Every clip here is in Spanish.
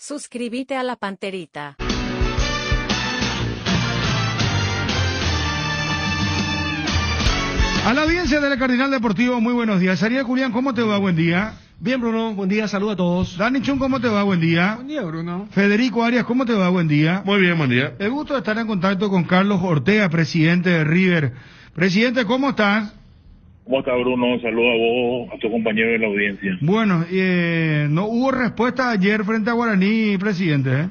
Suscríbete a la Panterita. A la audiencia de la Cardinal Deportivo, muy buenos días. Ariel Julián, ¿cómo te va? Buen día. Bien, Bruno, buen día, saludos a todos. Dani Chun, ¿cómo te va? Buen día. Buen día, Bruno. Federico Arias, ¿cómo te va? Buen día. Muy bien, buen día. El gusto de estar en contacto con Carlos Ortega, presidente de River. Presidente, ¿cómo estás? ¿Cómo está, Bruno? Saludo a vos, a tu compañero de la audiencia. Bueno, no hubo respuesta ayer frente a Guaraní, presidente, ¿eh?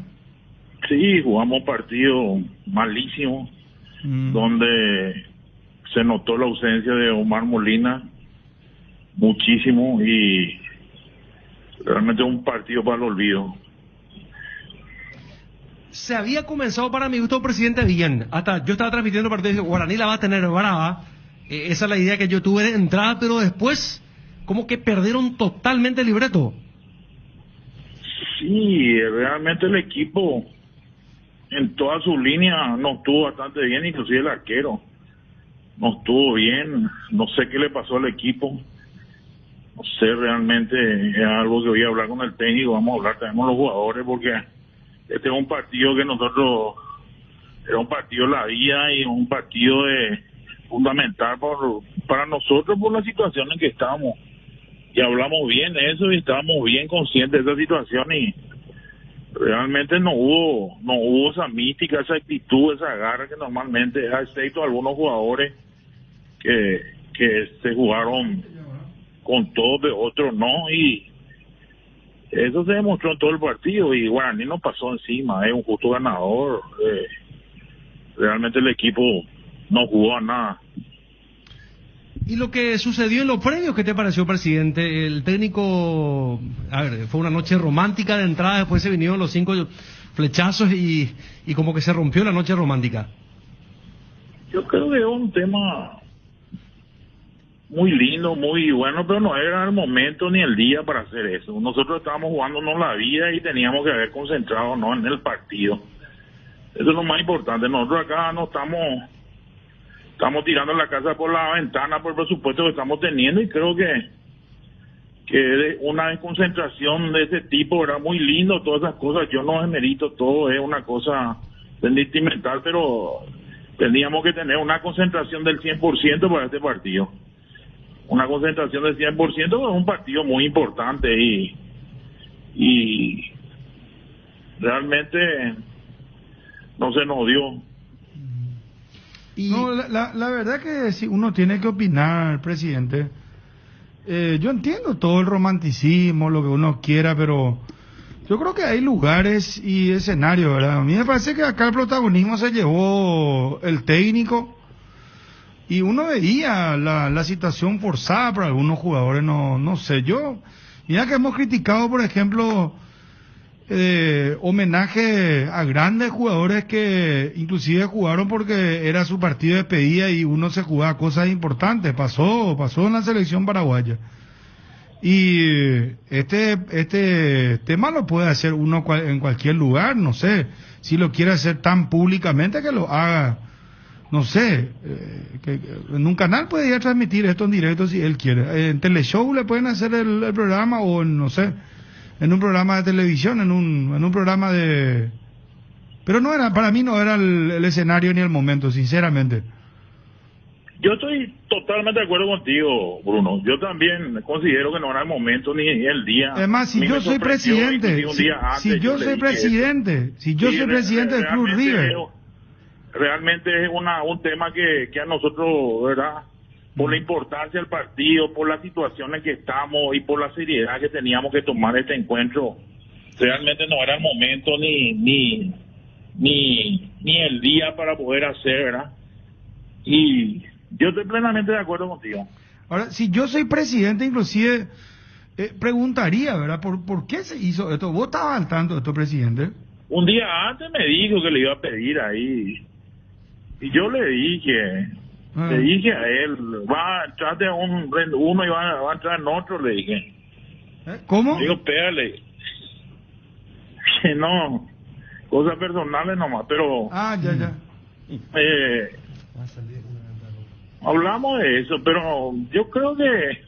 Sí, jugamos un partido malísimo, donde se notó la ausencia de Omar Molina muchísimo y realmente un partido para el olvido. Se había comenzado para mi gusto, presidente, bien. Hasta yo estaba transmitiendo el partido y dije, Guaraní la va a tener brava. Esa es la idea que yo tuve de entrada, pero después como que perdieron totalmente el libreto. Sí, realmente el equipo en toda su línea no estuvo bastante bien, inclusive el arquero no estuvo bien. No sé qué le pasó al equipo, no sé, realmente es algo que voy a hablar con el técnico, vamos a hablar también con los jugadores, porque este es un partido que nosotros, era un partido de la vida y un partido fundamental para nosotros por la situación en que estamos, y hablamos bien de eso y estábamos bien conscientes de esa situación, y realmente no hubo esa mística, esa actitud, esa garra que normalmente, excepto algunos jugadores que se jugaron con todo, de otros no, y eso se demostró en todo el partido, y Guaraní nos pasó encima, es un justo ganador. Realmente el equipo no jugó a nada. Y lo que sucedió en los previos, ¿qué te pareció, presidente? El técnico, a ver, fue una noche romántica de entrada, después se vinieron los 5 flechazos y como que se rompió la noche romántica. Yo creo que es un tema muy lindo, muy bueno, pero no era el momento ni el día para hacer eso. Nosotros estábamos jugándonos la vida y teníamos que haber concentrado no en el partido. Eso es lo más importante. Nosotros acá no estamos tirando la casa por la ventana por el presupuesto que estamos teniendo, y creo que una desconcentración de ese tipo era muy lindo, todas esas cosas. Yo no demerito, todo es una cosa sentimental, pero teníamos que tener una concentración del 100% para este partido. Una concentración del 100%, es un partido muy importante y realmente no se nos dio. No, la verdad que si uno tiene que opinar, presidente, yo entiendo todo el romanticismo, lo que uno quiera, pero yo creo que hay lugares y escenarios, ¿verdad? A mí me parece que acá el protagonismo se llevó el técnico, y uno veía la situación forzada para algunos jugadores, no sé, mira que hemos criticado, por ejemplo, homenaje a grandes jugadores que inclusive jugaron porque era su partido de despedida y uno se jugaba cosas importantes. Pasó en la selección paraguaya, y este tema lo puede hacer uno en cualquier lugar. No sé si lo quiere hacer tan públicamente, que lo haga. No sé, que en un canal puede ir a transmitir esto en directo si él quiere. En Teleshow le pueden hacer el programa, o no sé, en un programa de televisión, en un programa de... Pero no era, para mí no era el escenario ni el momento, sinceramente. Yo estoy totalmente de acuerdo contigo, Bruno. Yo también considero que no era el momento ni el día. Además, si yo soy presidente, si yo soy presidente del Club River... Realmente es un tema que a nosotros, ¿verdad?, por la importancia del partido, por la situación en que estamos y por la seriedad que teníamos que tomar este encuentro, realmente no era el momento ni el día para poder hacer, ¿verdad? Y yo estoy plenamente de acuerdo contigo. Ahora, si yo soy presidente, inclusive preguntaría, ¿verdad?, ¿por qué se hizo esto? ¿Vos estabas al tanto de esto, presidente? Un día antes me dijo que le iba a pedir ahí, y yo le dije a él, va a entrar de uno y va a entrar en otro, le dije. ¿Cómo? Digo, pégale. Que no, cosas personales nomás, pero... Ya. Hablamos de eso, pero yo creo que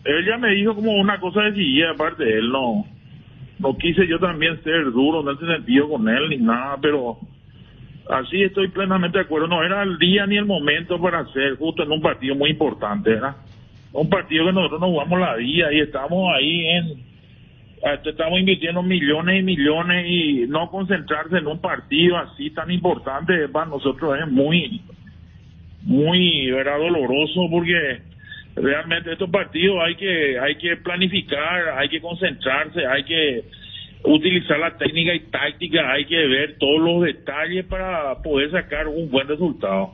él ya me dijo como una cosa decidida, aparte de él, no quise yo también ser duro en ese sentido con él ni nada, pero así estoy plenamente de acuerdo. No era el día ni el momento para hacer justo en un partido muy importante, ¿verdad? Un partido que nosotros nos jugamos la vida y estamos ahí estamos invirtiendo millones y millones, y no concentrarse en un partido así tan importante para nosotros es muy, ¿verdad? Doloroso, porque realmente estos partidos hay que planificar, hay que concentrarse, hay que utilizar la técnica y táctica, hay que ver todos los detalles para poder sacar un buen resultado.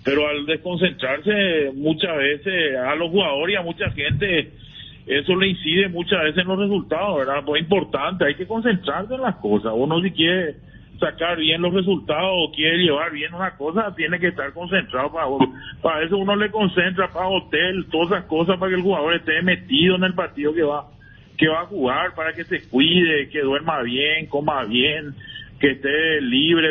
Pero al desconcentrarse muchas veces a los jugadores y a mucha gente, eso le incide muchas veces en los resultados, ¿verdad? Pues es importante, hay que concentrarse en las cosas. Uno, si quiere sacar bien los resultados o quiere llevar bien una cosa, tiene que estar concentrado. Para eso uno le concentra para hotel, todas esas cosas, para que el jugador esté metido en el partido que va a jugar, para que se cuide, que duerma bien, coma bien, que esté libre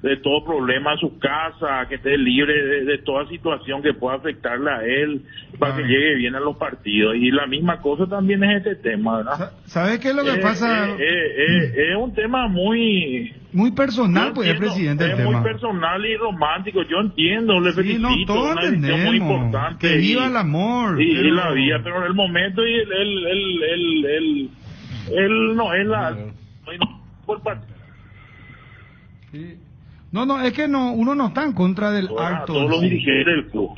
de todo problema en su casa, que esté libre de toda situación que pueda afectarle a él, para que llegue bien a los partidos. Y la misma cosa también es este tema, ¿verdad? ¿Sabes qué es lo que pasa? Es un tema muy personal, pues, presidente, el tema. Es muy personal y romántico, yo entiendo, le felicito, no, todos una decisión muy importante. Que viva el amor. Y la vida, pero en el momento y él no es la... por parte. Sí. No, es que uno no está en contra del acto. Todos los dirigentes del club.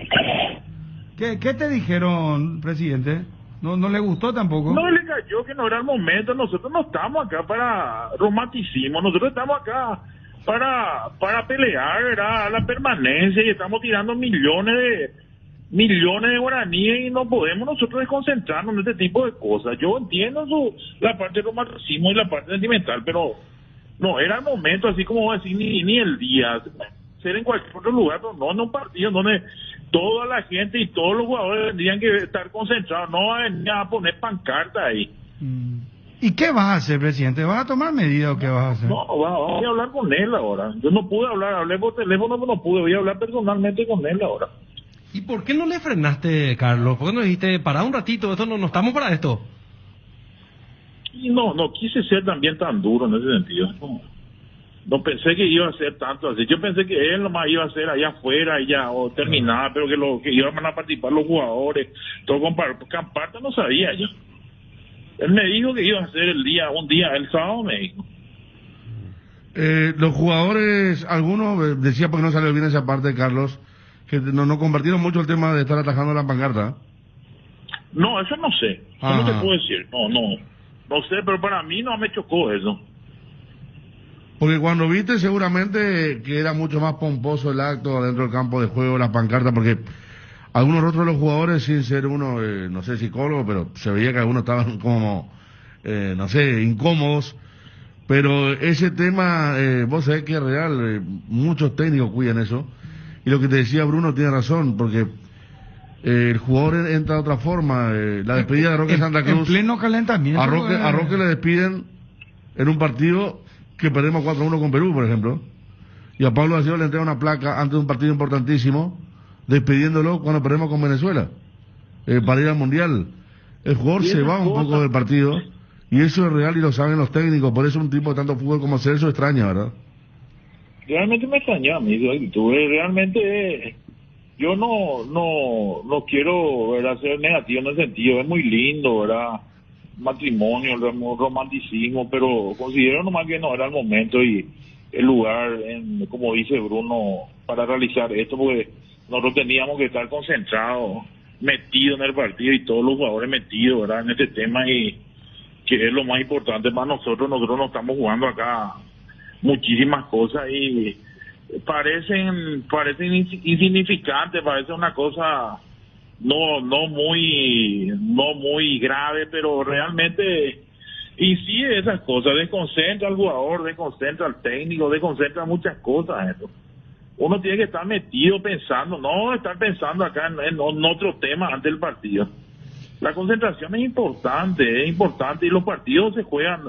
¿Qué te dijeron, presidente? ¿No le gustó tampoco? No le cayó que no era el momento. Nosotros no estamos acá para romanticismo. Nosotros estamos acá para pelear, ¿verdad? A la permanencia, y estamos tirando millones de guaraníes y no podemos nosotros desconcentrarnos en este tipo de cosas. Yo entiendo la parte de romanticismo y la parte sentimental, pero no era el momento, así como vos decís, ni el día. Ser en cualquier otro lugar, pero no en un partido donde toda la gente y todos los jugadores tendrían que estar concentrados. No a poner pancarta ahí. ¿Y qué vas a hacer, presidente? ¿Vas a tomar medidas o qué vas a hacer? No, voy a hablar con él ahora. Yo no pude hablé por teléfono, pero no pude. Voy a hablar personalmente con él ahora. ¿Y por qué no le frenaste, Carlos? ¿Por qué no dijiste, pará un ratito, esto no estamos para esto? Y no quise ser también tan duro en ese sentido. No pensé que iba a ser tanto así. Yo pensé que él nomás iba a hacer allá afuera y ya, o terminaba, pero que iban a participar los jugadores, todo con Camparta no sabía yo. Él me dijo que iba a hacer un día, el sábado me dijo. Los jugadores, algunos, decía porque no salió bien esa parte, Carlos, que no compartieron mucho el tema de estar atajando la pancarta. No, eso no sé. Eso no te puedo decir. No sé, pero para mí no me chocó eso. Porque cuando viste seguramente que era mucho más pomposo el acto dentro del campo de juego, la pancarta, porque algunos otros de los jugadores, sin ser uno, no sé, psicólogo, pero se veía que algunos estaban como, no sé, incómodos. Pero ese tema, vos sabés que es real, muchos técnicos cuidan eso. Y lo que te decía Bruno tiene razón, porque el jugador entra de otra forma. La despedida de Roque Santa Cruz. En pleno calentamiento. A Roque le despiden en un partido que perdemos 4-1 con Perú, por ejemplo. Y a Pablo García le entrega una placa antes de un partido importantísimo, despidiéndolo cuando perdemos con Venezuela, para ir al Mundial. El jugador se va un poco del partido, y eso es real y lo saben los técnicos. Por eso un tipo de tanto fútbol como Celso extraña, ¿verdad? Realmente me extrañó a mí. Realmente yo no quiero, ¿verdad?, ser negativo en el sentido. Es muy lindo, ¿verdad?, matrimonio, el romanticismo, pero considero nomás que no era el momento y el lugar, como dice Bruno, para realizar esto, porque nosotros teníamos que estar concentrados, metidos en el partido, y todos los jugadores metidos, ¿verdad?, en este tema, y que es lo más importante para nosotros. Nosotros no estamos jugando acá muchísimas cosas y parecen insignificantes, parece una cosa no muy grave, pero realmente incide esas cosas, desconcentra al jugador, desconcentra al técnico, desconcentra muchas cosas. Eso. Uno tiene que estar metido pensando, no estar pensando acá en otro tema antes del partido. La concentración es importante, y los partidos se juegan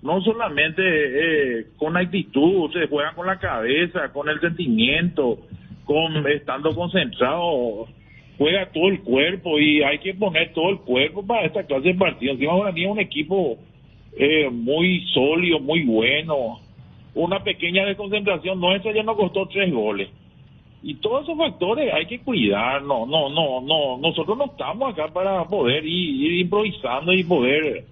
no solamente con actitud, se juegan con la cabeza, con el sentimiento, con estando concentrado. juega todo el cuerpo y hay que poner todo el cuerpo para esta clase de partidos. Encima Guaraní es un equipo muy sólido, muy bueno. Una pequeña desconcentración nuestra ya nos costó 3 goles. Y todos esos factores hay que cuidar. No. Nosotros no estamos acá para poder ir improvisando y poder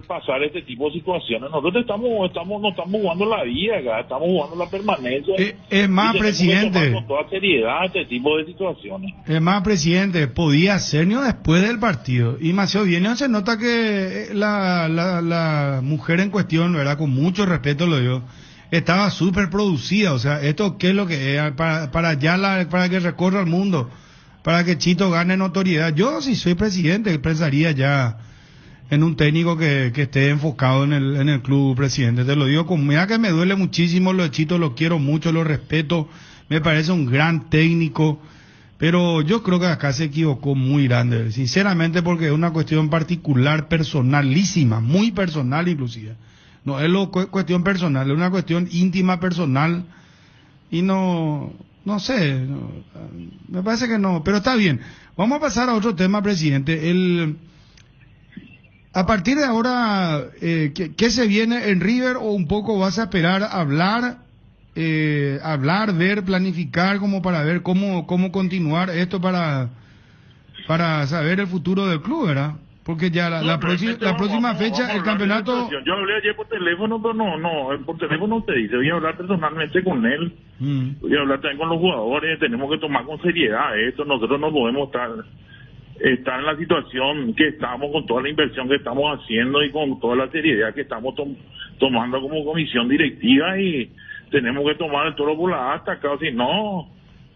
pasar este tipo de situaciones. Nosotros no estamos jugando la vida acá, estamos jugando la permanencia. Es más, y presidente, que tomar con toda seriedad este tipo de situaciones. es más, presidente, podía ser ni después del partido. Y demasiado bien, se nota que la mujer en cuestión, ¿verdad? Con mucho respeto lo digo, estaba súper producida. O sea, esto qué es lo que es para que recorra el mundo, para que Chito gane notoriedad. Yo, si soy presidente, pensaría ya en un técnico que esté enfocado en el club, presidente. Te lo digo, mira que me duele muchísimo lo de Chito, lo quiero mucho, lo respeto, me parece un gran técnico, pero yo creo que acá se equivocó muy grande, sinceramente, porque es una cuestión particular, personalísima, muy personal inclusive. No es cuestión personal, es una cuestión íntima, personal, y no sé, me parece que no, pero está bien. Vamos a pasar a otro tema, presidente. A partir de ahora, ¿qué se viene en River, o un poco vas a esperar a hablar, ver, planificar, como para ver cómo continuar esto para saber el futuro del club, ¿verdad? Porque ya la próxima fecha, el campeonato... Yo hablé ayer por teléfono, pero no, por teléfono no te dice, voy a hablar personalmente con él, voy a hablar también con los jugadores, tenemos que tomar con seriedad esto, nosotros no podemos estar en la situación que estamos, con toda la inversión que estamos haciendo y con toda la seriedad que estamos tomando como comisión directiva, y tenemos que tomar el toro por la asta acá, si no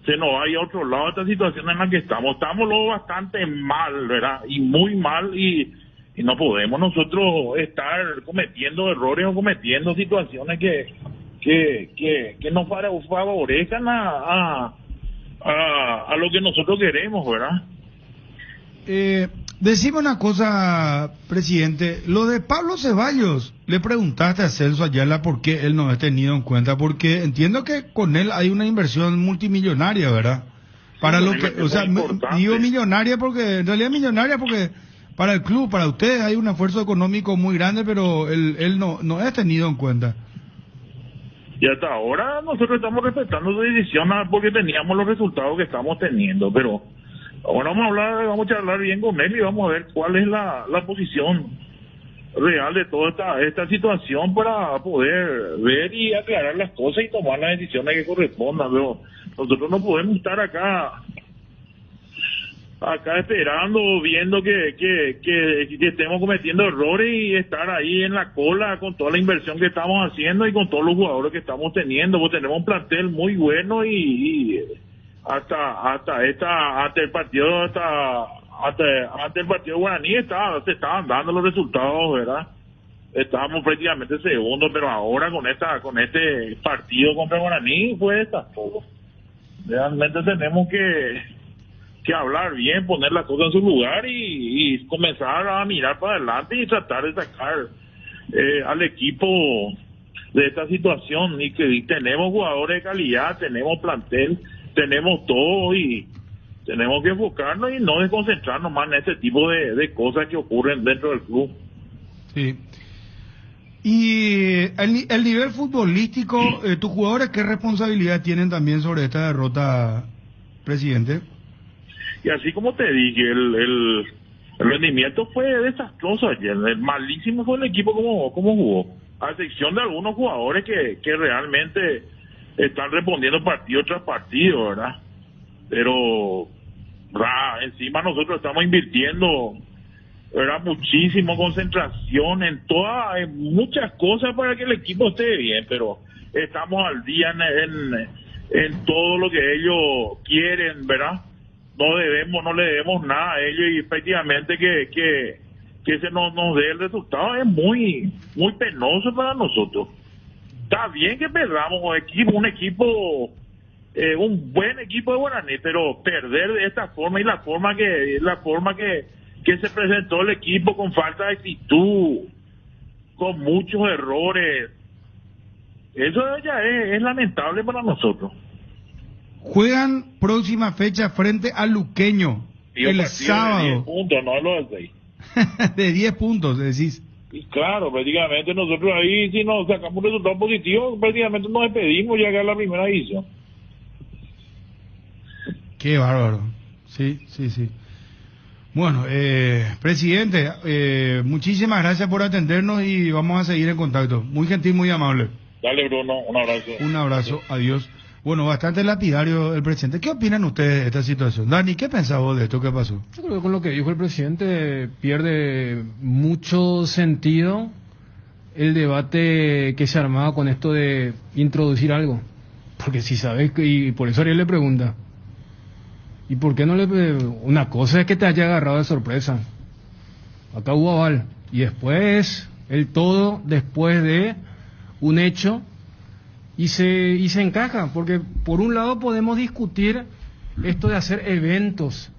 se nos va a ir a otro lado esta situación en la que estamos luego bastante mal, ¿verdad? Y muy mal, y no podemos nosotros estar cometiendo errores o cometiendo situaciones que nos favorezcan a lo que nosotros queremos, ¿verdad? Decime una cosa, presidente, lo de Pablo Ceballos, le preguntaste a Celso Ayala por qué él no es tenido en cuenta, porque entiendo que con él hay una inversión multimillonaria, ¿verdad? Para lo que, o sea, digo millonaria porque, en realidad millonaria porque para el club, para ustedes hay un esfuerzo económico muy grande, pero él no es tenido en cuenta. Y hasta ahora nosotros estamos respetando su decisión porque teníamos los resultados que estamos teniendo, pero ahora vamos a charlar bien con él y vamos a ver cuál es la posición real de toda esta situación para poder ver y aclarar las cosas y tomar las decisiones que correspondan. Pero nosotros no podemos estar acá esperando, viendo que estemos cometiendo errores y estar ahí en la cola con toda la inversión que estamos haciendo y con todos los jugadores que estamos teniendo. Pues tenemos un plantel muy bueno y hasta el partido ante el partido Guaraní se estaban dando los resultados, ¿verdad? Estábamos prácticamente segundos, pero ahora con este partido contra Guaraní fue todo. Realmente tenemos que hablar bien, poner las cosas en su lugar y comenzar a mirar para adelante y tratar de sacar al equipo de esta situación, y que tenemos jugadores de calidad, tenemos plantel, tenemos todo, y tenemos que enfocarnos y no desconcentrarnos más en este tipo de cosas que ocurren dentro del club. Sí. Y el nivel futbolístico, ¿tus jugadores qué responsabilidad tienen también sobre esta derrota, presidente? Y así como te dije, el rendimiento fue desastroso ayer, malísimo fue el equipo como jugó, a excepción de algunos jugadores que realmente están respondiendo partido tras partido, ¿verdad? Pero encima nosotros estamos invirtiendo, ¿verdad?, muchísimo concentración en muchas cosas para que el equipo esté bien, pero estamos al día en todo lo que ellos quieren, ¿verdad? No le debemos nada a ellos, y efectivamente que se nos dé el resultado es muy muy penoso para nosotros. Está bien que perdamos un buen equipo de Guaraní, pero perder de esta forma y la forma que se presentó el equipo, con falta de actitud, con muchos errores, eso ya es lamentable para nosotros. Juegan próxima fecha frente al Luqueño Y un el partido de 10 sábado. puntos, no los de 6. De 10 puntos, decís. Y claro, prácticamente nosotros ahí, si nos sacamos un resultado positivo, prácticamente nos despedimos ya que es la primera división. Qué bárbaro. Sí, sí, sí. Bueno, presidente, muchísimas gracias por atendernos y vamos a seguir en contacto. Muy gentil, muy amable. Dale, Bruno, un abrazo. Un abrazo, adiós. Bueno, bastante lapidario el presidente. ¿Qué opinan ustedes de esta situación? Dani, ¿qué pensás vos de esto? ¿Qué pasó? Yo creo que con lo que dijo el presidente pierde mucho sentido el debate que se armaba con esto de introducir algo. Porque si sabes, y por eso Ariel le pregunta, ¿y por qué no le... Una cosa es que te haya agarrado de sorpresa. Acá hubo aval. Y después, el todo después de un hecho, y se encaja. Porque por un lado podemos discutir esto de hacer eventos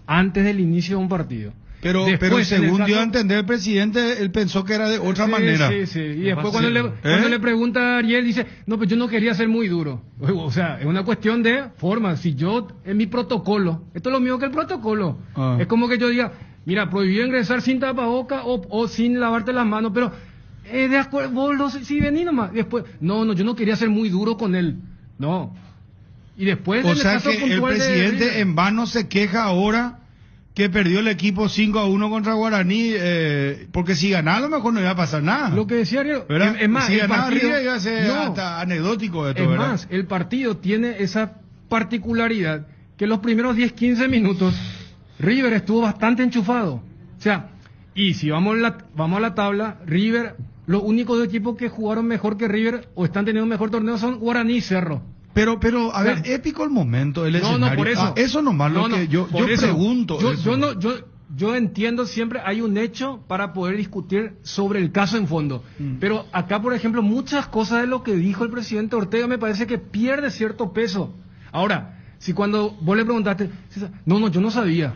antes del inicio de un partido. Pero Después, según en el dio a caso- entender el presidente, él pensó que era de otra Sí, manera. Sí, sí. Y después cuando le pregunta a Ariel, dice, no, pues yo no quería ser muy duro. O sea, es una cuestión de forma. Si yo, en mi protocolo, esto es lo mismo que el protocolo. Ah. Es como que yo diga, mira, prohibido ingresar sin tapaboca o sin lavarte las manos, pero de acuerdo, vos si vení nomás. Después, no, yo no quería ser muy duro con él. No. Y después... O en el sea caso que el puntual de presidente River, en vano se queja ahora que perdió el equipo 5-1 contra Guaraní, porque si ganaba a lo mejor no iba a pasar nada. Lo que decía Ariel, ¿Verdad? es más, si el ganaba partido... River iba a ser No. hasta anecdótico esto, Es ¿verdad? más, el partido tiene esa particularidad que los primeros 10-15 minutos River estuvo bastante enchufado. O sea, y si vamos a la tabla, River, los únicos dos equipos que jugaron mejor que River o están teniendo un mejor torneo son Guaraní y Cerro. Pero, a ver, Claro. épico el momento, el escenario. No, por eso. Ah, eso nomás lo No, que yo por eso. pregunto. eso. Yo entiendo siempre hay un hecho para poder discutir sobre el caso en fondo. Pero acá, por ejemplo, muchas cosas de lo que dijo el presidente Ortega me parece que pierde cierto peso. Ahora, si cuando vos le preguntaste, no, yo no sabía.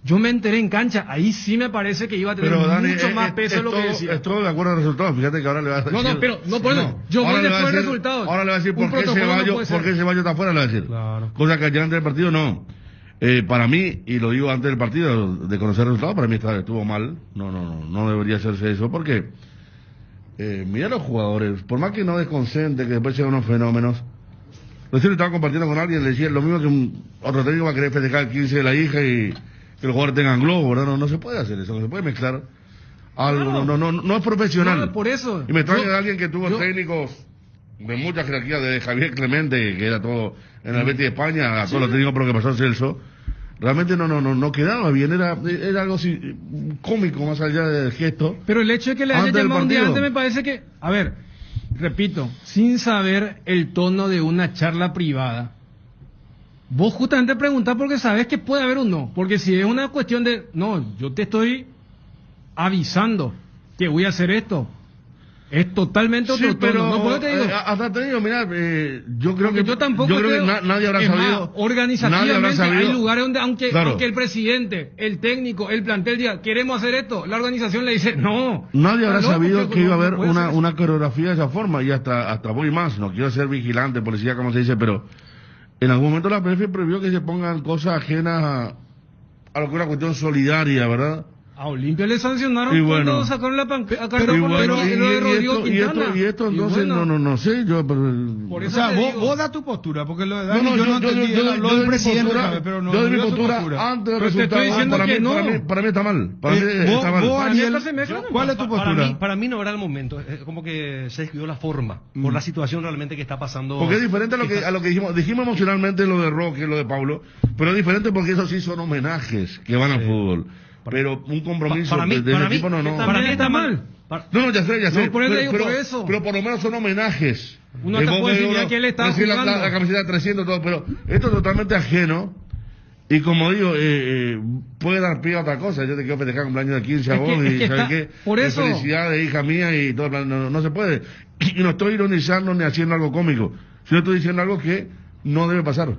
Yo me enteré en cancha, ahí sí me parece que iba a tener Pero Dani, mucho más peso de lo que decía. es todo de acuerdo al resultado. Fíjate que ahora le va a decir... No, pero no por eso. Yo Ahora voy le va a después del decir- resultado. Ahora le va a decir Un por qué protocolo no puede ser. Ceballos está afuera, le va a decir. Claro. Cosa que allá antes del partido no. Para mí, y lo digo antes del partido, de conocer el resultado, para mí estuvo mal. No debería hacerse eso, porque mira los jugadores, por más que no desconcentre, que después sean unos fenómenos. Recién estaba compartiendo con alguien, le decía lo mismo que otro técnico va a querer festejar el 15 de la hija y que los jugadores tengan globo, ¿verdad? No se puede hacer eso, no se puede mezclar algo, Claro. no es profesional. No, por eso. Y me extraña Yo- de alguien que tuvo yo- técnicos de mucha jerarquía, de Javier Clemente, que era todo en el Betis de España, a todos los técnicos por lo que pasó Celso. Realmente no quedaba bien, era algo así, cómico más allá del gesto. Pero el hecho de que le haya Antes del llamado un día partido. antes me parece que, a ver, repito, sin saber el tono de una charla privada, vos justamente preguntás porque sabés que puede haber un no. Porque si es una cuestión de, no, yo te estoy avisando que voy a hacer esto, es totalmente otro Sí, pero tono. No, por eso te digo. hasta te digo, mira, yo creo Porque que yo tampoco creo creo- que nadie habrá es más, sabido. organizativamente nadie habrá sabido- hay lugares donde aunque Claro. el presidente, el técnico, el plantel diga queremos hacer esto, la organización le dice no. Nadie habrá Está loco, sabido que iba a no haber puede ser eso. una coreografía de esa forma, y hasta voy más, no quiero ser vigilante, policía, como se dice, pero en algún momento la PF prohibió que se pongan cosas ajenas a lo que es una cuestión solidaria, ¿verdad? A Olimpia le sancionaron Y cuando bueno. sacaron la pancarta Y con bueno, lo de Rodrigo y Quintana. esto entonces, bueno, no sé, yo... Pero, Por O eso sea, te vos, digo. vos da tu postura, porque lo de No, Dani yo no entendí, yo habló doy del mi presidente, postura, ¿sabes? Pero no yo doy mi dio su postura postura. antes del Pero te estoy resultado. diciendo que no. Para mí está mal. Para mí está vos, mal. Para mí Ariel, esta se mezcla, ¿no? ¿cuál es tu Para postura? para mí no era el momento, es como que se descuidó la forma, por la situación realmente que está pasando. Porque es diferente a lo que dijimos emocionalmente lo de Roque, lo de Pablo, pero es diferente porque eso sí son homenajes que van al fútbol. Pero un compromiso para mí- de para ese mí- tipo no. Para mí está mal. No, ya sé. No, por eso pero, digo, pero, por eso. pero por lo menos son homenajes. Uno hasta vos puede ves decir, uno ya que él está recibe jugando. la camiseta de 300, todo, pero esto es totalmente ajeno. Y como digo, puede dar pie a otra cosa. Yo te quiero festejar cumpleaños de 15 a Es que- vos es y que ¿sabes está- qué? por eso. Felicidades, hija mía, y todo. No se puede. Y no estoy ironizando ni haciendo algo cómico. Yo estoy diciendo algo que no debe pasar.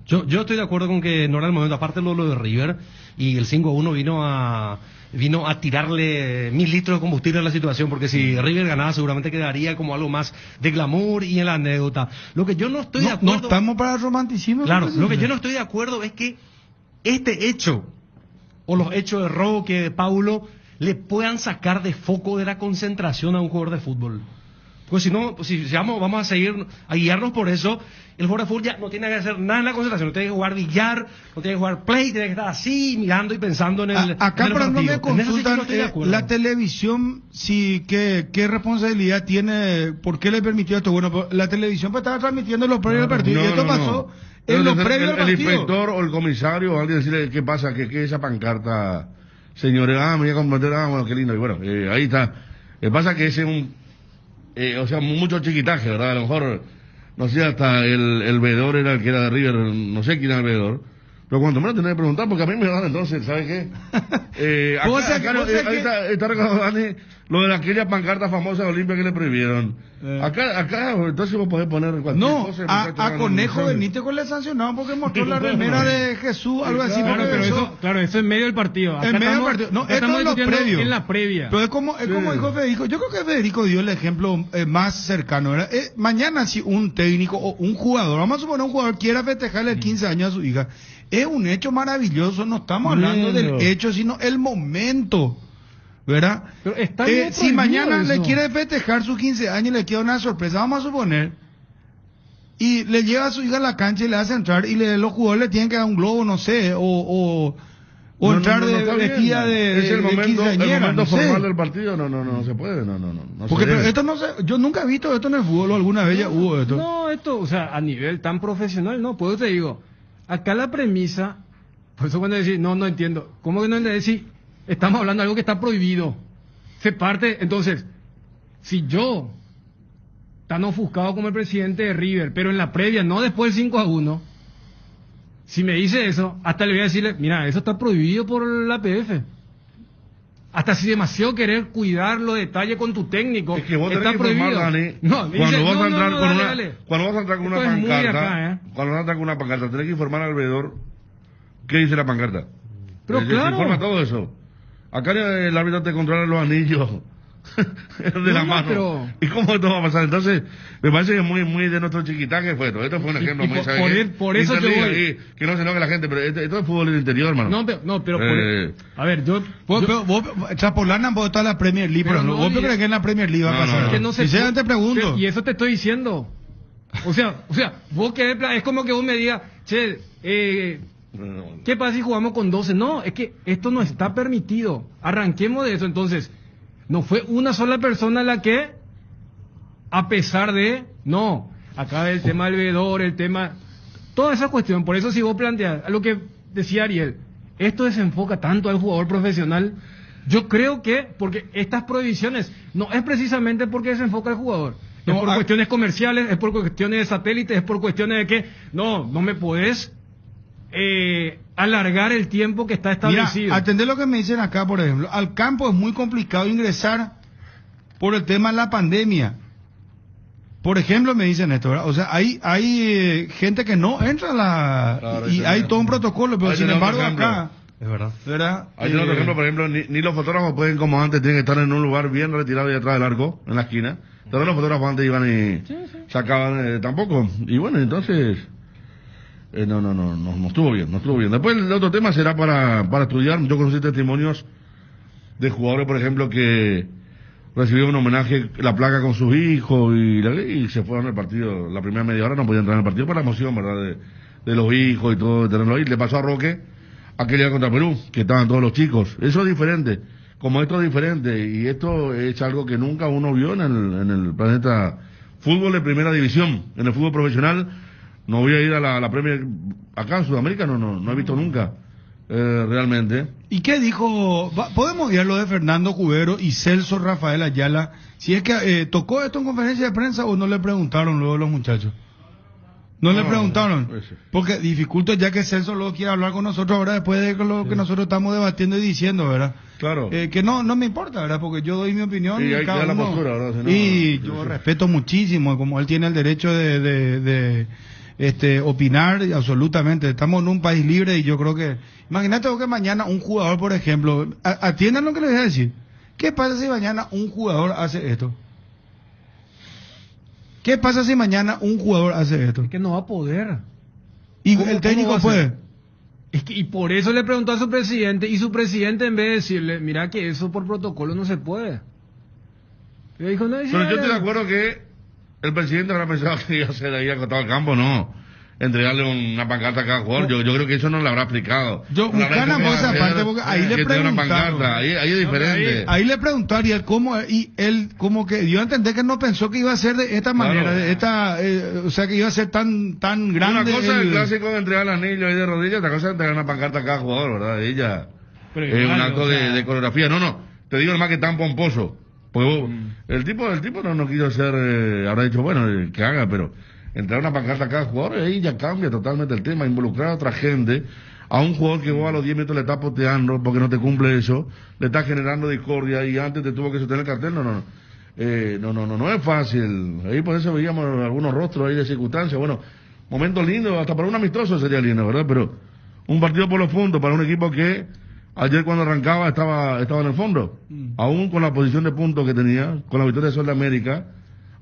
Yo estoy de acuerdo con que no era el momento, aparte lo de River, y el 5-1 vino a tirarle 1000 litros de combustible a la situación, porque si River ganaba seguramente quedaría como algo más de glamour y en la anécdota. Lo que yo no estoy de acuerdo... No estamos para el romanticismo. Claro, lo que yo no estoy de acuerdo es que este hecho, o los hechos de robo que Paulo, le puedan sacar de foco de la concentración a un jugador de fútbol. Pues si no, si vamos a seguir a guiarnos por eso, el jugador de fútbol ya no tiene que hacer nada en la concentración, no tiene que jugar billar, no tiene que jugar play, tiene que estar así mirando y pensando en el acá en el por ejemplo me partido. En eso sí que consultan no estoy de acuerdo. la televisión, sí, ¿qué responsabilidad tiene? ¿Por qué le permitió esto? Bueno, pues, la televisión pues estaba transmitiendo los previos del partido y esto pasó en los previos del El partido. inspector o el comisario o alguien decirle qué pasa, que esa pancarta, señores, me voy a comprometer, bueno, qué lindo, y bueno, ahí está. Lo que pasa es que ese es mucho chiquitaje, ¿verdad? A lo mejor, no sé, hasta el veedor era el que era de River, no sé quién era el veedor. Pero cuando me lo tenés que preguntar, porque a mí me dan entonces, ¿sabes qué? Acá está recordando Dani lo de aquella pancarta famosa de Olimpia que le prohibieron. Acá, entonces vos podés poner cualquier cosa. A Conejo Benítez le sancionaron porque mostró la remera de Jesús, algo así. Claro, pero eso es medio del partido. En medio del partido. No, esto es lo previo. En la previa. Pero es como dijo Federico. Yo creo que Federico dio el ejemplo más cercano. ¿Verdad? Mañana si un técnico o un jugador, vamos a suponer un jugador quiera festejarle el 15 años a su hija, es un hecho maravilloso. No estamos hablando del hecho, sino el momento. ¿Verdad? Pero está si mañana le quiere festejar sus 15 años y le queda una sorpresa, vamos a suponer, y le lleva a su hija a la cancha y le hace entrar y los jugadores le tienen que dar un globo, no sé, o entrar de vestida de es el momento no formal sé. del partido, no se puede, no porque se esto no sé, yo nunca he visto esto en el fútbol, o alguna vez ya hubo esto. No, esto, o sea, a nivel tan profesional, no, pues yo te digo, acá la premisa, por eso cuando decís, no entiendo, ¿cómo que no decís? Estamos hablando de algo que está prohibido. Se parte, entonces, si yo, tan ofuscado como el presidente de River, pero en la previa, no después del 5-1, si me dice eso, hasta le voy a decirle, mira, eso está prohibido por la APF. Hasta si demasiado querer cuidar los detalles con tu técnico, es que vos está tenés que prohibido. informar, Dani, Cuando vas a entrar con una pancarta, cuando vas a entrar con una pancarta, tenés que informar al veedor qué dice la pancarta. Pero claro. Se informa todo eso. Acá el árbitro te controla los anillos de la mano. Pero... ¿Y cómo esto va a pasar? Entonces, me parece que es muy de nuestro chiquitaje fue esto. Esto fue un ejemplo muy por eso yo voy. Que no se enoje la gente, pero esto es fútbol del interior, hermano. Pero a ver, vos Chapolana vos estás en la Premier League, pero vos crees que en la Premier League va a pasar. Es que no se te pregunto. Y eso te estoy diciendo. O sea, vos querés, es como que vos me digas, che, ¿qué pasa si jugamos con 12? No, es que esto no está permitido. Arranquemos de eso. Entonces, no fue una sola persona la que, a pesar de, no, acá el tema del veedor, el tema, toda esa cuestión. Por eso si vos planteas, lo que decía Ariel, esto desenfoca tanto al jugador profesional. Yo creo que, porque estas prohibiciones, no es precisamente porque desenfoca al jugador. Es por cuestiones comerciales, es por cuestiones de satélites, es por cuestiones de que, no me podés alargar el tiempo que está establecido. Mira, atender lo que me dicen acá, por ejemplo. Al campo es muy complicado ingresar por el tema de la pandemia. Por ejemplo, me dicen esto, ¿verdad? O sea, hay gente que no entra y hay todo un protocolo, pero sin embargo acá... Es ¿verdad? Hay otro ejemplo, por ejemplo, ni los fotógrafos pueden, como antes, tienen que estar en un lugar bien retirado y atrás del arco, en la esquina. Todos los fotógrafos antes iban y sacaban tampoco. Y bueno, entonces... No estuvo bien. Después el otro tema será para estudiar. Yo conocí testimonios de jugadores, por ejemplo, que recibieron un homenaje, la placa con sus hijos y se fueron al partido. La primera media hora no podían entrar en el partido por la emoción, ¿verdad? De los hijos y todo, de tenerlo ahí. Le pasó a Roque aquel día contra Perú, que estaban todos los chicos. Eso es diferente. Como esto es diferente. Y esto es algo que nunca uno vio en el planeta fútbol de primera división. En el fútbol profesional. No voy a ir a la Premier acá en Sudamérica, no he visto nunca, realmente. ¿Y qué dijo? Podemos ir a lo de Fernando Cubero y Celso Rafael Ayala, si es que tocó esto en conferencia de prensa o no le preguntaron luego los muchachos. No le preguntaron, pues, porque dificulta ya que Celso luego quiere hablar con nosotros ahora después de lo que nosotros estamos debatiendo y diciendo, ¿verdad? Claro. Que no me importa, ¿verdad? Porque yo doy mi opinión y hay cada que dar uno, la postura, ¿verdad? Si no, y yo respeto muchísimo, como él tiene el derecho de opinar absolutamente. Estamos en un país libre y yo creo que, imagínate que mañana un jugador, por ejemplo, atiendan lo que les voy a decir. ¿Qué pasa si mañana un jugador hace esto? ¿Qué pasa si mañana un jugador hace esto? Es que no va a poder. Y ¿Cómo- el técnico cómo va a puede. ser? Es que, y por eso le preguntó a su presidente, y su presidente, en vez de decirle, mira que eso por protocolo no se puede, le dijo, no, Pero yo estoy de acuerdo que el presidente habrá pensado que iba a ser ahí acostado al campo, no. Entregarle una pancarta a cada jugador, yo creo que eso no le habrá explicado. Yo, No le habrá buscar la dicho qué va a voz hacer, aparte, porque ahí le que tiene una preguntaron. pancarta, ahí es diferente. Ahí le preguntaron y él como que dio a entender que no pensó que iba a ser de esta manera, Claro. de esta, o sea que iba a ser tan grande. Una cosa es el clásico de entregar el anillo ahí de rodillas, otra cosa es entregar una pancarta a cada jugador, ¿verdad? Ella Pero es un igual, acto o sea- de coreografía. No, te digo más que tan pomposo. Porque vos, el tipo no quiso hacer, habrá dicho, bueno, que haga, pero entregar una pancarta a cada jugador, ahí ya cambia totalmente el tema, involucrar a otra gente, a un jugador que vos a los 10 minutos le está poteando porque no te cumple eso, le está generando discordia y antes te tuvo que sostener el cartel, no es fácil. Ahí por eso veíamos algunos rostros ahí de circunstancias, bueno, momentos lindos, hasta para un amistoso sería lindo, ¿verdad? Pero un partido por los puntos para un equipo que ayer cuando arrancaba estaba en el fondo, aún con la posición de puntos que tenía, con la victoria de Sol de América,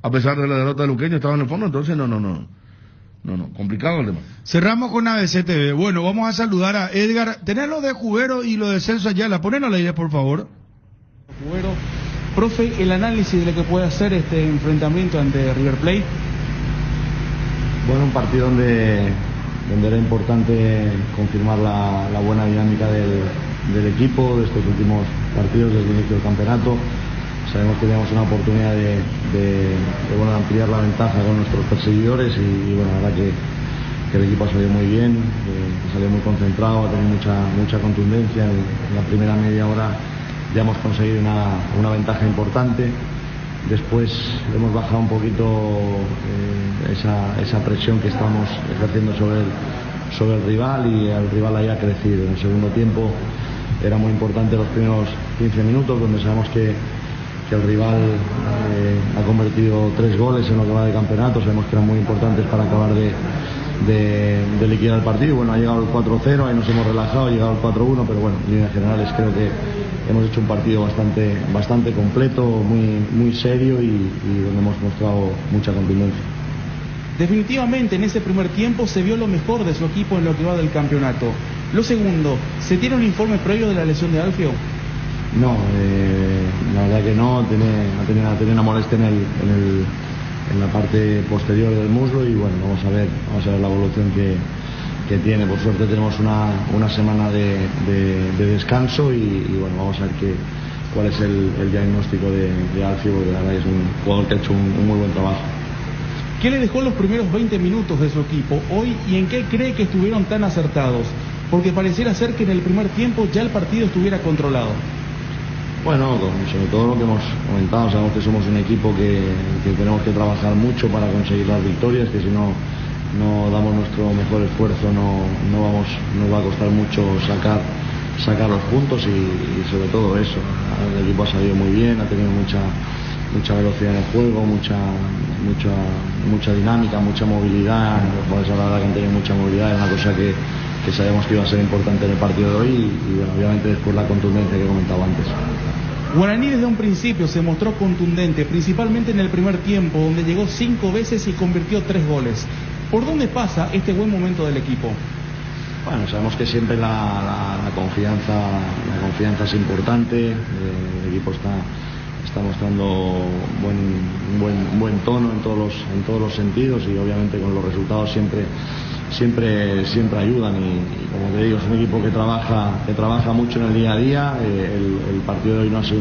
a pesar de la derrota de Luqueño, estaba en el fondo, entonces no, complicado el tema. Cerramos con ABC TV. Bueno, vamos a saludar a Edgar. Tenés lo de Jubero y lo de Celso Ayala. Ponelo al aire, por favor. Cubero. Profe, el análisis de lo que puede hacer este enfrentamiento ante River Plate. Bueno, un partido donde era importante confirmar la buena dinámica del equipo de estos últimos partidos desde el inicio del campeonato. Sabemos que teníamos una oportunidad de ampliar la ventaja con nuestros perseguidores y bueno, la verdad que el equipo ha salido muy bien, ha salido muy concentrado, ha tenido mucha contundencia. En la primera media hora ya hemos conseguido una ventaja importante. Después hemos bajado un poquito esa presión que estamos ejerciendo sobre el rival y el rival haya crecido. En el segundo tiempo era muy importante los primeros 15 minutos donde sabemos que el rival ha convertido 3 goles en lo que va de campeonato, sabemos que eran muy importantes para acabar de liquidar el partido. Bueno, ha llegado el 4-0, ahí nos hemos relajado, ha llegado el 4-1, pero bueno, en líneas generales creo que hemos hecho un partido bastante completo, muy serio y donde hemos mostrado mucha contundencia. Definitivamente en ese primer tiempo se vio lo mejor de su equipo en lo que va del campeonato. Lo segundo, ¿se tiene un informe previo de la lesión de Alfio? No, la verdad que no, ha tenido una molestia en la parte posterior del muslo y bueno, vamos a ver la evolución que tiene. Por suerte tenemos una semana de descanso y bueno, vamos a ver cuál es el diagnóstico de Alfio, porque la verdad es un jugador que ha hecho un muy buen trabajo. ¿Qué le dejó los primeros 20 minutos de su equipo hoy y en qué cree que estuvieron tan acertados? Porque pareciera ser que en el primer tiempo ya el partido estuviera controlado. Bueno, sobre todo lo que hemos comentado, sabemos que somos un equipo que tenemos que trabajar mucho para conseguir las victorias, que si no damos nuestro mejor esfuerzo nos va a costar mucho sacar los puntos y sobre todo eso. El equipo ha salido muy bien, ha tenido mucha velocidad en el juego, mucha dinámica, mucha movilidad. Los jugadores a la verdad que han tenido mucha movilidad, es una cosa que sabemos que iba a ser importante en el partido de hoy y bueno, obviamente después la contundencia que he comentado antes. Guaraní desde un principio se mostró contundente, principalmente en el primer tiempo, donde llegó 5 veces y convirtió 3 goles. ¿Por dónde pasa este buen momento del equipo? Bueno, sabemos que siempre la confianza es importante, el equipo está mostrando un buen tono en todos los sentidos y obviamente con los resultados siempre ayudan y como te digo, es un equipo que trabaja mucho en el día a día. El partido de hoy no ha sido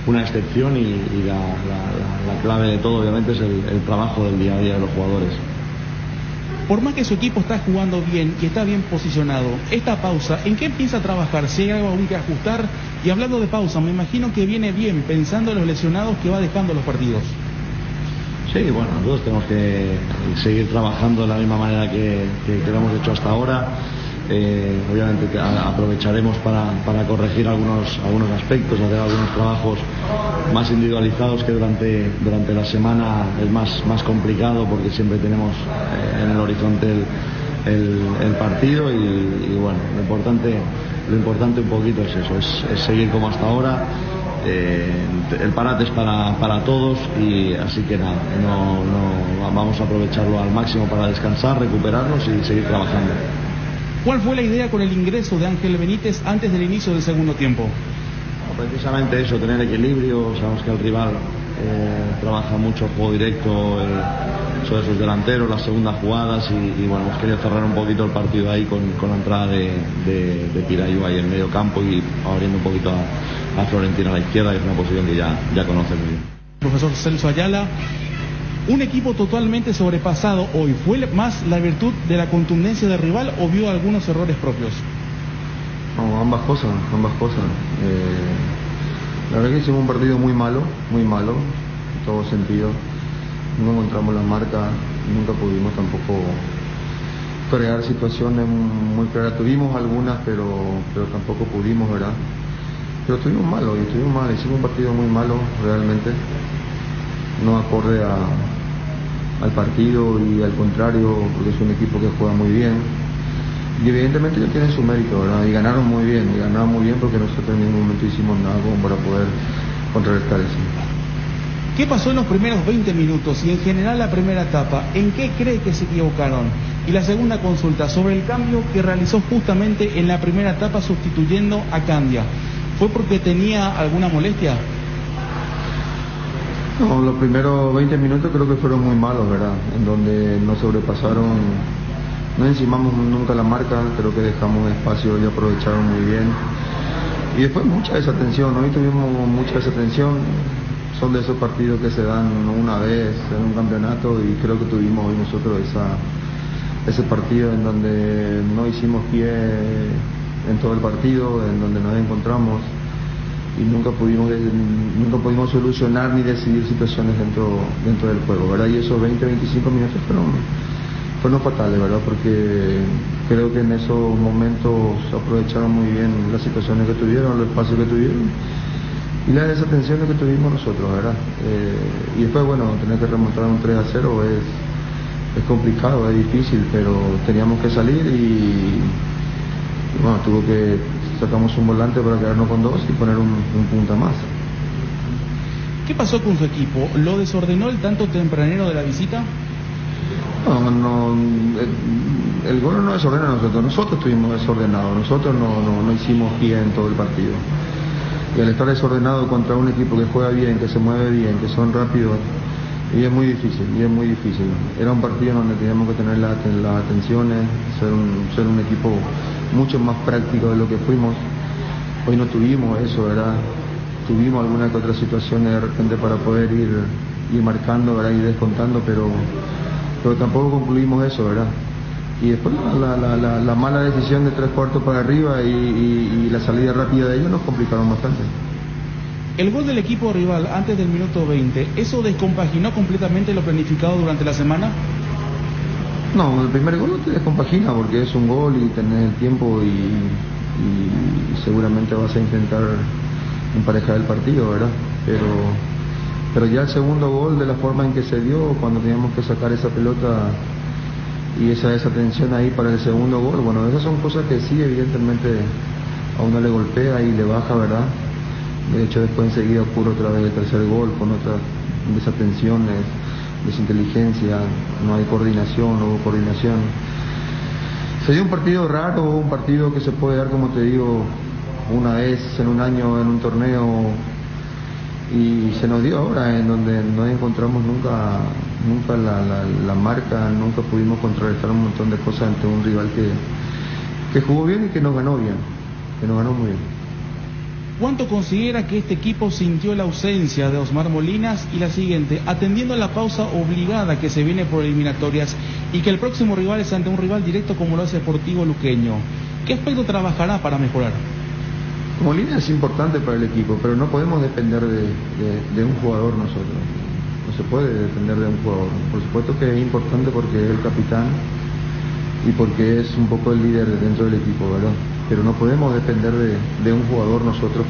una excepción y la clave de todo obviamente es el trabajo del día a día de los jugadores. Por más que su equipo está jugando bien y está bien posicionado, esta pausa, ¿en qué empieza a trabajar? Si hay algo aún que ajustar. Y hablando de pausa, me imagino que viene bien pensando en los lesionados que va dejando los partidos. Sí, bueno, nosotros tenemos que seguir trabajando de la misma manera que lo hemos hecho hasta ahora. Obviamente que aprovecharemos para corregir algunos aspectos, hacer algunos trabajos más individualizados que durante la semana es más complicado porque siempre tenemos en el horizonte el partido y bueno, lo importante un poquito es eso, es seguir como hasta ahora. El parate es para todos y así que nada, no vamos a aprovecharlo al máximo para descansar, recuperarnos y seguir trabajando. ¿Cuál fue la idea con el ingreso de Ángel Benítez antes del inicio del segundo tiempo? Precisamente eso, tener equilibrio. Sabemos que el rival trabaja mucho el juego directo sobre sus delanteros, las segundas jugadas y bueno, hemos querido cerrar un poquito el partido ahí con la entrada de Pirayu ahí en medio campo y abriendo un poquito a Florentino a la izquierda, que es una posición que ya conoce muy bien. Profesor Celso Ayala, un equipo totalmente sobrepasado hoy, ¿fue más la virtud de la contundencia del rival o vio algunos errores propios? No, ambas cosas. La verdad que hicimos un partido muy malo, en todo sentido. No encontramos la marca, nunca pudimos tampoco crear situaciones muy claras. Tuvimos algunas, pero tampoco pudimos, ¿verdad? Pero estuvimos mal, hicimos un partido muy malo realmente, no acorde al partido y al contrario, porque es un equipo que juega muy bien. Y evidentemente ellos tienen su mérito, ¿verdad? Y ganaron muy bien porque nosotros en ningún momento hicimos nada como para poder contrarrestar eso. ¿Qué pasó en los primeros 20 minutos y en general la primera etapa? ¿En qué cree que se equivocaron? Y la segunda consulta, sobre el cambio que realizó justamente en la primera etapa sustituyendo a Candia. ¿Fue porque tenía alguna molestia? No, los primeros 20 minutos creo que fueron muy malos, ¿verdad? En donde nos sobrepasaron, no encimamos nunca la marca, creo que dejamos espacio y aprovecharon muy bien. Y después mucha desatención, hoy tuvimos mucha desatención, son de esos partidos que se dan una vez en un campeonato y creo que tuvimos hoy nosotros ese partido en donde no hicimos pie en todo el partido, en donde nos encontramos y nunca pudimos solucionar ni decidir situaciones dentro del juego, ¿verdad? Y esos 20-25 minutos fueron fatales, ¿verdad? Porque creo que en esos momentos aprovecharon muy bien las situaciones que tuvieron, los espacios que tuvieron y las desatenciones que tuvimos nosotros, ¿verdad? Y después, bueno, tener que remontar un 3-0 es complicado, es difícil, pero teníamos que salir y bueno, sacamos un volante para quedarnos con 2 y poner un punta más. ¿Qué pasó con su equipo? ¿Lo desordenó el tanto tempranero de la visita? No, el gol no desordena a nosotros estuvimos desordenados, nosotros no hicimos pie en todo el partido. Y al estar desordenado contra un equipo que juega bien, que se mueve bien, que son rápidos, y es muy difícil. Era un partido donde teníamos que tener las atenciones, ser un equipo mucho más práctico de lo que fuimos. Hoy no tuvimos eso, ¿verdad? Tuvimos algunas que otras situaciones de repente para poder ir marcando, ¿verdad? Y descontando, pero tampoco concluimos eso, ¿verdad? Y después la mala decisión de 3/4 para arriba y la salida rápida de ellos nos complicaron bastante. El gol del equipo rival antes del minuto 20, ¿eso descompaginó completamente lo planificado durante la semana? No, el primer gol no te descompagina porque es un gol y tenés el tiempo y seguramente vas a intentar emparejar el partido, ¿verdad? Pero ya el segundo gol, de la forma en que se dio, cuando teníamos que sacar esa pelota y esa desatención ahí para el segundo gol, bueno, esas son cosas que sí, evidentemente a uno le golpea y le baja, ¿verdad? De hecho, después enseguida ocurre otra vez el tercer gol con otras desatenciones, desinteligencia, no hay coordinación, no hubo coordinación. Se dio un partido raro, un partido que se puede dar, como te digo, una vez en un año, en un torneo, y se nos dio ahora, en donde no encontramos nunca la marca, nunca pudimos contrarrestar un montón de cosas ante un rival que jugó bien y que nos ganó bien, que nos ganó muy bien. ¿Cuánto considera que este equipo sintió la ausencia de Osmar Molinas? Y la siguiente, atendiendo a la pausa obligada que se viene por eliminatorias y que el próximo rival es ante un rival directo como lo hace Sportivo Luqueño, ¿qué aspecto trabajará para mejorar? Molinas es importante para el equipo, pero no podemos depender de un jugador nosotros. No se puede depender de un jugador. Por supuesto que es importante porque es el capitán, y porque es un poco el líder dentro del equipo, ¿verdad? Pero no podemos depender de un jugador nosotros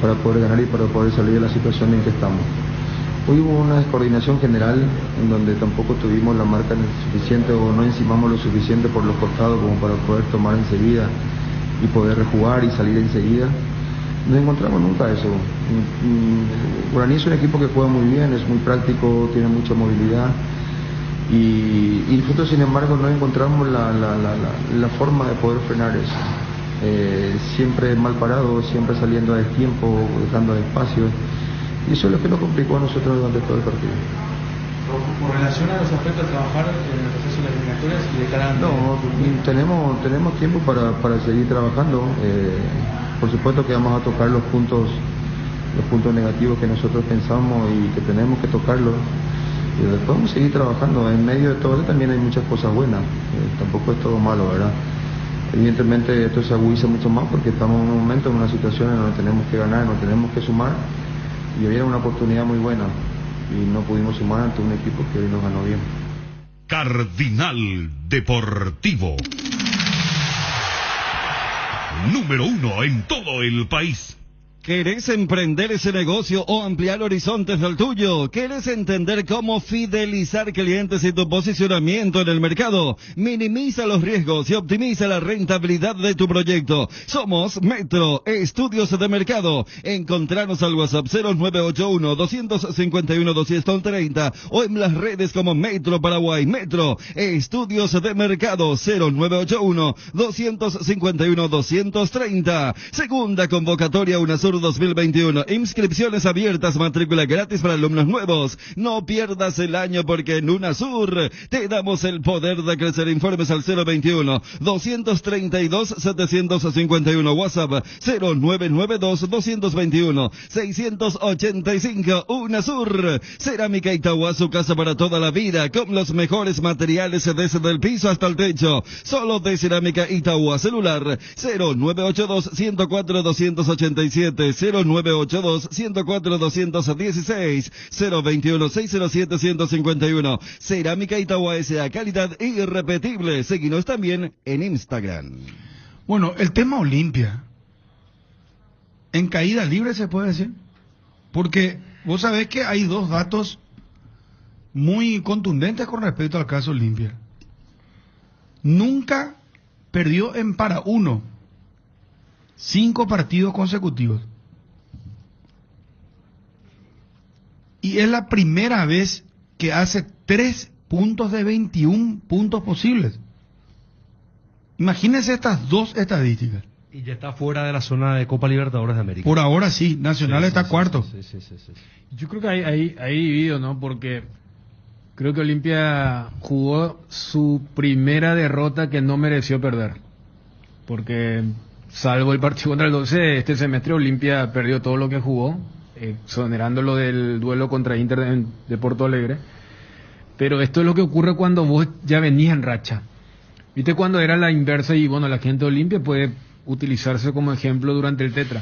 para poder ganar y para poder salir de la situación en que estamos. Hoy hubo una descoordinación general en donde tampoco tuvimos la marca suficiente o no encimamos lo suficiente por los costados como para poder tomar enseguida y poder rejugar y salir enseguida. No encontramos nunca eso. Guaraní es un equipo que juega muy bien, es muy práctico, tiene mucha movilidad y nosotros sin embargo no encontramos la forma de poder frenar eso. Siempre mal parado, siempre saliendo a destiempo, dejando espacio. Y eso es lo que nos complicó a nosotros durante todo el partido. Con relación a los aspectos de trabajar en el proceso de las eliminatorias y de cara a... No, tenemos tiempo para seguir trabajando. Por supuesto que vamos a tocar los puntos negativos que nosotros pensamos y que tenemos que tocarlos. Y después vamos a seguir trabajando. En medio de todo esto también hay muchas cosas buenas. Tampoco es todo malo, ¿verdad? Evidentemente esto se agudiza mucho más porque estamos en un momento, en una situación en donde tenemos que ganar, nos tenemos que sumar. Y había una oportunidad muy buena y no pudimos sumar ante un equipo que hoy nos ganó bien. Cardinal Deportivo. Número 1 en todo el país. ¿Querés emprender ese negocio o ampliar horizontes del tuyo? ¿Querés entender cómo fidelizar clientes y tu posicionamiento en el mercado? Minimiza los riesgos y optimiza la rentabilidad de tu proyecto. Somos Metro Estudios de Mercado. Encontranos al WhatsApp 0981-251-230 o en las redes como Metro Paraguay. Metro Estudios de Mercado 0981-251-230. Segunda convocatoria UNASUR 2021. Inscripciones abiertas, matrícula gratis para alumnos nuevos. No pierdas el año porque en UNASUR te damos el poder de crecer. Informes al 021-232-751. WhatsApp 0992-221-685. UNASUR. Cerámica Itagua, su casa para toda la vida, con los mejores materiales desde el piso hasta el techo. Solo de Cerámica Itagua. Celular 0982-104-287. 0982-104-216, 021-607-151. Cerámica Itagua S.A. calidad irrepetible. Seguinos también en Instagram. Bueno, el tema Olimpia, en caída libre se puede decir, porque vos sabés que hay dos datos muy contundentes con respecto al caso Olimpia. Nunca perdió en para uno 5 partidos consecutivos. Y es la primera vez que hace 3 puntos de 21 puntos posibles. Imagínense estas dos estadísticas. Y ya está fuera de la zona de Copa Libertadores de América. Por ahora sí, Nacional está cuarto. Sí. Yo creo que hay dividido, ¿no? Porque creo que Olimpia jugó su primera derrota que no mereció perder. Porque salvo el partido contra el 12, este semestre Olimpia perdió todo lo que jugó, exonerándolo del duelo contra Inter de Porto Alegre. Pero esto es lo que ocurre cuando vos ya venís en racha. ¿Viste? Cuando era la inversa, y bueno, la gente de Olimpia puede utilizarse como ejemplo durante el Tetra.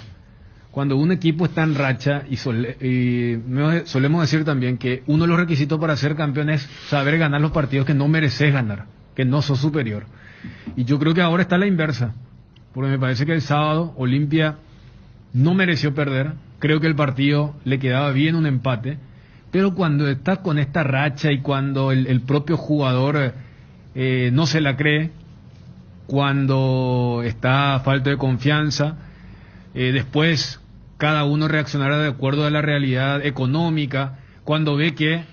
Cuando un equipo está en racha, y solemos decir también que uno de los requisitos para ser campeón es saber ganar los partidos que no mereces ganar, que no sos superior. Y yo creo que ahora está la inversa. Porque me parece que el sábado Olimpia no mereció perder. Creo que el partido le quedaba bien un empate. Pero cuando está con esta racha y cuando el propio jugador no se la cree, cuando está a falta de confianza, después cada uno reaccionará de acuerdo a la realidad económica, cuando ve que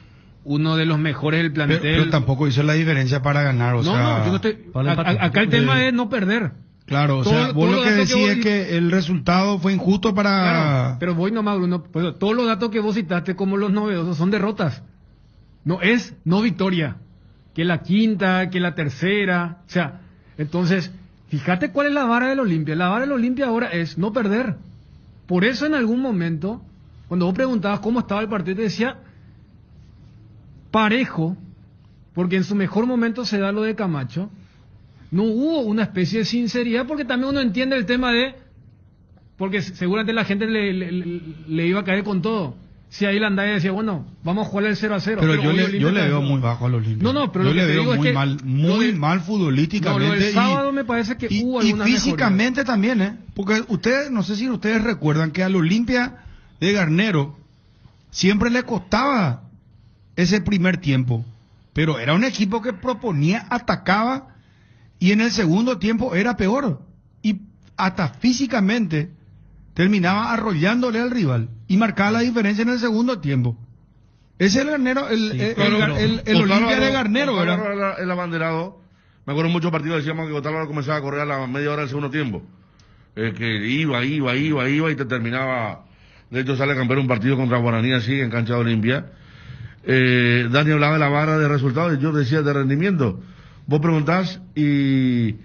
uno de los mejores del plantel... Pero tampoco hizo la diferencia para ganar, o sea... No, yo no estoy... Acá el tema es no perder. Claro, o sea, vos lo que decís es que el resultado fue injusto para... Claro, pero voy nomás, Bruno, pues, todos los datos que vos citaste como los novedosos son derrotas. No victoria. Que la quinta, que la tercera, o sea, entonces, fíjate cuál es la vara del Olimpia. La vara del Olimpia ahora es no perder. Por eso en algún momento, cuando vos preguntabas cómo estaba el partido, te decía parejo, porque en su mejor momento se da lo de Camacho. No hubo una especie de sinceridad, porque también uno entiende el tema de... Porque seguramente la gente le iba a caer con todo. si ahí Landaya decía, bueno, vamos a jugar el 0-0. Pero yo hoy le Olimpia veo está- muy bajo al Olimpia. No, pero yo lo que le te veo digo es muy que mal, lo muy de- mal futbolísticamente. No, lo del sábado me parece que hubo y algunas físicamente también, ¿eh? Porque ustedes, no sé si ustedes recuerdan que al Olimpia de Garnero siempre le costaba ese primer tiempo, pero era un equipo que proponía, atacaba, y en el segundo tiempo era peor, y hasta físicamente terminaba arrollándole al rival y marcaba la diferencia en el segundo tiempo. Ese es el Garnero, el Olimpia de Garnero, ¿verdad? El abanderado, me acuerdo muchos partidos decíamos que Otálvaro comenzaba a correr a la media hora del segundo tiempo, que iba y te terminaba. De hecho sale campeón un partido contra Guaraní así en cancha de Olimpia. Dani hablaba de la barra de resultados y yo decía de rendimiento. Vos preguntás y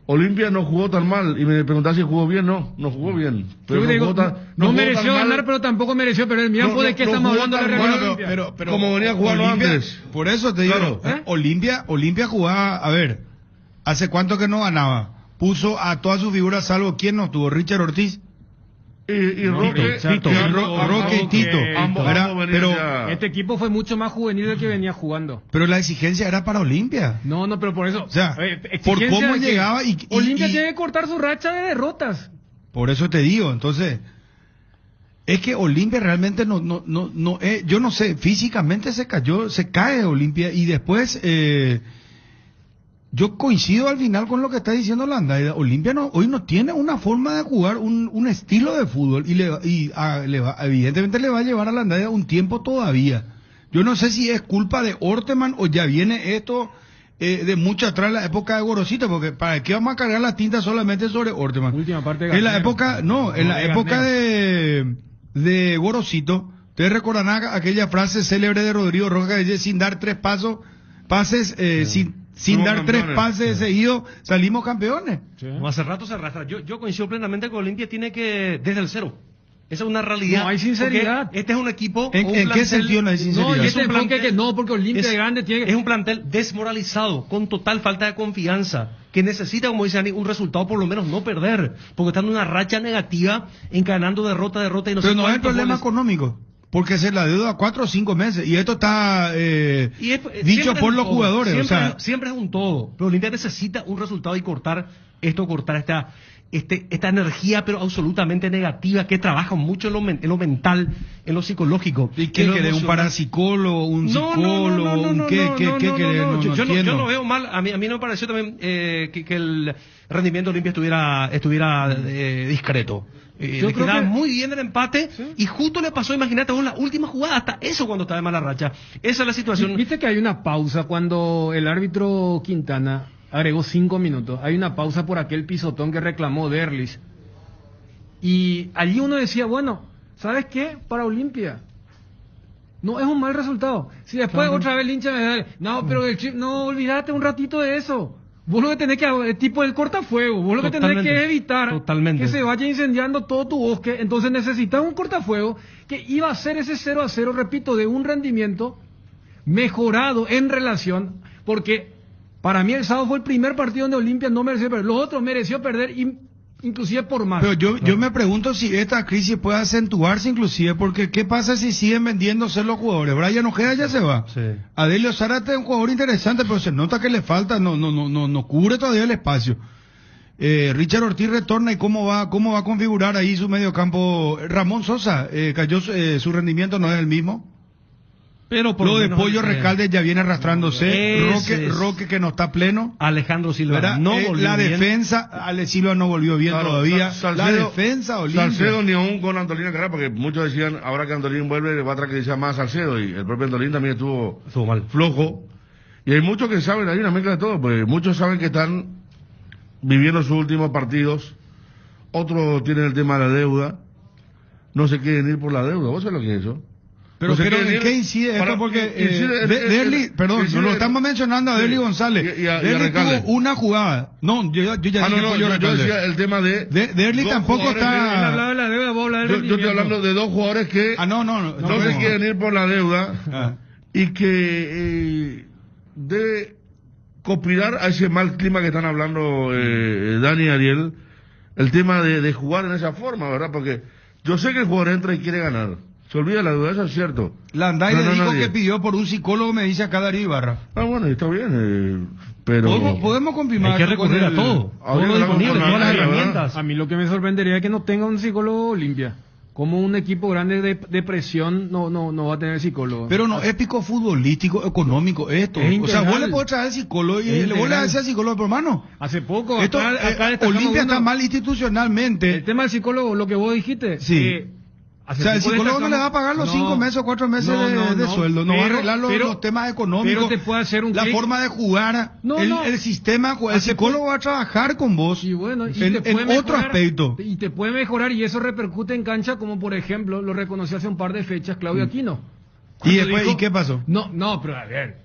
Olimpia no jugó tan mal y me preguntás si jugó bien. No jugó bien. Pero Yo digo, jugó tan- no jugó mereció tan mal. ganar, pero tampoco mereció perder. Mira, No, ¿de qué no estamos jugó hablando de tan Real mal, Olimpia? Pero como venía jugando Olimpia, antes. Por eso te digo, Claro. Olimpia jugaba, a ver, ¿hace cuánto que no ganaba? Puso a todas sus figuras, salvo quién no estuvo, Richard Ortiz. Y Roque, Tito. Roque y Tito. ambos ¿verdad? venían Pero, ya. Este equipo fue mucho más juvenil del que venía jugando. pero la exigencia era para Olimpia. No, pero por eso. O sea, por exigencia cómo de que llegaba y Olimpia tiene que cortar su racha de derrotas. por eso te digo, entonces, es que Olimpia realmente yo no sé, físicamente se cae Olimpia y después, yo coincido al final con lo que está diciendo Landa. Olimpia hoy no tiene una forma de jugar, un estilo de fútbol evidentemente le va a llevar a Landa un tiempo todavía. Yo no sé si es culpa de Orteman o ya viene esto de mucho atrás, la época de Gorosito, porque ¿para qué vamos a cargar la tinta solamente sobre Orteman? Última parte de En la Garnero. época, en la de época de Gorosito, ustedes recordarán aquella frase célebre de Rodrigo Rojas que dice, sin dar tres pases, sin dar tres pases seguidos, salimos campeones. No, hace rato se arrastra. Yo coincido plenamente con Olimpia, tiene que, desde el cero. Esa es una realidad. No hay sinceridad. Porque este es un equipo. ¿En un qué plantel- sentido no hay sinceridad? No, y Es este un enfoque plantel- que no, porque Olimpia es- de grande tiene que... Es un plantel desmoralizado, con total falta de confianza, que necesita, como dice Dani, un resultado por lo menos no perder, porque están en una racha negativa, encadenando derrota y no Pero sé no es el cuántos problema goles. económico, porque se la deuda 4 o 5 meses, y esto está Y es- dicho siempre por es los un todo, jugadores. Siempre, O sea, siempre es un todo. Pero Olimpia necesita un resultado y cortar esta energía, pero absolutamente negativa, que trabaja mucho en lo mental, en lo psicológico. ¿y qué en lo querés? ¿Un emocional. parapsicólogo? ¿Un psicólogo? ¿Un qué querés? No Yo entiendo. no veo mal. A mí no me pareció también que el rendimiento de Olimpia estuviera discreto. Yo Le creo quedaba que- muy bien el empate y justo le pasó, imagínate vos, la última jugada, hasta eso cuando estaba de mala racha. Esa es la situación. Viste que hay una pausa cuando el árbitro Quintana agregó 5 minutos. Hay una pausa por aquel pisotón que reclamó Derlis. Y allí uno decía, bueno, ¿sabes qué? Para Olimpia. No es un mal resultado. Si después otra vez el hincha me da, no, pero no, olvídate un ratito de eso. Vos lo que tenés que, tipo el cortafuego, vos lo que tenés Totalmente. que evitar Totalmente. que se vaya incendiando todo tu bosque. Entonces necesitas un cortafuego que iba a ser ese 0-0, repito, de un rendimiento mejorado en relación, porque para mí el sábado fue el primer partido donde Olimpia no mereció perder, los otros mereció perder, inclusive por más. Pero yo me pregunto si esta crisis puede acentuarse inclusive, porque ¿qué pasa si siguen vendiéndose los jugadores? Brian Ojeda ya se va. Sí. Adelio Zárate es un jugador interesante, pero se nota que le falta, no cubre todavía el espacio. Richard Ortiz retorna y cómo va a configurar ahí su medio campo. Ramón Sosa cayó, su rendimiento no es el mismo. Pero por Lo de menos, Pollo Recalde ya viene arrastrándose. Ese es. Roque que no está pleno. Alejandro Silva ¿Verdad? no volvió La bien. defensa, Ale Silva no volvió bien Claro, todavía. Salcedo- La defensa, Olimpia. Salcedo ni aún con Antolín Carrera, porque muchos decían, ahora que Antolín vuelve, le va a tranquilizar más a Salcedo, y el propio Antolín también estuvo mal. flojo. Y hay muchos que saben, hay una mezcla de todo, pues muchos saben que están viviendo sus últimos partidos, otros tienen el tema de la deuda, no se quieren ir por la deuda, ¿vos sabés lo que es eso? Pero, No se pero quieren ¿en ir qué incide esto? para- Porque incide- Derli, perdón, incide- lo estamos mencionando a sí. Derli González. Y a Derli Recalde. tuvo una jugada. No, yo ya dije Pollo yo Recalde. decía el tema de... Derli dos tampoco jugadores Él está... hablaba de la deuda, vos hablabas del yo estoy rendimiento. hablando de dos jugadores que no se quieren ir por la deuda Ah. y que de copiar a ese mal clima que están hablando Dani y Ariel, el tema de jugar en esa forma, ¿verdad? Porque yo sé que el jugador entra y quiere ganar. Se olvida la duda, eso es cierto. Landay le dijo nadie. que pidió por un psicólogo, me dice acá Darío Ibarra. Ah, bueno, está bien, pero... Podemos confirmar. Hay que eso con recurrir a el- todo. Todo lo disponible, todas las herramientas. A mí lo que me sorprendería es que no tenga un psicólogo Olimpia. Como un equipo grande de presión no va a tener psicólogo. Pero no es pico futbolístico, económico, esto. Es O sea, vos integral. le podés traer psicólogo y Es le vos le integral. decís al psicólogo, pero hermano, Hace poco, esto, acá destacamos Olimpia está uno. mal institucionalmente. El tema del psicólogo, lo que vos dijiste. Sí. O sea, el psicólogo no le va a pagar los 5 meses o 4 meses de sueldo, no va a arreglar los temas económicos, pero te puede hacer un la clic. forma de jugar, No, el, no. el sistema, el psicólogo va a trabajar con vos Y bueno, y en, te en puede otro mejorar, aspecto. Y te puede mejorar y eso repercute en cancha, como por ejemplo lo reconoció hace un par de fechas Claudio Aquino. ¿Y Cuando después dijo- y qué pasó? No, pero a ver.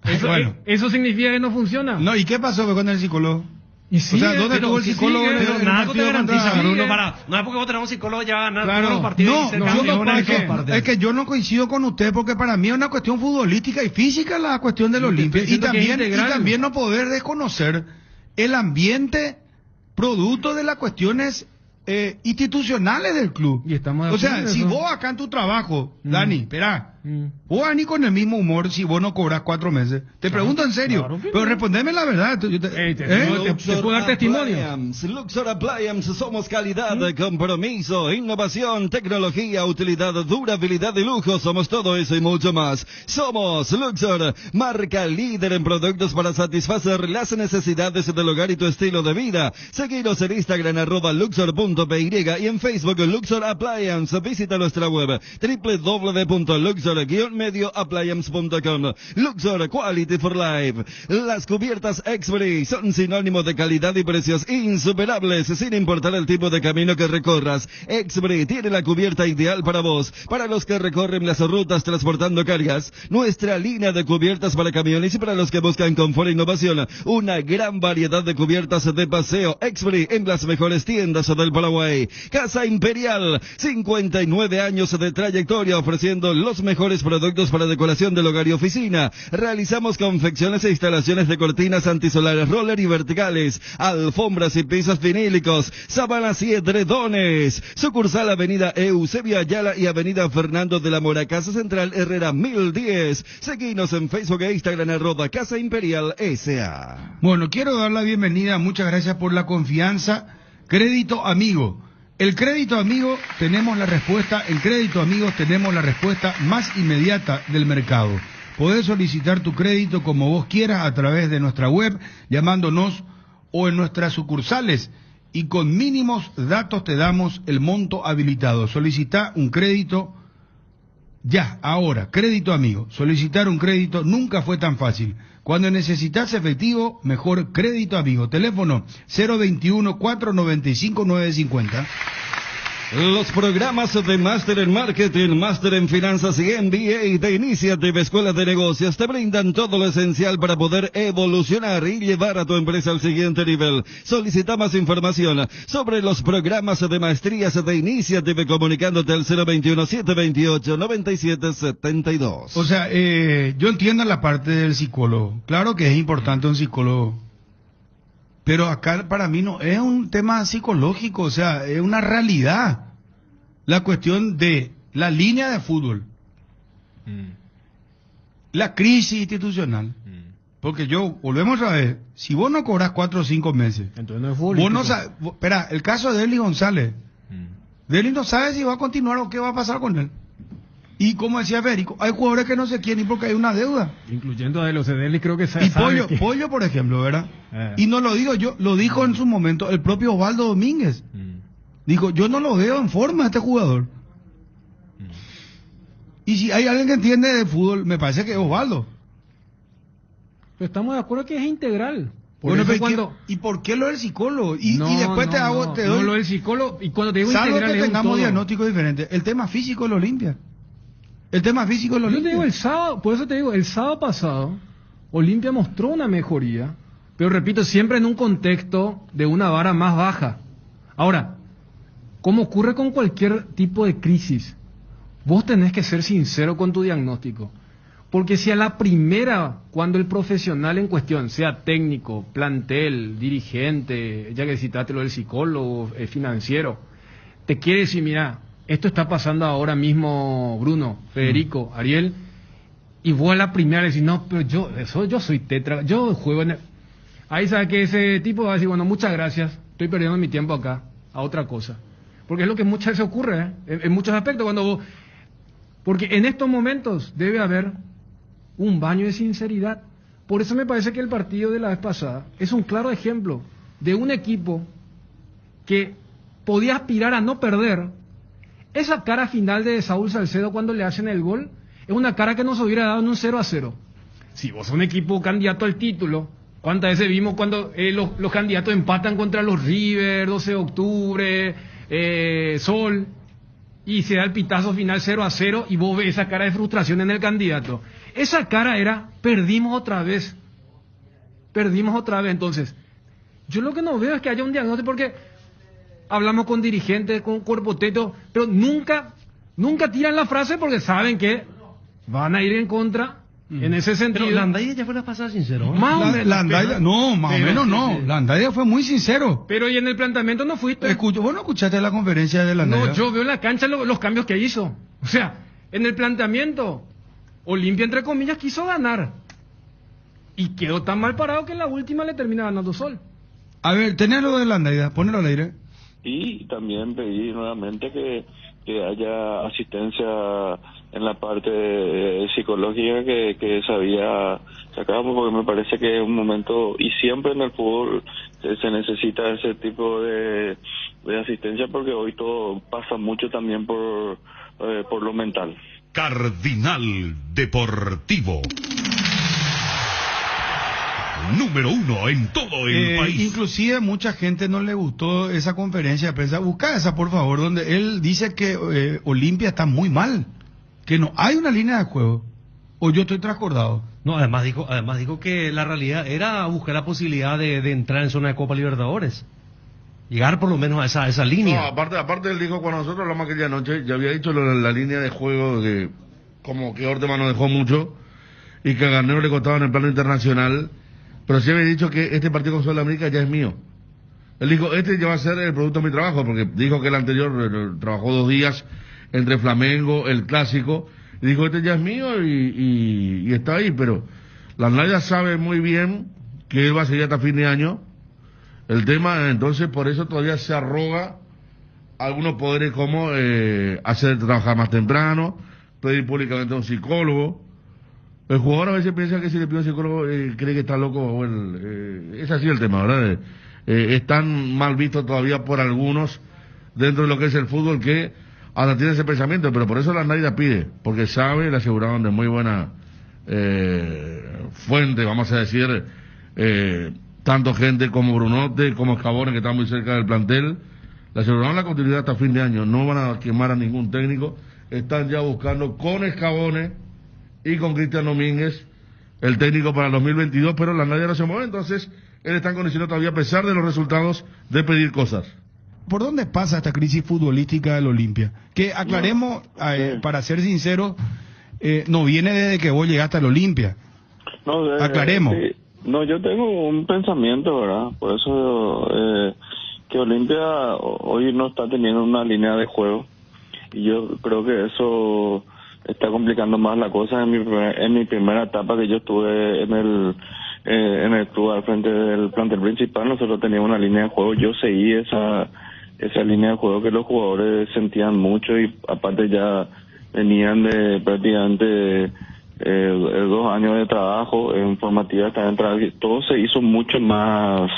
Eso, Bueno. eso significa que no funciona. No, ¿y qué pasó con el psicólogo? Y sigue, o sea, ¿dónde pero estuvo el sí psicólogo sigue, en el Pero pero nada te partido garantiza, contra- Bruno, sigue. no es porque vos tenés un psicólogo ya va a ganar Claro. todos los partidos y No, ser yo campeón no, en es todas que, partes. es que yo no coincido con usted porque para mí es una cuestión futbolística y física la cuestión del Yo te Olimpia estoy y diciendo que es también, integral. no poder desconocer el ambiente producto de las cuestiones institucionales del club. Y estamos de O sea, acuerdo en si eso. vos acá en tu trabajo, Dani, espera, Mm. vos vas ni con el mismo humor si vos no cobras 4 meses. Te pregunto en serio, claro que pero no. respondeme la verdad. Yo te- te puedo dar testimonio. Luxor Appliance, somos calidad, compromiso, innovación, tecnología, utilidad, durabilidad y lujo. Somos todo eso y mucho más. Somos Luxor, marca líder en productos para satisfacer las necesidades del hogar y tu estilo de vida. Seguinos en Instagram @luxor.py y en Facebook Luxor Appliance. Visita nuestra web www.luxor-medioappliance.com. Luxor Quality for Life. Las cubiertas X-Free son sinónimo de calidad y precios insuperables, sin importar el tipo de camino que recorras. X-Free tiene la cubierta ideal para vos, para los que recorren las rutas transportando cargas. Nuestra línea de cubiertas para camiones y para los que buscan confort e innovación. Una gran variedad de cubiertas de paseo X-Free en las mejores tiendas del Paraguay. Casa Imperial, 59 años de trayectoria ofreciendo los mejores productos para decoración del hogar y oficina. Realizamos confecciones e instalaciones de cortinas antisolares, roller y verticales, alfombras y pisos vinílicos, sábanas y edredones. Sucursal Avenida Eusebio Ayala y Avenida Fernando de la Mora, Casa Central Herrera 1010. Seguinos en Facebook e Instagram @Casa Imperial S.A. Bueno, quiero dar la bienvenida, muchas gracias por la confianza. Crédito Amigo. El Crédito Amigo tenemos la respuesta, en Crédito Amigos tenemos la respuesta más inmediata del mercado. Podés solicitar tu crédito como vos quieras a través de nuestra web, llamándonos o en nuestras sucursales y con mínimos datos te damos el monto habilitado. Solicita un crédito ya, ahora, Crédito Amigo. Solicitar un crédito nunca fue tan fácil. Cuando necesitas efectivo, mejor Crédito Amigo. Teléfono 021-495-950. Los programas de Máster en Marketing, Máster en Finanzas y MBA de Initiative Escuela de Negocios te brindan todo lo esencial para poder evolucionar y llevar a tu empresa al siguiente nivel. Solicita más información sobre los programas de maestrías de Initiative comunicándote al 021-728-9772. O sea, yo entiendo la parte del psicólogo. Claro que es importante un psicólogo. Pero acá para mí no es un tema psicológico, o sea, es una realidad. La cuestión de la línea de fútbol. La crisis institucional. Porque volvemos a ver, si vos no cobras 4 o 5 meses, Entonces no es vos futbolístico. no sabes, espera, el caso de Deli González. Deli no sabe si va a continuar o qué va a pasar con él. Y como decía Federico, hay jugadores que no se quieren ir porque hay una deuda. Incluyendo a De Los Edelis, creo que se Y sabe Pollo, por ejemplo, ¿verdad? Y no lo digo yo, lo dijo en su momento el propio Osvaldo Domínguez. Dijo, yo no lo veo en forma a este jugador. Y si hay alguien que entiende de fútbol, me parece que es Osvaldo. Pero estamos de acuerdo que es integral. Por Bueno, eso pero cuando... ¿y por qué lo del psicólogo? Y No, después no, te no, doy... no, lo del psicólogo, y cuando te digo salvo integral que es un tengamos todo. diagnósticos diferentes. El tema físico es lo limpia. El tema físico es lo Yo te limpia. digo, el sábado, por eso te digo, el sábado pasado, Olimpia mostró una mejoría, pero repito, siempre en un contexto de una vara más baja. Ahora, como ocurre con cualquier tipo de crisis, vos tenés que ser sincero con tu diagnóstico. Porque si a la primera, cuando el profesional en cuestión, sea técnico, plantel, dirigente, ya que citaste lo del psicólogo, financiero, te quiere decir, mira, esto está pasando ahora mismo, Bruno, Federico, Ariel, y vos a la primera decís, no, pero yo soy tetra, yo juego en Ahí sabe que ese tipo va a decir, bueno, muchas gracias, estoy perdiendo mi tiempo acá, a otra cosa. Porque es lo que muchas veces ocurre, en muchos aspectos, cuando vos... Porque en estos momentos debe haber un baño de sinceridad. Por eso me parece que el partido de la vez pasada es un claro ejemplo de un equipo que podía aspirar a no perder. Esa cara final de Saúl Salcedo cuando le hacen el gol es una cara que nos hubiera dado en un 0-0. Si vos sos un equipo candidato al título, ¿cuántas veces vimos cuando los candidatos empatan contra los River, 12 de octubre, Sol, y se da el pitazo final 0-0 y vos ves esa cara de frustración en el candidato? Esa cara era, perdimos otra vez. Entonces, yo lo que no veo es que haya un diagnóstico, porque hablamos con dirigentes, con cuerpo técnico, pero nunca tiran la frase porque saben que van a ir en contra en ese sentido. Pero Landaida ya fue la pasada sincero, ¿eh? Más o menos no. Landaida fue muy sincero. Pero y en el planteamiento no fuiste. ¿Vos no escuchaste la conferencia de Landaida? No, yo veo en la cancha los cambios que hizo. O sea, en el planteamiento, Olimpia, entre comillas, quiso ganar. Y quedó tan mal parado que en la última le termina ganando Sol. A ver, tenés lo de Landaida, ponelo al aire. Y también pedí nuevamente que haya asistencia en la parte psicológica que se había sacado, porque me parece que es un momento, y siempre en el fútbol se necesita ese tipo de asistencia, porque hoy todo pasa mucho también por lo mental. Cardinal Deportivo. Número 1 en todo el país. Inclusive mucha gente no le gustó esa conferencia de prensa. Busca esa, por favor, donde él dice que Olimpia está muy mal, que no hay una línea de juego. O yo estoy transcordado. No, además dijo que la realidad era buscar la posibilidad de entrar en zona de Copa Libertadores. Llegar por lo menos a esa línea. No, aparte él dijo, cuando nosotros hablamos aquella noche, ya había dicho la línea de juego, que como que Orteman nos dejó mucho y que a Garnero le costaba en el plano internacional. Pero sí había dicho que este partido con Sudamérica ya es mío. Él dijo, este ya va a ser el producto de mi trabajo, porque dijo que el anterior trabajó 2 días entre Flamengo, el clásico, y dijo, este ya es mío y está ahí. Pero la Naya sabe muy bien que él va a seguir hasta fin de año. El tema, entonces, por eso todavía se arroga algunos poderes como hacer trabajar más temprano, pedir públicamente a un psicólogo. El jugador a veces piensa que si le pide un psicólogo cree que está loco. Es así el tema, ¿verdad? Están mal vistos todavía por algunos dentro de lo que es el fútbol, que hasta tiene ese pensamiento, pero por eso la Naida pide, porque sabe, le aseguraron de muy buena fuente, vamos a decir, tanto gente como Brunote, como Escabones, que están muy cerca del plantel, le aseguraron la continuidad hasta fin de año. No van a quemar a ningún técnico, están ya buscando con Escabones y con Cristian Domínguez el técnico para el 2022, pero la Nadia no se mueve, entonces él está en condiciones todavía, a pesar de los resultados, de pedir cosas. ¿Por dónde pasa esta crisis futbolística del Olimpia? Que aclaremos, para ser sincero, no viene desde que vos llegaste al Olimpia. No, aclaremos. No, yo tengo un pensamiento, ¿verdad? Por eso que Olimpia hoy no está teniendo una línea de juego, y yo creo que eso está complicando más la cosa. En mi primera etapa que yo estuve en el club al frente del plantel principal, nosotros teníamos una línea de juego. Yo seguí esa línea de juego que los jugadores sentían mucho, y aparte ya venían de prácticamente 2 años de trabajo en formativa, todo se hizo mucho más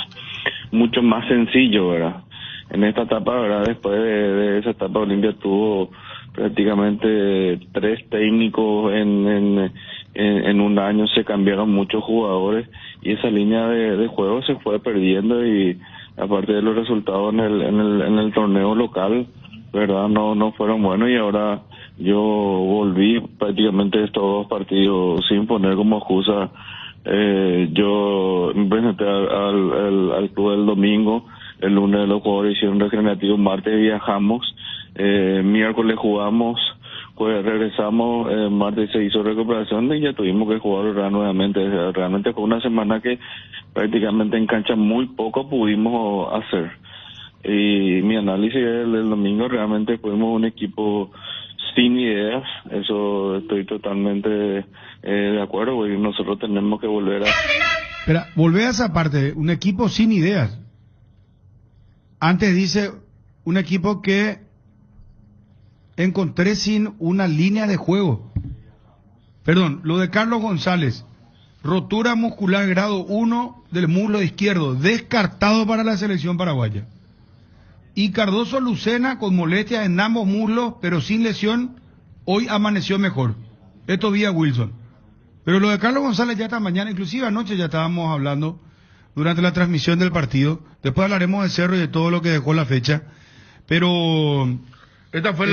sencillo, ¿verdad? En esta etapa, ¿verdad? Después de esa etapa, Olimpia tuvo prácticamente 3 técnicos en un año, se cambiaron muchos jugadores y esa línea de juego se fue perdiendo, y aparte de los resultados en el torneo local, verdad, no fueron buenos, y ahora yo volví prácticamente estos 2 partidos sin poner como excusa. Yo me presenté al club el domingo, el lunes los jugadores hicieron recreativo, martes viajamos, miércoles jugamos, pues regresamos, martes se hizo recuperación y ya tuvimos que jugar nuevamente. Realmente fue una semana que prácticamente en cancha muy poco pudimos hacer. Y mi análisis el domingo, realmente fuimos un equipo sin ideas, eso estoy totalmente de acuerdo, porque nosotros tenemos que volver a... Espera, volvé a esa parte, un equipo sin ideas. Antes dice, un equipo que encontré sin una línea de juego. Perdón, lo de Carlos González, rotura muscular grado 1 del muslo izquierdo, descartado para la selección paraguaya. Y Cardoso Lucena con molestias en ambos muslos, pero sin lesión, hoy amaneció mejor. Esto vía Wilson. Pero lo de Carlos González ya esta mañana, inclusive anoche ya estábamos hablando durante la transmisión del partido. Después hablaremos de Cerro y de todo lo que dejó la fecha. Pero esta fue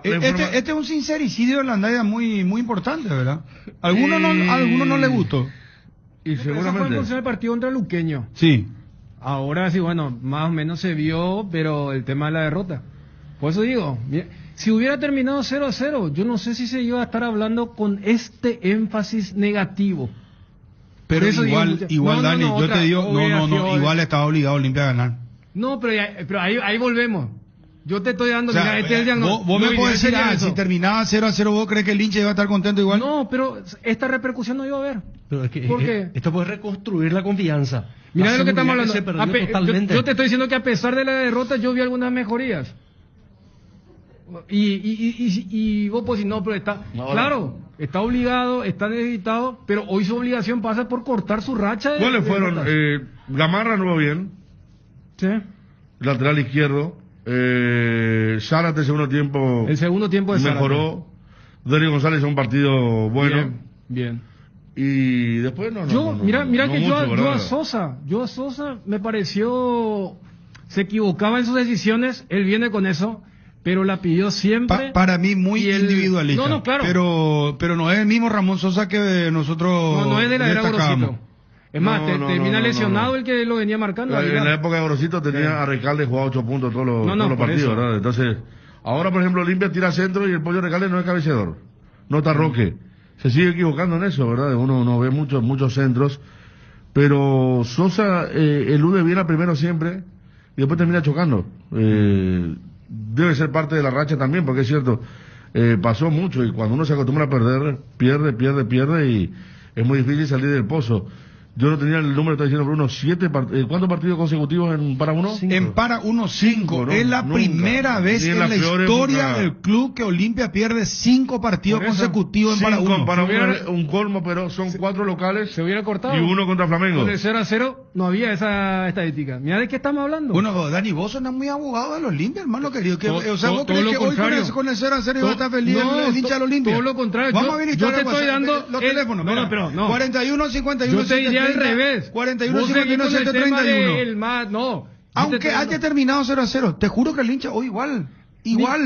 este es un sincericidio de Landaya muy importante, ¿verdad? Algunos no les gustó. Y seguramente esa fue el partido contra Luqueño. Sí. Ahora sí, bueno, más o menos se vio, pero el tema de la derrota. Por eso digo, mira, si hubiera terminado 0-0, yo no sé si se iba a estar hablando con este énfasis negativo. Pero eso igual, Dani, yo te digo, igual estaba obligado Olimpia a ganar. No, pero ahí volvemos. Yo te estoy dando, o sea, mira, este es el diagnóstico. Vos me podés decir, si terminaba 0-0, ¿vos crees que el hincha iba a estar contento igual? No, pero esta repercusión no iba a haber. Pero es que porque esto puede reconstruir la confianza. Mira de lo que estamos hablando. Totalmente. Yo te estoy diciendo que a pesar de la derrota yo vi algunas mejorías. Y vos pues si no, pero está... Claro, está obligado, está necesitado, pero hoy su obligación pasa por cortar su racha de... ¿Cuáles fueron? Gamarra no va bien. Sí. Lateral izquierdo. Zárate el segundo tiempo de mejoró. Denis González un partido bueno. Bien. Y después Mira que yo a Sosa me pareció se equivocaba en sus decisiones, él viene con eso, pero la pidió siempre. Para mí muy individualista. No, claro. Pero no es el mismo Ramón Sosa que nosotros no es de la era Gorosito. Es más, termina lesionado el que lo venía marcando. En la época de Gorosito tenía a Recalde jugaba 8 puntos todos los partidos, ¿verdad? Entonces, ahora por ejemplo Olimpia tira centro y el Pollo Recalde no es cabeceador, no está Roque. Se sigue equivocando en eso, ¿verdad? Uno ve muchos centros, pero Sosa elude bien al primero siempre y después termina chocando. Debe ser parte de la racha también, porque es cierto, pasó mucho y cuando uno se acostumbra a perder, pierde y es muy difícil salir del pozo. Yo no tenía el número, está diciendo Bruno, ¿cuántos partidos consecutivos en Para Uno? En Para Uno 5. Es la primera vez en la historia del club que Olimpia pierde 5 partidos consecutivos en Para Uno. Para un colmo, pero son 4 locales. Se hubiera cortado. Y 1 contra Flamengo. Con el 0-0 no había esa estadística. Mira de qué estamos hablando. Bueno, Dani, vos sos muy abogado de los Olimpia, hermano querido. ¿Vos crees que hoy con el 0-0 iba a estar feliz el hincha de los Olimpia? Todo lo contrario. Vamos a ver, yo te estoy dando los teléfonos. No. 41, 51, yo te diría al revés. 41, 51, 731. No. Aunque haya terminado 0-0, te juro que el hincha hoy igual,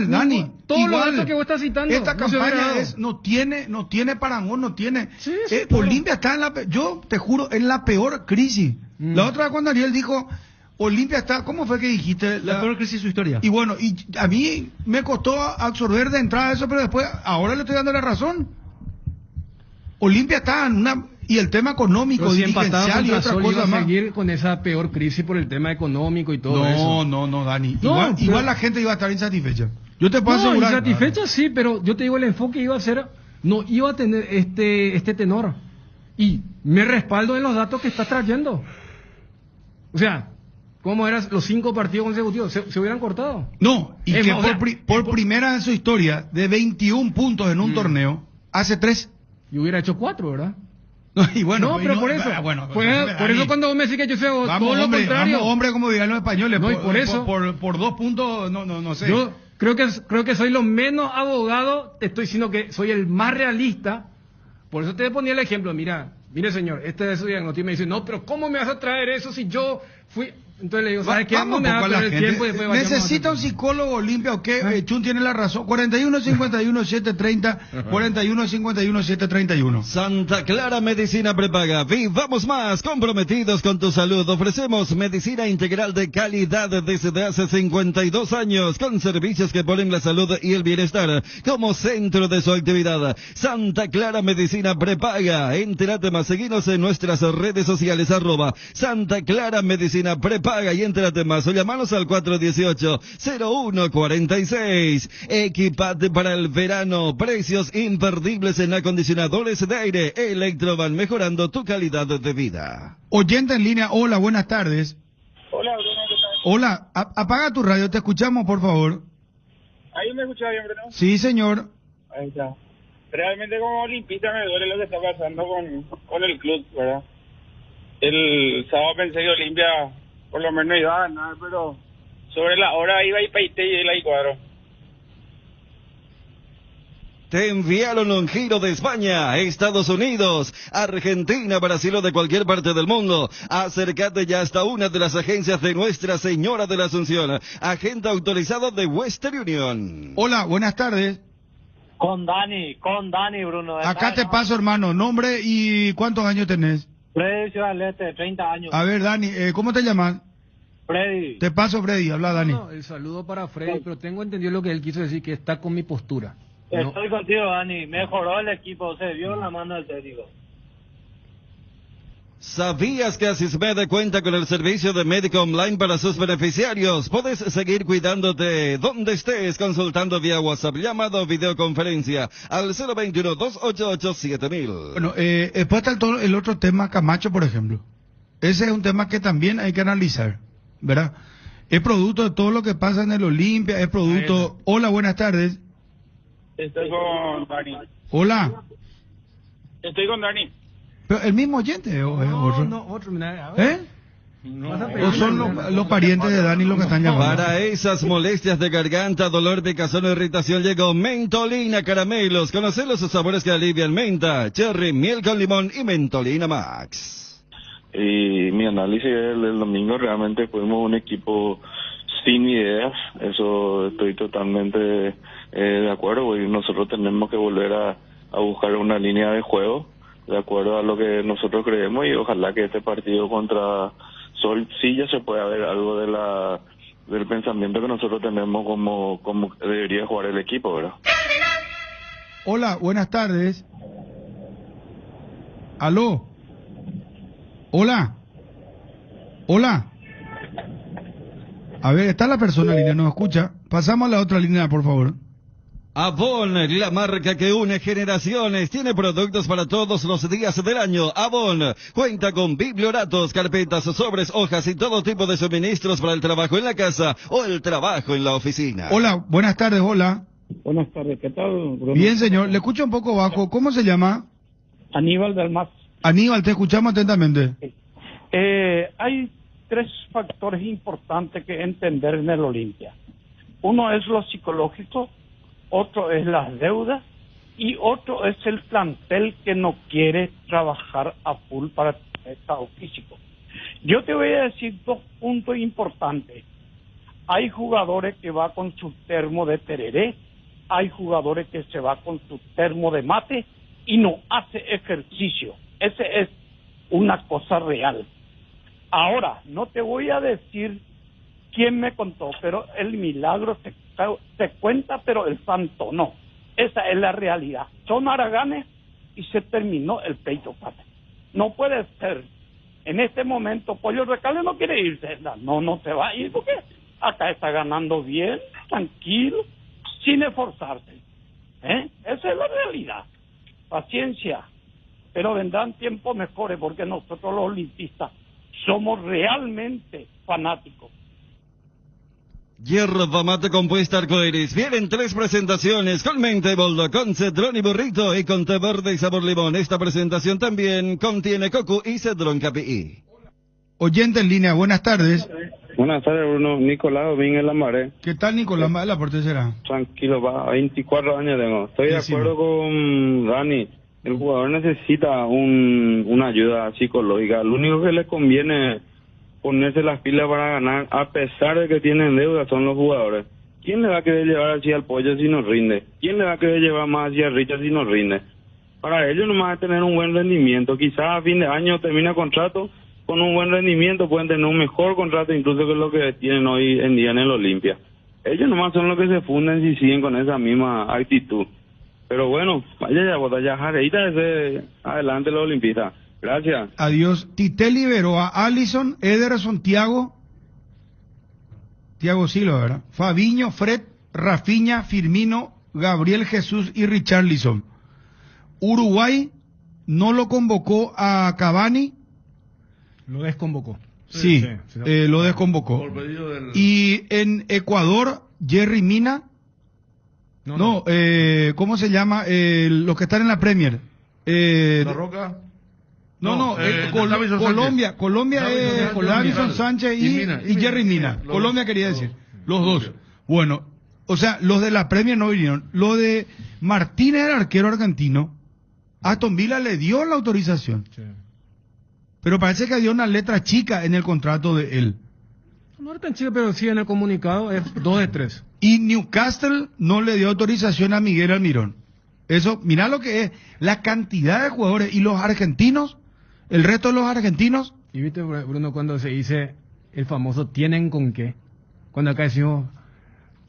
Dani. Todos los datos que vos estás citando. Esta campaña no tiene parangón, no tiene. Sí, Olimpia está yo te juro, en la peor crisis. La otra vez cuando Ariel dijo, Olimpia está, ¿cómo fue que dijiste? La peor crisis de su historia. Y bueno, y a mí me costó absorber de entrada eso, pero después, ahora le estoy dando la razón. Olimpia está en una... Y el tema económico, dirigencial y otras cosas más. Seguir con esa peor crisis por el tema económico y todo eso. No, Dani. Igual la gente iba a estar insatisfecha. Yo te puedo asegurar. Insatisfecha sí, pero yo te digo, el enfoque iba a ser, no iba a tener este tenor. Y me respaldo en los datos que estás trayendo. O sea, ¿cómo eran los 5 partidos consecutivos? ¿Se hubieran cortado? No, y que por primera en su historia, de 21 puntos en un torneo, hace 3. Y hubiera hecho 4, ¿verdad? No, y bueno, pero por eso. Por eso cuando vos me decís que yo sé todo lo contrario. Vamos, hombre, como dirían los españoles. No, y por eso. Por 2 puntos, no sé. Yo creo que soy lo menos abogado, te estoy diciendo que soy el más realista. Por eso te ponía el ejemplo. Mire señor, este es su diagnóstico. Y me dice, no, pero ¿cómo me vas a traer eso si yo fui...? Entonces le digo, ¿sabes qué? No me va a perder el tiempo y después ¿necesita un psicólogo Olimpia o qué? Chun tiene la razón. 41-51-730, 41-51-731. Santa Clara Medicina Prepaga. Vivamos más comprometidos con tu salud. Ofrecemos medicina integral de calidad desde hace 52 años, con servicios que ponen la salud y el bienestar como centro de su actividad. Santa Clara Medicina Prepaga. Entérate más, seguinos en nuestras redes sociales, @Santa Clara Medicina Prepaga. paga y entérate más o llamanos al 418-0146. Equipate para el verano. Precios imperdibles en acondicionadores de aire. Electrovan, mejorando tu calidad de vida. Oyente en línea, hola, buenas tardes. Hola, Bruno, ¿qué tal? Hola, apaga tu radio, te escuchamos, por favor. ¿Ahí me escuchaba bien, Bruno? Sí, señor. Ahí está. Realmente como olimpista me duele lo que está pasando con el club, ¿verdad? El sábado pensé que Olimpia por lo menos iba a ganar, pero sobre la hora iba y peité y la cuadro. Te enviaron un giro de España, Estados Unidos, Argentina, Brasil o de cualquier parte del mundo. Acércate ya hasta una de las agencias de Nuestra Señora de la Asunción, agente autorizado de Western Union. Hola, buenas tardes. Con Dani, Bruno. Acá te paso, hermano, nombre y cuántos años tenés. Freddy Ciudad del Este, 30 años. A ver, Dani, ¿cómo te llamas? Freddy. Te paso, Freddy, habla, Dani. No, el saludo para Freddy, pero tengo entendido lo que él quiso decir, que está con mi postura. Estoy contigo, Dani. Mejoró el equipo, se vio en la mano del técnico. ¿Sabías que Asismed cuenta con el servicio de médico online para sus beneficiarios? Puedes seguir cuidándote donde estés, consultando vía WhatsApp, llamado o videoconferencia al 021-288-7000. Bueno, después está el otro tema, Camacho, por ejemplo. Ese es un tema que también hay que analizar, ¿verdad? Es producto de todo lo que pasa en el Olimpia, es producto... Hola, buenas tardes. Estoy con Dani. Hola. Estoy con Dani. ¿Pero el mismo oyente o es otro? No, otro, mira, a ver. ¿O son los parientes de Dani los que están llamando? Para esas molestias de garganta, dolor, picazón o irritación, llegó Mentolina Caramelos. Conocer sus sabores que alivian: menta, cherry, miel con limón y Mentolina Max. Y mi análisis el domingo, realmente fuimos un equipo sin ideas. Eso estoy totalmente de acuerdo. Y nosotros tenemos que volver a buscar una línea de juego de acuerdo a lo que nosotros creemos, y ojalá que este partido contra Sol sí ya se pueda ver algo del pensamiento que nosotros tenemos como debería jugar el equipo, ¿verdad? Hola, buenas tardes. ¿Aló? Hola. Hola. A ver, está la persona en línea, ¿nos escucha? Pasamos a la otra línea, por favor. Avon, la marca que une generaciones, tiene productos para todos los días del año. Avon cuenta con biblioratos, carpetas, sobres, hojas y todo tipo de suministros para el trabajo en la casa o el trabajo en la oficina. Hola, buenas tardes, hola. Buenas tardes, ¿qué tal, Bruno? Bien, señor, le escucho un poco bajo. ¿Cómo se llama? Aníbal del Mas. Aníbal, te escuchamos atentamente. Hay tres factores importantes que entender en el Olimpia. Uno es lo psicológico, otro es las deudas y otro es el plantel que no quiere trabajar a full para el estado físico. Yo te voy a decir dos puntos importantes. Hay jugadores que van con su termo de tereré, hay jugadores que se van con su termo de mate y no hace ejercicio. Ese es una cosa real. Ahora, no te voy a decir quién me contó, pero el milagro se cuenta, pero el santo no. Esa es la realidad. Son haraganes y se terminó el pleito patrio. No puede ser. En este momento, Pollo Recalde no quiere irse. No se va a ir porque acá está ganando bien, tranquilo, sin esforzarse. Esa es la realidad. Paciencia. Pero vendrán tiempos mejores porque nosotros los olimpistas somos realmente fanáticos. Hierba mate compuesta arcoiris. Vienen 3 presentaciones con menta y boldo, con cedrón y burrito y con té verde y sabor limón. Esta presentación también contiene coco y cedrón capií. Oyente en línea, buenas tardes. Buenas tardes, Bruno. Nicolás Domínguez Lamaré. ¿Qué tal, Nicolás? ¿La por será? Tranquilo, va. 24 años tengo. Estoy de acuerdo con Dani. El jugador necesita una ayuda psicológica. Lo único que le conviene ponerse las pilas para ganar, a pesar de que tienen deuda, son los jugadores. ¿Quién le va a querer llevar así al Pollo si no rinde? ¿Quién le va a querer llevar más hacia Richard si no rinde? Para ellos nomás es tener un buen rendimiento. Quizás a fin de año termina contrato, con un buen rendimiento pueden tener un mejor contrato incluso que lo que tienen hoy en día en el Olimpia. Ellos nomás son los que se funden si siguen con esa misma actitud. Pero bueno, vaya jareita desde adelante los olimpistas. Gracias. Adiós. Tite liberó a Allison, Eder Santiago Thiago Silva, ¿verdad? Fabiño, Fred, Rafinha, Firmino, Gabriel Jesús y Richarlison. Uruguay no lo convocó a Cavani. Lo desconvocó. Sí, lo desconvocó. Por pedido del... Y en Ecuador, Jerry Mina. No, ¿cómo se llama? Los que están en la Premier. ¿La Roca? Colombia es Davison Sánchez y Jerry Mina. Colombia quería decir. Los dos. Bueno, o sea, los de la Premier no vinieron. Lo de Martínez, el arquero argentino, Aston Villa le dio la autorización. Sí. Pero parece que había una letra chica en el contrato de él. No era tan chica, pero sí en el comunicado es 2 de 3. Y Newcastle no le dio autorización a Miguel Almirón. Eso, mirá lo que es, la cantidad de jugadores. Y los argentinos, el resto de los argentinos. Y viste, Bruno, cuando se dice el famoso ¿tienen con qué? Cuando acá decimos,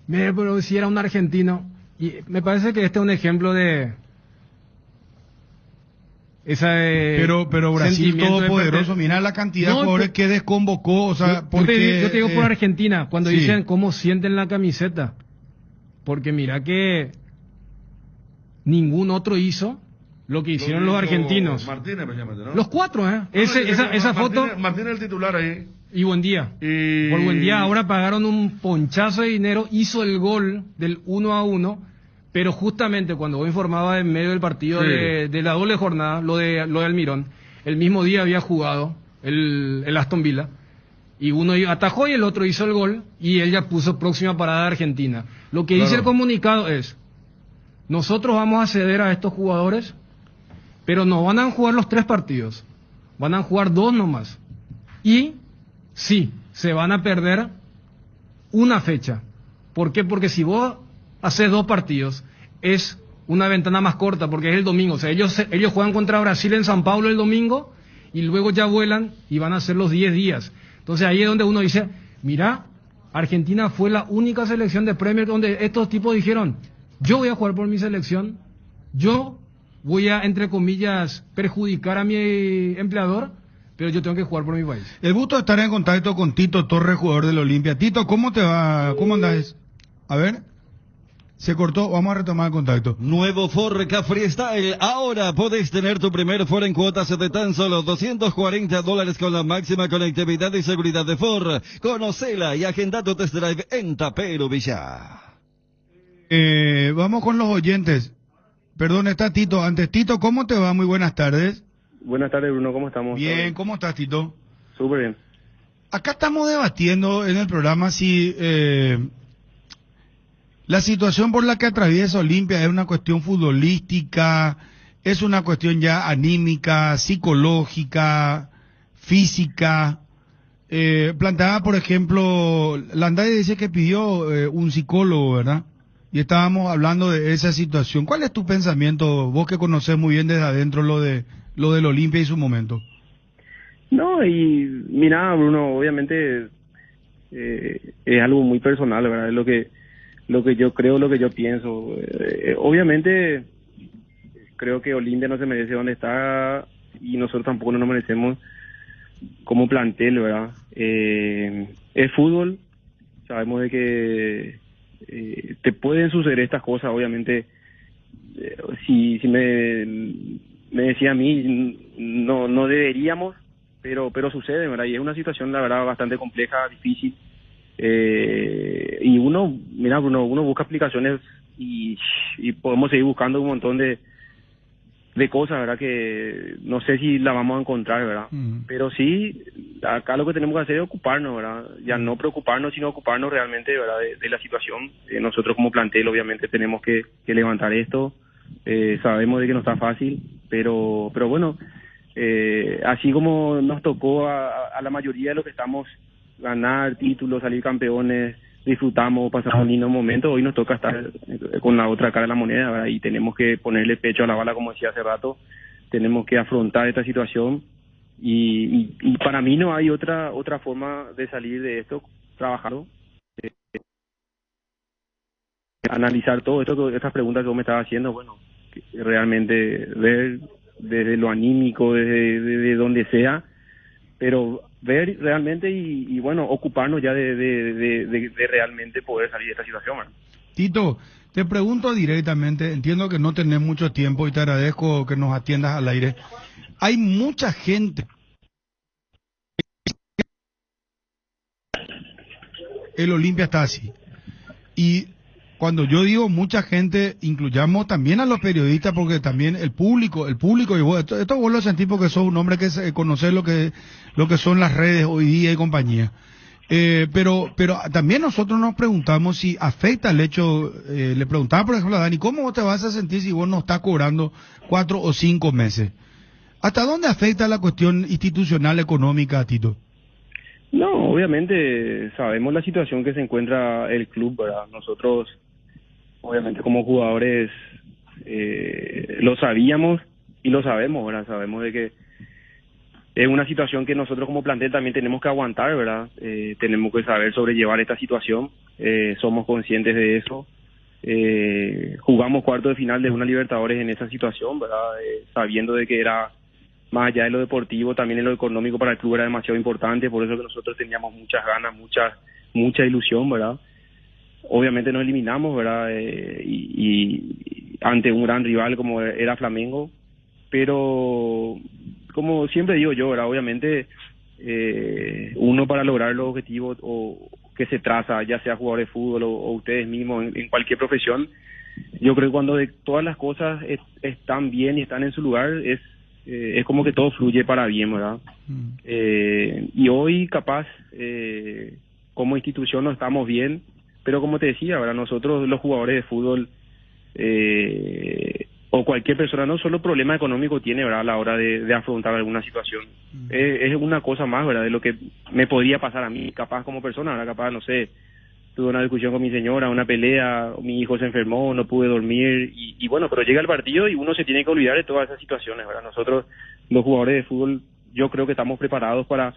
pero si era un argentino. Y me parece que este es un ejemplo de... Pero Brasil todopoderoso, mira la cantidad de jugadores que desconvocó, o sea, yo te digo por Argentina, cuando dicen cómo sienten la camiseta, porque mira que ningún otro hizo lo que hicieron los argentinos. Martínez, precisamente, ¿no? Los 4, esa foto. Martínez el titular ahí. Y Buendía. Por Buendía ahora pagaron un ponchazo de dinero, hizo el gol del 1-1. Pero justamente cuando vos informabas en medio del partido de la doble jornada, lo de Almirón, el mismo día había jugado el Aston Villa, y uno atajó y el otro hizo el gol, y él ya puso próxima parada de Argentina. Lo que dice el comunicado es, nosotros vamos a ceder a estos jugadores, pero no van a jugar los 3 partidos, van a jugar 2 nomás. Y sí, se van a perder una fecha. ¿Por qué? Porque si vos hace 2 partidos, es una ventana más corta, porque es el domingo. O sea, ellos juegan contra Brasil en San Pablo el domingo, y luego ya vuelan, y van a hacer los 10 días. Entonces ahí es donde uno dice, mira, Argentina fue la única selección de Premier donde estos tipos dijeron, yo voy a jugar por mi selección, yo voy a, entre comillas, perjudicar a mi empleador, pero yo tengo que jugar por mi país. El gusto de estar en contacto con Tito Torres, jugador del Olimpia. Tito, ¿cómo te va? ¿Cómo andás? A ver... Se cortó, vamos a retomar el contacto. Nuevo Ford Ka Freestyle. Ahora podés tener tu primer Ford en cuotas de tan solo $240 con la máxima conectividad y seguridad de Ford. Conocela y agenda tu test drive en Tapero Villa. Vamos con los oyentes. Perdón, está Tito. Antes, Tito, ¿cómo te va? Muy buenas tardes. Buenas tardes, Bruno, ¿cómo estamos? Bien, ¿cómo estás, Tito? Súper bien. Acá estamos debatiendo en el programa si... la situación por la que atraviesa Olimpia es una cuestión futbolística, es una cuestión ya anímica, psicológica, física. Planteaba, por ejemplo, Landay dice que pidió un psicólogo, ¿verdad? Y estábamos hablando de esa situación. ¿Cuál es tu pensamiento, vos que conocés muy bien desde adentro lo del Olimpia y su momento? No, y mira, Bruno, obviamente es algo muy personal, ¿verdad? Es lo que yo creo, lo que yo pienso. Obviamente creo que Olimpia no se merece donde está, y nosotros tampoco no nos merecemos como plantel, ¿verdad? Es fútbol, sabemos de que te pueden suceder estas cosas, obviamente. Si me decía a mí, no deberíamos, pero sucede, ¿verdad? Y es una situación, la verdad, bastante compleja, difícil. Y uno, mira, Bruno, uno busca explicaciones y podemos seguir buscando un montón de cosas, ¿verdad? Que no sé si la vamos a encontrar, ¿verdad? Pero sí, acá lo que tenemos que hacer es ocuparnos, ¿verdad? Ya no preocuparnos, sino ocuparnos realmente, ¿verdad? De la situación. Nosotros como plantel, obviamente, tenemos que levantar esto. Sabemos de que no está fácil, pero bueno, así como nos tocó a la mayoría de los que estamos, ganar títulos, salir campeones, disfrutamos, pasamos un lindo momento, hoy nos toca estar con la otra cara de la moneda, ¿verdad? Y tenemos que ponerle pecho a la bala, como decía hace rato, tenemos que afrontar esta situación, y para mí no hay otra forma de salir de esto, trabajarlo, analizar todo esto, estas preguntas que vos me estabas haciendo, bueno, realmente ver desde lo anímico, desde donde sea, pero ver realmente y bueno, ocuparnos ya de realmente poder salir de esta situación, ¿verdad? Tito, te pregunto directamente, entiendo que no tenés mucho tiempo y te agradezco que nos atiendas al aire. Hay mucha gente. El Olimpia está así. Y cuando yo digo mucha gente, incluyamos también a los periodistas, porque también el público, y vos, esto vos lo sentís porque sos un hombre que conoce lo que son las redes hoy día y compañía. Pero también nosotros nos preguntamos si afecta el hecho, le preguntaba por ejemplo a Dani, ¿cómo vos te vas a sentir si vos no estás cobrando 4 o 5 meses? ¿Hasta dónde afecta la cuestión institucional económica, Tito? No, obviamente sabemos la situación que se encuentra el club, ¿verdad? Nosotros, obviamente como jugadores, lo sabíamos y lo sabemos, ¿verdad? Sabemos de que es una situación que nosotros como plantel también tenemos que aguantar, ¿verdad? Tenemos que saber sobrellevar esta situación, somos conscientes de eso. Jugamos cuarto de final de una Libertadores en esa situación, ¿verdad? Sabiendo de que era, más allá de lo deportivo, también en lo económico para el club era demasiado importante, por eso que nosotros teníamos muchas ganas, mucha ilusión, ¿verdad? Obviamente nos eliminamos, ¿verdad? Y ante un gran rival como era Flamengo, pero como siempre digo yo, ¿verdad? Obviamente uno para lograr los objetivos o que se traza, ya sea jugador de fútbol o ustedes mismos en cualquier profesión, yo creo que cuando todas las cosas están bien y están en su lugar, es como que todo fluye para bien, ¿verdad? Y hoy capaz como institución no estamos bien, pero como te decía, ¿verdad? Nosotros los jugadores de fútbol o cualquier persona no solo problema económico tiene, ¿verdad? A la hora de afrontar alguna situación. Es una cosa más, ¿verdad? De lo que me podría pasar a mí, capaz como persona, ¿verdad? Capaz, no sé, tuve una discusión con mi señora, una pelea, mi hijo se enfermó, no pude dormir y bueno, pero llega el partido y uno se tiene que olvidar de todas esas situaciones, ¿verdad? Nosotros, los jugadores de fútbol, yo creo que estamos preparados para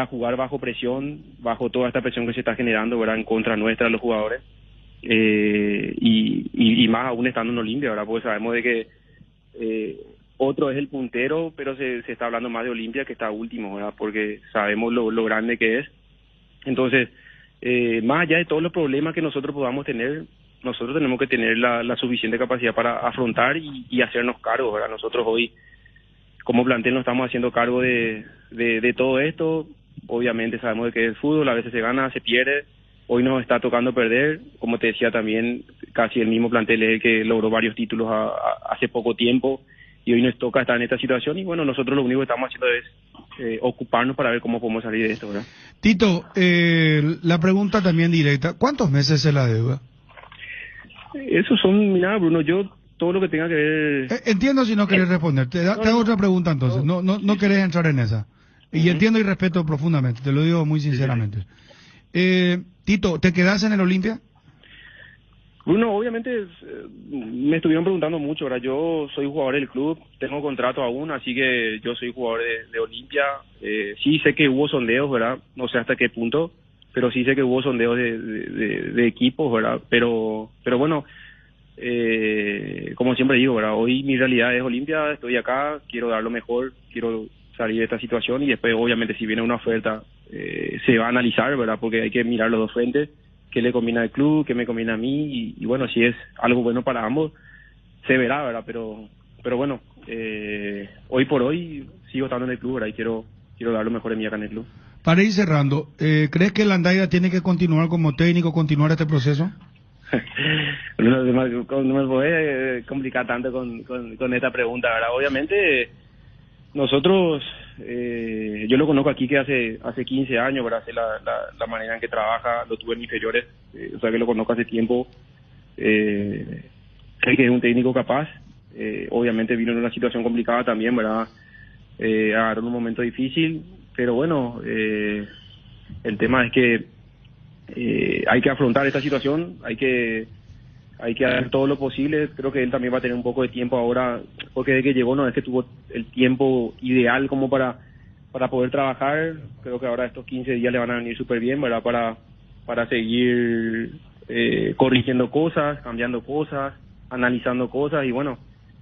jugar bajo presión, bajo toda esta presión que se está generando, ¿verdad? En contra nuestra, los jugadores, y más aún estando en Olimpia, ¿verdad? Porque sabemos de que otro es el puntero, pero se está hablando más de Olimpia que está último, ¿verdad? Porque sabemos lo grande que es. Entonces, más allá de todos los problemas que nosotros podamos tener, nosotros tenemos que tener la suficiente capacidad para afrontar y hacernos cargo, ¿verdad? Nosotros hoy, como plantel, nos estamos haciendo cargo de todo esto. Obviamente sabemos de que el fútbol a veces se gana, se pierde. Hoy nos está tocando perder. Como te decía también, casi el mismo plantel es el que logró varios títulos hace poco tiempo. Y hoy nos toca estar en esta situación y bueno, nosotros lo único que estamos haciendo es ocuparnos para ver cómo podemos salir de esto, ¿verdad? Tito, la pregunta también directa, ¿cuántos meses es la deuda? Esos son, mira, Bruno, yo todo lo que tenga que ver... Entiendo si no querés responder, te hago otra pregunta entonces, no querés entrar en esa. Y entiendo y respeto profundamente, te lo digo muy sinceramente. Tito, ¿te quedás en el Olimpia? Bruno, obviamente me estuvieron preguntando mucho, ¿verdad? Yo soy jugador del club, tengo contrato aún, así que yo soy jugador de Olimpia. Sí sé que hubo sondeos, ¿verdad? No sé hasta qué punto, pero sí sé que hubo sondeos de equipos, ¿verdad? Pero bueno, como siempre digo, ¿verdad? Hoy mi realidad es Olimpia, estoy acá, quiero dar lo mejor, quiero salir de esta situación y después obviamente si viene una oferta se va a analizar, ¿verdad? Porque hay que mirar los dos frentes. Qué le conviene al club, qué me conviene a mí y bueno, si es algo bueno para ambos, se verá, ¿verdad? Pero bueno, hoy por hoy sigo estando en el club, ¿verdad? Y quiero dar lo mejor de mí acá en el club. Para ir cerrando, ¿crees que Landaida tiene que continuar como técnico, continuar este proceso? No me puede complicar tanto con esta pregunta, ¿verdad? Obviamente nosotros, yo lo conozco aquí que hace 15 años, ¿verdad? Sé la manera en que trabaja, lo tuve en inferiores, o sea que lo conozco hace tiempo. Sé que es un técnico capaz, obviamente vino en una situación complicada también, ¿verdad? Agarró en un momento difícil, pero bueno, el tema es que hay que afrontar esta situación, hay que hacer todo lo posible. Creo que él también va a tener un poco de tiempo ahora, porque desde que llegó no es que tuvo el tiempo ideal como para poder trabajar. Creo que ahora estos 15 días le van a venir súper bien, ¿verdad? Para seguir corrigiendo cosas, cambiando cosas, analizando cosas y bueno,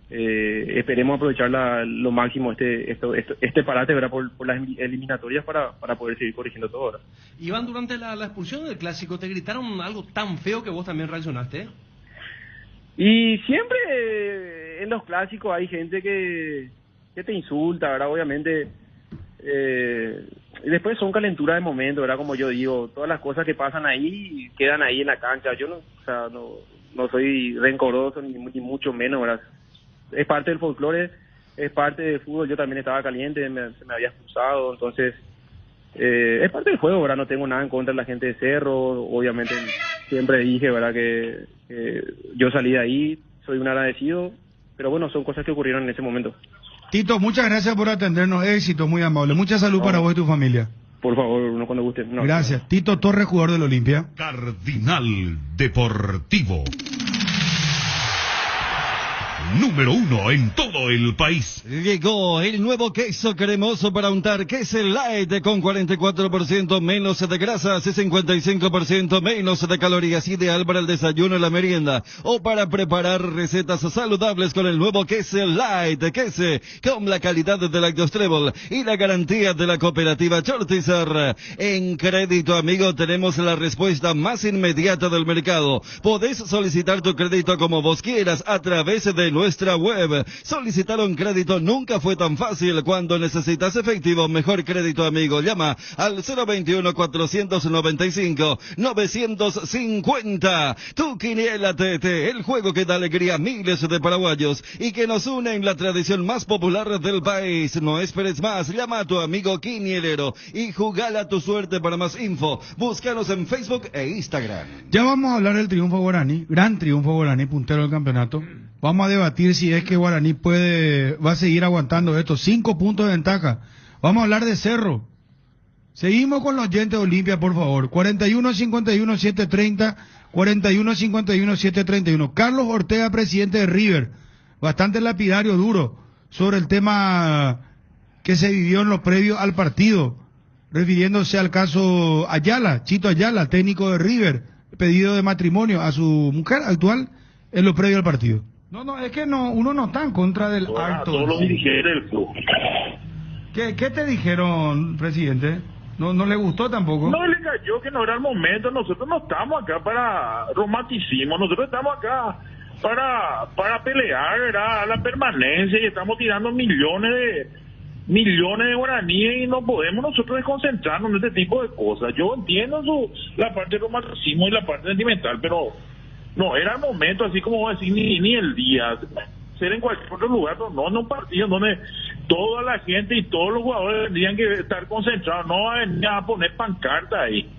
esperemos aprovechar lo máximo este parate, ¿verdad? Por las eliminatorias para poder seguir corrigiendo todo ahora. Iván, durante la expulsión del Clásico, ¿te gritaron algo tan feo que vos también reaccionaste? Y siempre en los clásicos hay gente que te insulta, ¿verdad? Obviamente, y después son calenturas de momento, ¿verdad? Como yo digo, todas las cosas que pasan ahí quedan ahí en la cancha. Yo no soy rencoroso ni mucho menos, ¿verdad? Es parte del folclore, es parte del fútbol. Yo también estaba caliente, se me había expulsado, entonces es parte del juego, ¿verdad? No tengo nada en contra de la gente de Cerro. Obviamente siempre dije, ¿verdad? Que yo salí de ahí, soy un agradecido, pero bueno, son cosas que ocurrieron en ese momento. Tito, muchas gracias por atendernos, éxito, muy amable. Mucha salud para vos y tu familia. Por favor, uno cuando guste. Gracias. Tito Torres, jugador del Olimpia. Cardinal Deportivo. Número 1 en todo el país. Llegó el nuevo queso cremoso para untar, Queso Light, con 44% menos de grasas y 55% menos de calorías, ideal para el desayuno y la merienda, o para preparar recetas saludables con el nuevo Queso Light, queso con la calidad de Lactos Trébol y la garantía de la cooperativa Chortizar. En Crédito Amigo tenemos la respuesta más inmediata del mercado. Podés solicitar tu crédito como vos quieras a través de nuestra web. Solicitar un crédito nunca fue tan fácil. Cuando necesitas efectivo, mejor Crédito Amigo. Llama al 021-495-950. Tu Quiniela TT, el juego que da alegría a miles de paraguayos y que nos une en la tradición más popular del país. No esperes más, llama a tu amigo quinielero y jugala tu suerte. Para más info, búscanos en Facebook e Instagram. Ya vamos a hablar del triunfo guaraní, gran triunfo guaraní, puntero del campeonato. Vamos a debatir si es que Guaraní va a seguir aguantando estos 5 puntos de ventaja. Vamos a hablar de Cerro. Seguimos con los oyentes de Olimpia, por favor. 41-51-730, 41-51-731. Carlos Ortega, presidente de River, bastante lapidario, duro, sobre el tema que se vivió en lo previo al partido, refiriéndose al caso Ayala, Chito Ayala, técnico de River, pedido de matrimonio a su mujer actual en lo previo al partido. No, es que uno no está en contra del acto. Todos los dirigentes del club. ¿Qué te dijeron, presidente? ¿No le gustó tampoco? No le cayó que no era el momento. Nosotros no estamos acá para romanticismo. Nosotros estamos acá para pelear, ¿verdad? La permanencia, y estamos tirando millones de guaraníes y no podemos nosotros desconcentrarnos en este tipo de cosas. Yo entiendo la parte de romanticismo y la parte sentimental, pero no era el momento, así como voy a decir, ni el día. Ser en cualquier otro lugar, pero no en un partido donde toda la gente y todos los jugadores tendrían que estar concentrados, no a venir a poner pancarta ahí.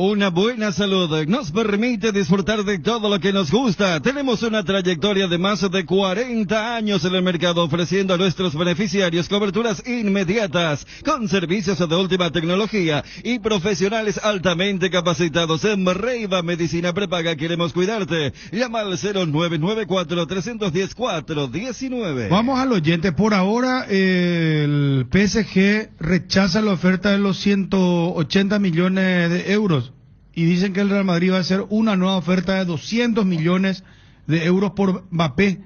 Una buena salud nos permite disfrutar de todo lo que nos gusta. Tenemos una trayectoria de más de 40 años en el mercado, ofreciendo a nuestros beneficiarios coberturas inmediatas, con servicios de última tecnología y profesionales altamente capacitados. En Reiva Medicina Prepaga queremos cuidarte. Llama al 0994-310-419. Vamos al oyente. Por ahora, el PSG rechaza la oferta de los 180 millones de euros. Y dicen que el Real Madrid va a hacer una nueva oferta de 200 millones de euros por Mbappé.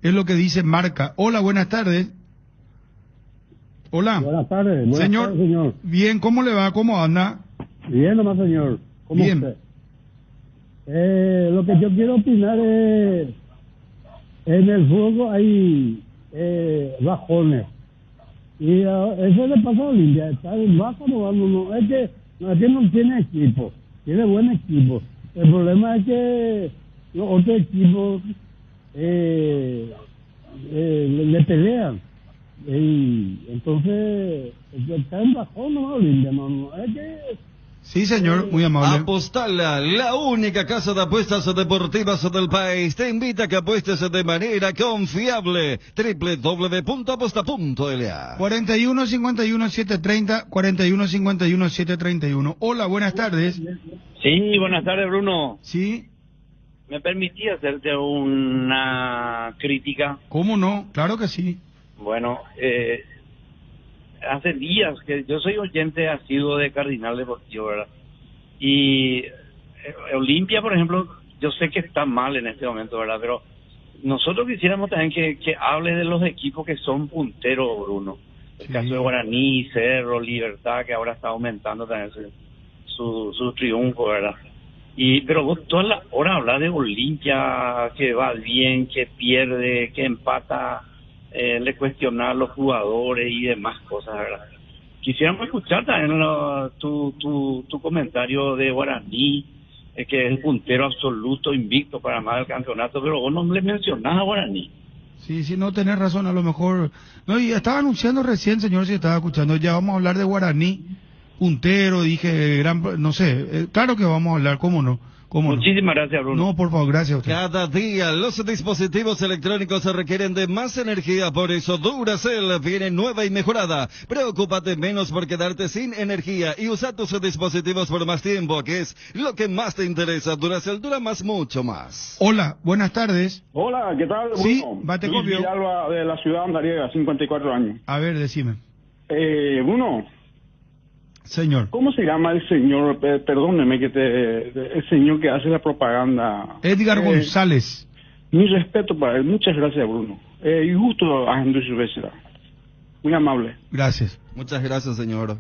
Es lo que dice Marca. Hola, buenas tardes. Hola. Buenas tardes. Señor. Bien, ¿cómo le va? ¿Cómo anda? Bien nomás, señor. ¿Cómo bien. Usted? Lo que yo quiero opinar es, en el fútbol hay bajones. Y eso le pasa a Olimpia. Está bajo, no, es que no tiene equipo. Tiene buen equipo. El problema es que los otros equipos le pelean. Y entonces está en bajón, no, es que... Sí, señor, muy amable. Apostala, la única casa de apuestas deportivas del país, te invita a que apuestes de manera confiable. www.aposta.la 41-51-730, 41-51-731. Hola, buenas tardes. Sí, buenas tardes, Bruno. Sí. ¿Me permití hacerte una crítica? ¿Cómo no? Claro que sí. Bueno, hace días que yo soy oyente asiduo de Cardinal Deportivo, ¿verdad? Y Olimpia, por ejemplo, yo sé que está mal en este momento, ¿verdad? Pero nosotros quisiéramos también que hable de los equipos que son punteros, Bruno. El caso de Guaraní, Cerro, Libertad, que ahora está aumentando también su triunfo, ¿verdad? Pero vos todas las horas hablas de Olimpia, que va bien, que pierde, que empata, le cuestionar a los jugadores y demás cosas, ¿verdad? Quisiéramos escuchar también tu comentario de Guaraní, que es el puntero absoluto, invicto para más del campeonato, pero vos no le mencionás a Guaraní. Sí, no, tenés razón, a lo mejor... No, y estaba anunciando recién, señor, si estaba escuchando, ya vamos a hablar de Guaraní, puntero, dije, no sé, claro que vamos a hablar, ¿cómo no? Muchísimas gracias, Bruno. No, por favor, gracias a usted. Cada día los dispositivos electrónicos se requieren de más energía, por eso Duracell viene nueva y mejorada. Preocúpate menos por quedarte sin energía y usa tus dispositivos por más tiempo, que es lo que más te interesa. Duracell dura mucho más. Hola, buenas tardes. Hola, ¿qué tal, Bruno? Sí, bate Luis copio. Villalba, de la ciudad andariega, 54 años. A ver, decime. Bruno. Señor. ¿Cómo se llama el señor? Perdóneme el señor que hace la propaganda. Edgar González. Mi respeto para él. Muchas gracias, Bruno. Y gusto a Andrés Silvestre. Muy amable. Gracias. Muchas gracias, señor.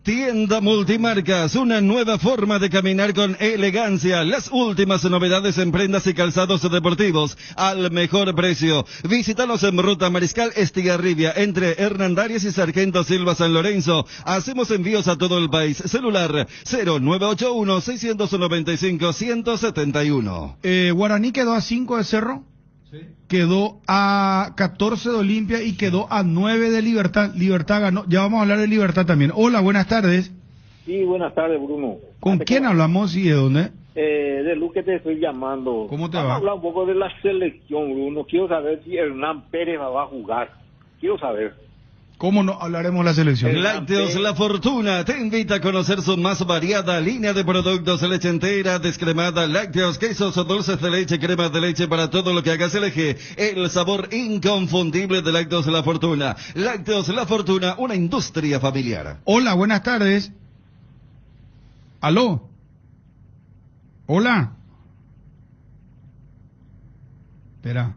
Tienda Multimarcas, una nueva forma de caminar con elegancia. Las últimas novedades en prendas y calzados deportivos al mejor precio. Visítanos en Ruta Mariscal Estigarribia, entre Hernandarias y Sargento Silva San Lorenzo. Hacemos envíos a todo el país. Celular 0981-695-171. Guaraní quedó a 5 de Cerro. Sí. Quedó a 14 de Olimpia y quedó a 9 de Libertad. Libertad ganó. Ya vamos a hablar de Libertad también. Hola, buenas tardes. Sí, buenas tardes, Bruno. ¿Con quién hablamos y de dónde? De Luque te estoy llamando. ¿Cómo te Vamos va? a hablar un poco de la selección, Bruno. Quiero saber si Hernán Pérez va a jugar. Quiero saber. ¿Cómo no hablaremos de la selección? Lácteos La Fortuna te invita a conocer su más variada línea de productos: leche entera, descremada, lácteos, quesos o dulces de leche, crema de leche, para todo lo que hagas elige el sabor inconfundible de Lácteos La Fortuna. Lácteos La Fortuna, una industria familiar. Hola, buenas tardes. ¿Aló? Hola. Espera.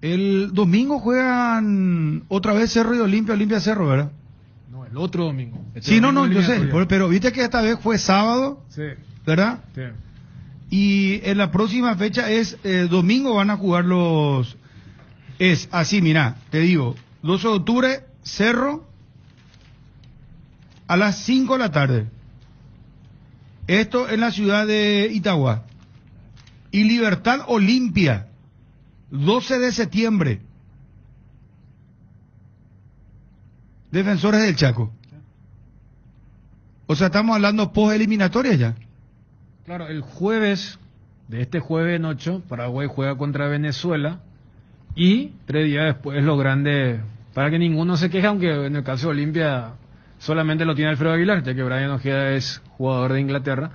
El domingo juegan otra vez Cerro y Olimpia Cerro, ¿verdad? No, el otro domingo. Sí, no, yo sé, pero viste que esta vez fue sábado, sí, ¿verdad? Sí. Y en la próxima fecha es domingo van a jugar es así, mira, te digo, 12 de octubre, Cerro, a las 5 de la tarde. Esto en la ciudad de Itagua. Y Libertad Olimpia, 12 de septiembre. Defensores del Chaco. O sea, estamos hablando post-eliminatoria ya. Claro, el jueves, de este jueves en 8, Paraguay juega contra Venezuela. Y 3 días después lo grande, para que ninguno se queje, aunque en el caso de Olimpia solamente lo tiene Alfredo Aguilar, ya que Brian Ojeda es jugador de Inglaterra.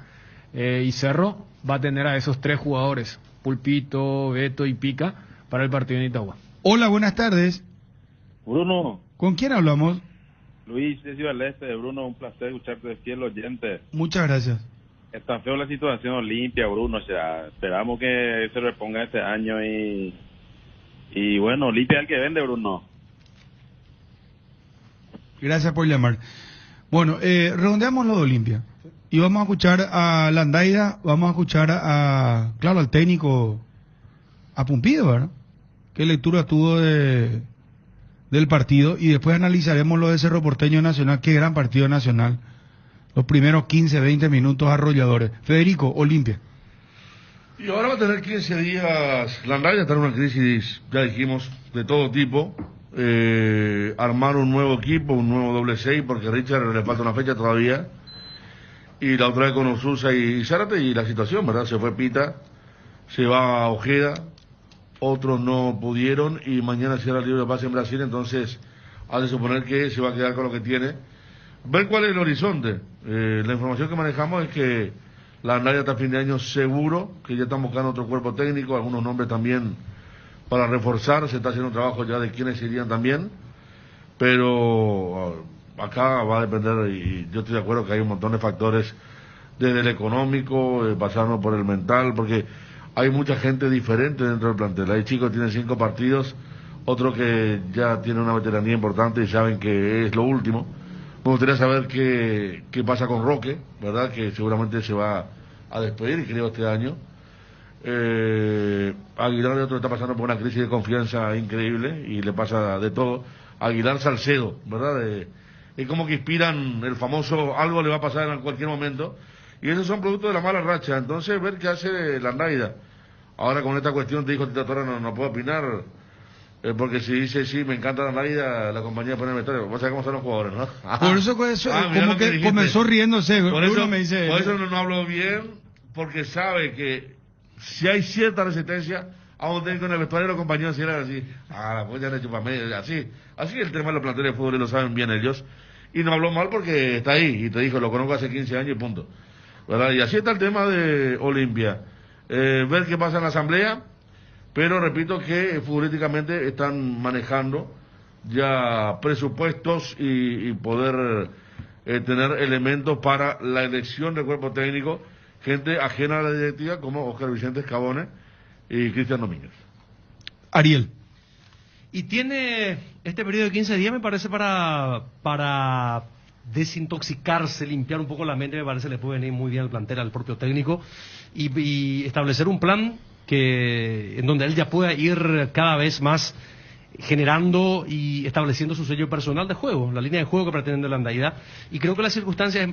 Y Cerro va a tener a esos 3 jugadores, Pulpito, Beto y Pica, para el partido en Itagua. Hola, buenas tardes. Bruno. ¿Con quién hablamos? Luis de Ciudad del Este. Bruno, un placer escucharte de fiel oyente. Muchas gracias. Está feo la situación Olimpia, Bruno. O sea, esperamos que se reponga este año y bueno, Olimpia es el que vende, Bruno. Gracias por llamar. Bueno, redondeamos lo de Olimpia. Y vamos a escuchar a Landaida, vamos a escuchar al técnico, a Pumpido, ¿verdad? ¿Qué lectura tuvo del partido? Y después analizaremos lo de Cerro Porteño Nacional, qué gran partido nacional. Los primeros 15, 20 minutos arrolladores. Federico, Olimpia. Y ahora va a tener 15 días, Landaida está en una crisis, ya dijimos, de todo tipo. Armar un nuevo equipo, un nuevo doble 6, porque a Richard le falta una fecha todavía. Y la otra vez con Osusa y Zárate, y la situación, ¿verdad? Se fue Pita, se va a Ojeda, otros no pudieron, y mañana cierra el libro de pase en Brasil, entonces ha de suponer que se va a quedar con lo que tiene. Ver cuál es el horizonte. La información que manejamos es que la Landaida hasta fin de año seguro, que ya están buscando otro cuerpo técnico, algunos nombres también para reforzar, se está haciendo un trabajo ya de quiénes irían también, pero acá va a depender, y yo estoy de acuerdo que hay un montón de factores, desde el económico, pasando por el mental, porque hay mucha gente diferente dentro del plantel. Hay chicos que tienen 5 partidos, otros que ya tienen una veteranía importante y saben que es lo último. Me gustaría saber qué pasa con Roque, ¿verdad? Que seguramente se va a despedir, creo, este año. Aguilar de otro está pasando por una crisis de confianza increíble y le pasa de todo. Aguilar, Salcedo, ¿verdad? Es como que inspiran el famoso algo le va a pasar en cualquier momento, y esos son productos de la mala racha. Entonces, ver qué hace Landaida. Ahora con esta cuestión te dijo Tito Torres, no puedo opinar, porque si dice sí, me encanta Landaida, la compañía pone el vestuario. Vos sabés cómo son los jugadores, ¿no? Por eso, como que comenzó riéndose. Por eso me no hablo bien, porque sabe que si hay cierta resistencia a un técnico en el vestuario, los compañeros si eran así, pues ya han hecho para medio, así el tema de los planteles de fútbol y lo saben bien ellos, y no habló mal porque está ahí, y te dijo, lo conozco hace 15 años y punto, ¿verdad? Y así está el tema de Olimpia, ver qué pasa en la asamblea, pero repito que futbolísticamente están manejando ya presupuestos y poder tener elementos para la elección del cuerpo técnico, gente ajena a la directiva como Oscar Vicente Escabone y Cristian Domínguez. Ariel. Y tiene este periodo de 15 días, me parece, para desintoxicarse, limpiar un poco la mente. Me parece le puede venir muy bien al plantel, al propio técnico, y establecer un plan en donde él ya pueda ir cada vez más generando y estableciendo su sello personal de juego, la línea de juego que pretende Landaida. Y creo que la circunstancia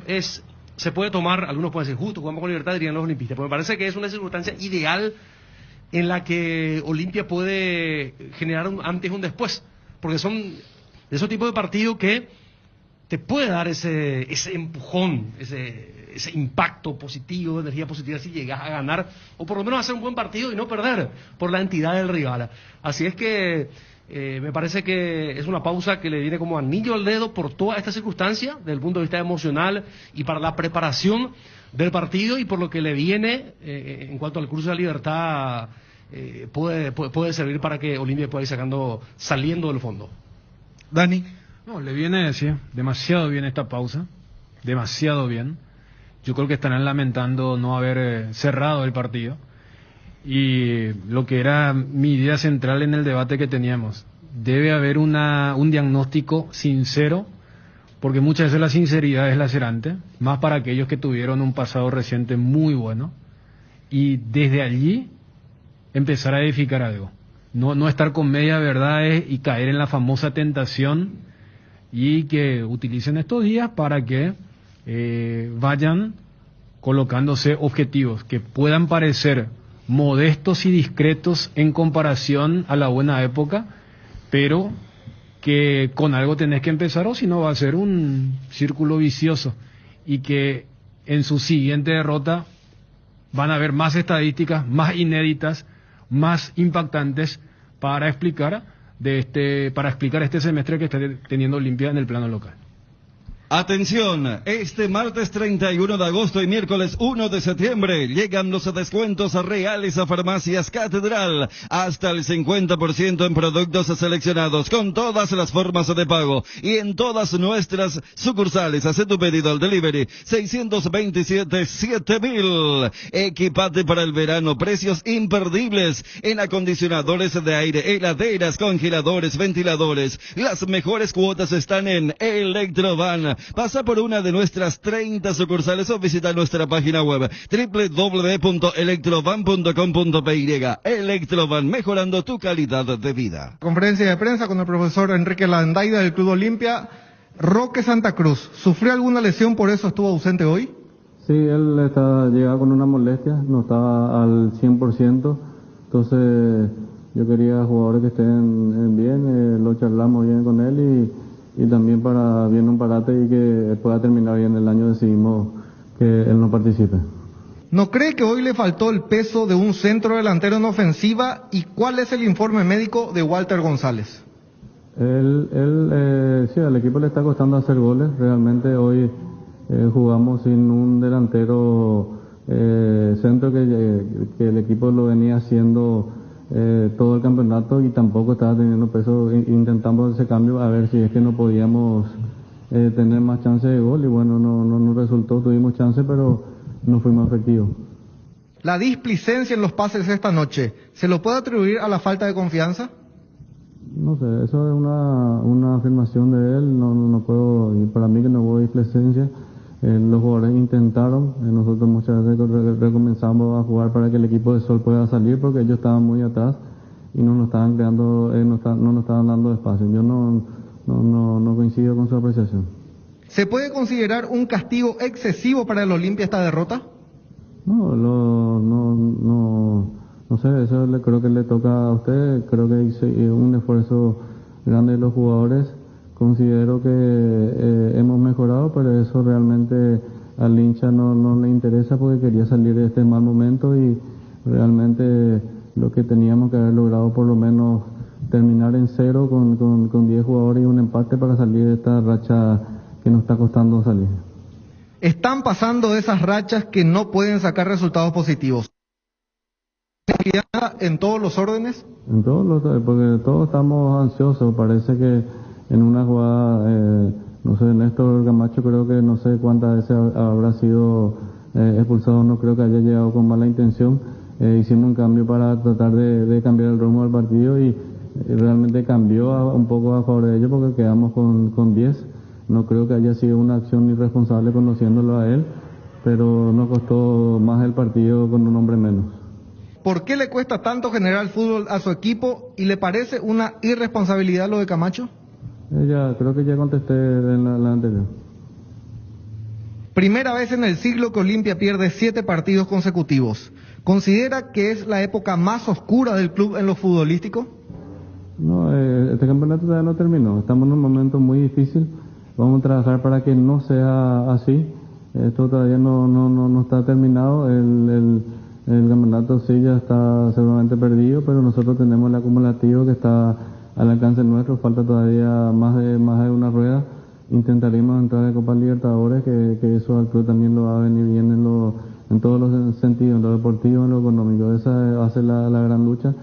se puede tomar, algunos pueden decir justo, jugamos con libertad, dirían los olimpistas, pero me parece que es una circunstancia ideal en la que Olimpia puede generar un antes y un después, porque son de esos tipos de partidos que te puede dar ese empujón, ese impacto positivo, energía positiva, si llegas a ganar, o por lo menos hacer un buen partido y no perder por la entidad del rival. Así es que me parece que es una pausa que le viene como anillo al dedo por toda esta circunstancia, desde el punto de vista emocional y para la preparación del partido, y por lo que le viene en cuanto al cruce de la libertad, puede servir para que Olimpia pueda ir saliendo del fondo. Dani. No, le viene, sí, demasiado bien esta pausa, demasiado bien. Yo creo que estarán lamentando no haber cerrado el partido. Y lo que era mi idea central en el debate que teníamos, debe haber un diagnóstico sincero, porque muchas veces la sinceridad es lacerante, más para aquellos que tuvieron un pasado reciente muy bueno, y desde allí empezar a edificar algo. No estar con media verdades y caer en la famosa tentación, y que utilicen estos días para que vayan colocándose objetivos que puedan parecer modestos y discretos en comparación a la buena época, pero que con algo tenés que empezar, o si no va a ser un círculo vicioso, y que en su siguiente derrota van a haber más estadísticas, más inéditas, más impactantes para explicar este semestre que está teniendo Olimpia en el plano local. Atención, este martes 31 de agosto y miércoles 1 de septiembre llegan los descuentos reales a Farmacias Catedral, hasta el 50% en productos seleccionados con todas las formas de pago y en todas nuestras sucursales. Haz tu pedido al delivery 627-7000. Equipate para el verano, precios imperdibles en acondicionadores de aire, heladeras, congeladores, ventiladores. Las mejores cuotas están en Electrovan. Pasa por una de nuestras 30 sucursales o visita nuestra página web www.electrovan.com.py. Electrovan, mejorando tu calidad de vida. Conferencia de prensa con el profesor Enrique Landaida del Club Olimpia. Roque Santa Cruz, ¿sufrió alguna lesión, por eso estuvo ausente hoy? Sí, él llegaba con una molestia, no estaba al 100%, entonces yo quería jugadores que estén bien, lo charlamos bien con él y también para bien un parate y que pueda terminar bien el año, decidimos que él no participe. ¿No cree que hoy le faltó el peso de un centro delantero en ofensiva? ¿Y cuál es el informe médico de Walter González? Sí, al equipo le está costando hacer goles. Realmente hoy jugamos sin un delantero centro que el equipo lo venía haciendo todo el campeonato y tampoco estaba teniendo peso. Intentamos ese cambio a ver si es que no podíamos tener más chance de gol y bueno, no resultó, tuvimos chance pero no fuimos efectivos. La displicencia en los pases esta noche, ¿se lo puede atribuir a la falta de confianza? No sé, eso es una afirmación de él, no puedo, y para mí que no hubo displicencia. Los jugadores intentaron, nosotros muchas veces recomenzamos a jugar para que el equipo de Sol pueda salir porque ellos estaban muy atrás y no nos estaban creando, no nos estaban dando espacio. Yo no coincido con su apreciación. ¿Se puede considerar un castigo excesivo para el Olimpia esta derrota? No sé, eso creo que le toca a usted. Creo que hizo un esfuerzo grande de los jugadores. Considero que hemos mejorado, pero eso realmente al hincha no le interesa porque quería salir de este mal momento y realmente lo que teníamos que haber logrado por lo menos terminar en 0 con 10 jugadores y un empate para salir de esta racha que nos está costando salir. Están pasando esas rachas que no pueden sacar resultados positivos. ¿En todos los órdenes? En todos porque todos estamos ansiosos. Parece que en una jugada, no sé, Néstor Camacho creo que no sé cuántas veces habrá sido expulsado, no creo que haya llegado con mala intención. Hicimos un cambio para tratar de cambiar el rumbo del partido y realmente cambió un poco a favor de ellos porque quedamos con 10. No creo que haya sido una acción irresponsable conociéndolo a él, pero nos costó más el partido con un hombre menos. ¿Por qué le cuesta tanto generar fútbol a su equipo y le parece una irresponsabilidad lo de Camacho? Creo que ya contesté en la anterior. Primera vez en el siglo que Olimpia pierde 7 partidos consecutivos. ¿Considera que es la época más oscura del club en lo futbolístico? No, este campeonato todavía no terminó. Estamos en un momento muy difícil. Vamos a trabajar para que no sea así. Esto todavía no está terminado. El campeonato sí ya está seguramente perdido, pero nosotros tenemos el acumulativo que está al alcance nuestro. Falta todavía más de una rueda. Intentaremos entrar a Copa Libertadores, que eso al club también lo va a venir bien en todos los sentidos, en lo deportivo, en lo económico. Esa va a ser la gran lucha.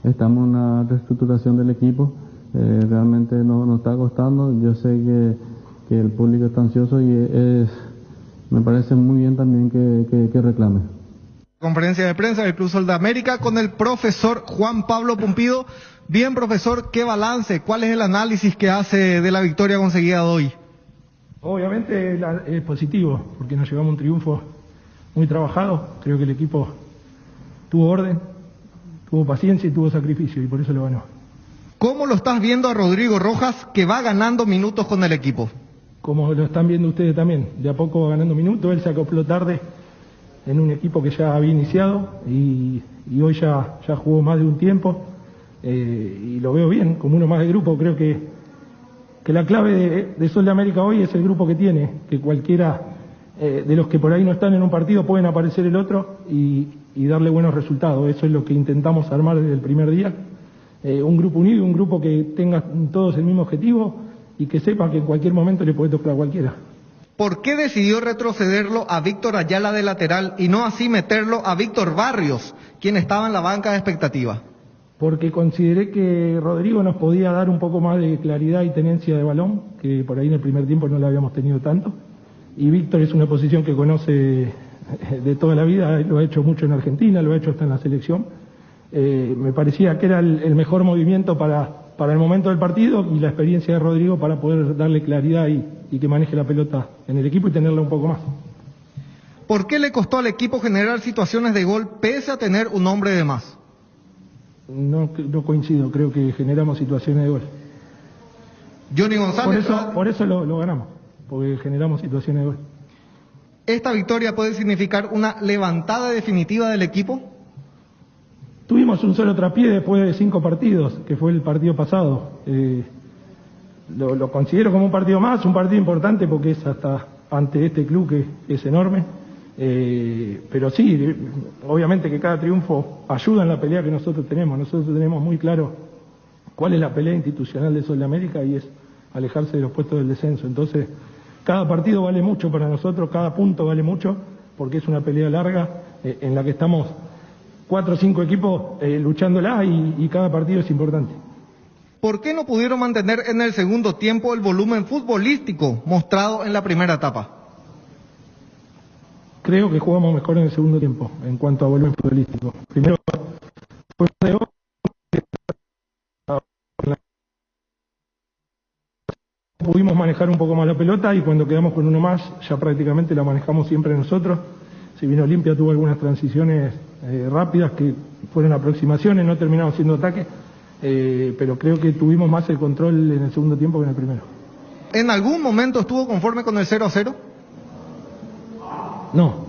Estamos en una reestructuración del equipo. Realmente nos está costando. Yo sé que el público está ansioso y me parece muy bien también que reclame. Conferencia de prensa del Club Sol de América con el profesor Juan Pablo Pumpido. Bien, profesor, ¿qué balance? ¿Cuál es el análisis que hace de la victoria conseguida hoy? Obviamente es positivo, porque nos llevamos un triunfo muy trabajado. Creo que el equipo tuvo orden, tuvo paciencia y tuvo sacrificio, y por eso lo ganó. ¿Cómo lo estás viendo a Rodrigo Rojas, que va ganando minutos con el equipo? Como lo están viendo ustedes también, de a poco va ganando minutos. Él se acopló tarde en un equipo que ya había iniciado y hoy ya jugó más de un tiempo. Y lo veo bien, como uno más de grupo. Creo que la clave de Sol de América hoy es el grupo que tiene, que cualquiera de los que por ahí no están en un partido pueden aparecer el otro y darle buenos resultados. Eso es lo que intentamos armar desde el primer día. Un grupo unido, un grupo que tenga todos el mismo objetivo y que sepa que en cualquier momento le puede tocar a cualquiera. ¿Por qué decidió retrocederlo a Víctor Ayala de lateral y no así meterlo a Víctor Barrios, quien estaba en la banca de expectativa? Porque consideré que Rodrigo nos podía dar un poco más de claridad y tenencia de balón, que por ahí en el primer tiempo no la habíamos tenido tanto. Y Víctor es una posición que conoce de toda la vida, lo ha hecho mucho en Argentina, lo ha hecho hasta en la selección. Me parecía que era el mejor movimiento para el momento del partido y la experiencia de Rodrigo para poder darle claridad y que maneje la pelota en el equipo y tenerla un poco más. ¿Por qué le costó al equipo generar situaciones de gol pese a tener un hombre de más? No coincido, creo que generamos situaciones de gol. Johnny González. Por eso lo ganamos, porque generamos situaciones de gol. ¿Esta victoria puede significar una levantada definitiva del equipo? Tuvimos un solo traspié después de 5 partidos, que fue el partido pasado. Lo considero como un partido más, un partido importante porque es hasta ante este club que es enorme. Pero sí, obviamente que cada triunfo ayuda en la pelea que nosotros tenemos. Nosotros tenemos muy claro cuál es la pelea institucional de Sol de América y es alejarse de los puestos del descenso. Entonces, cada partido vale mucho para nosotros, cada punto vale mucho, porque es una pelea larga en la que estamos 4 o 5 equipos luchándola y cada partido es importante. ¿Por qué no pudieron mantener en el segundo tiempo el volumen futbolístico mostrado en la primera etapa? creo que jugamos mejor en el segundo tiempo en cuanto a volumen futbolístico. Primero fue de pudimos manejar un poco más la pelota y cuando quedamos con uno más ya prácticamente la manejamos siempre nosotros. Si bien Olimpia tuvo algunas transiciones rápidas que fueron aproximaciones, no terminaron siendo ataques, pero creo que tuvimos más el control en el segundo tiempo que en el primero. ¿En algún momento estuvo conforme con el 0-0? No.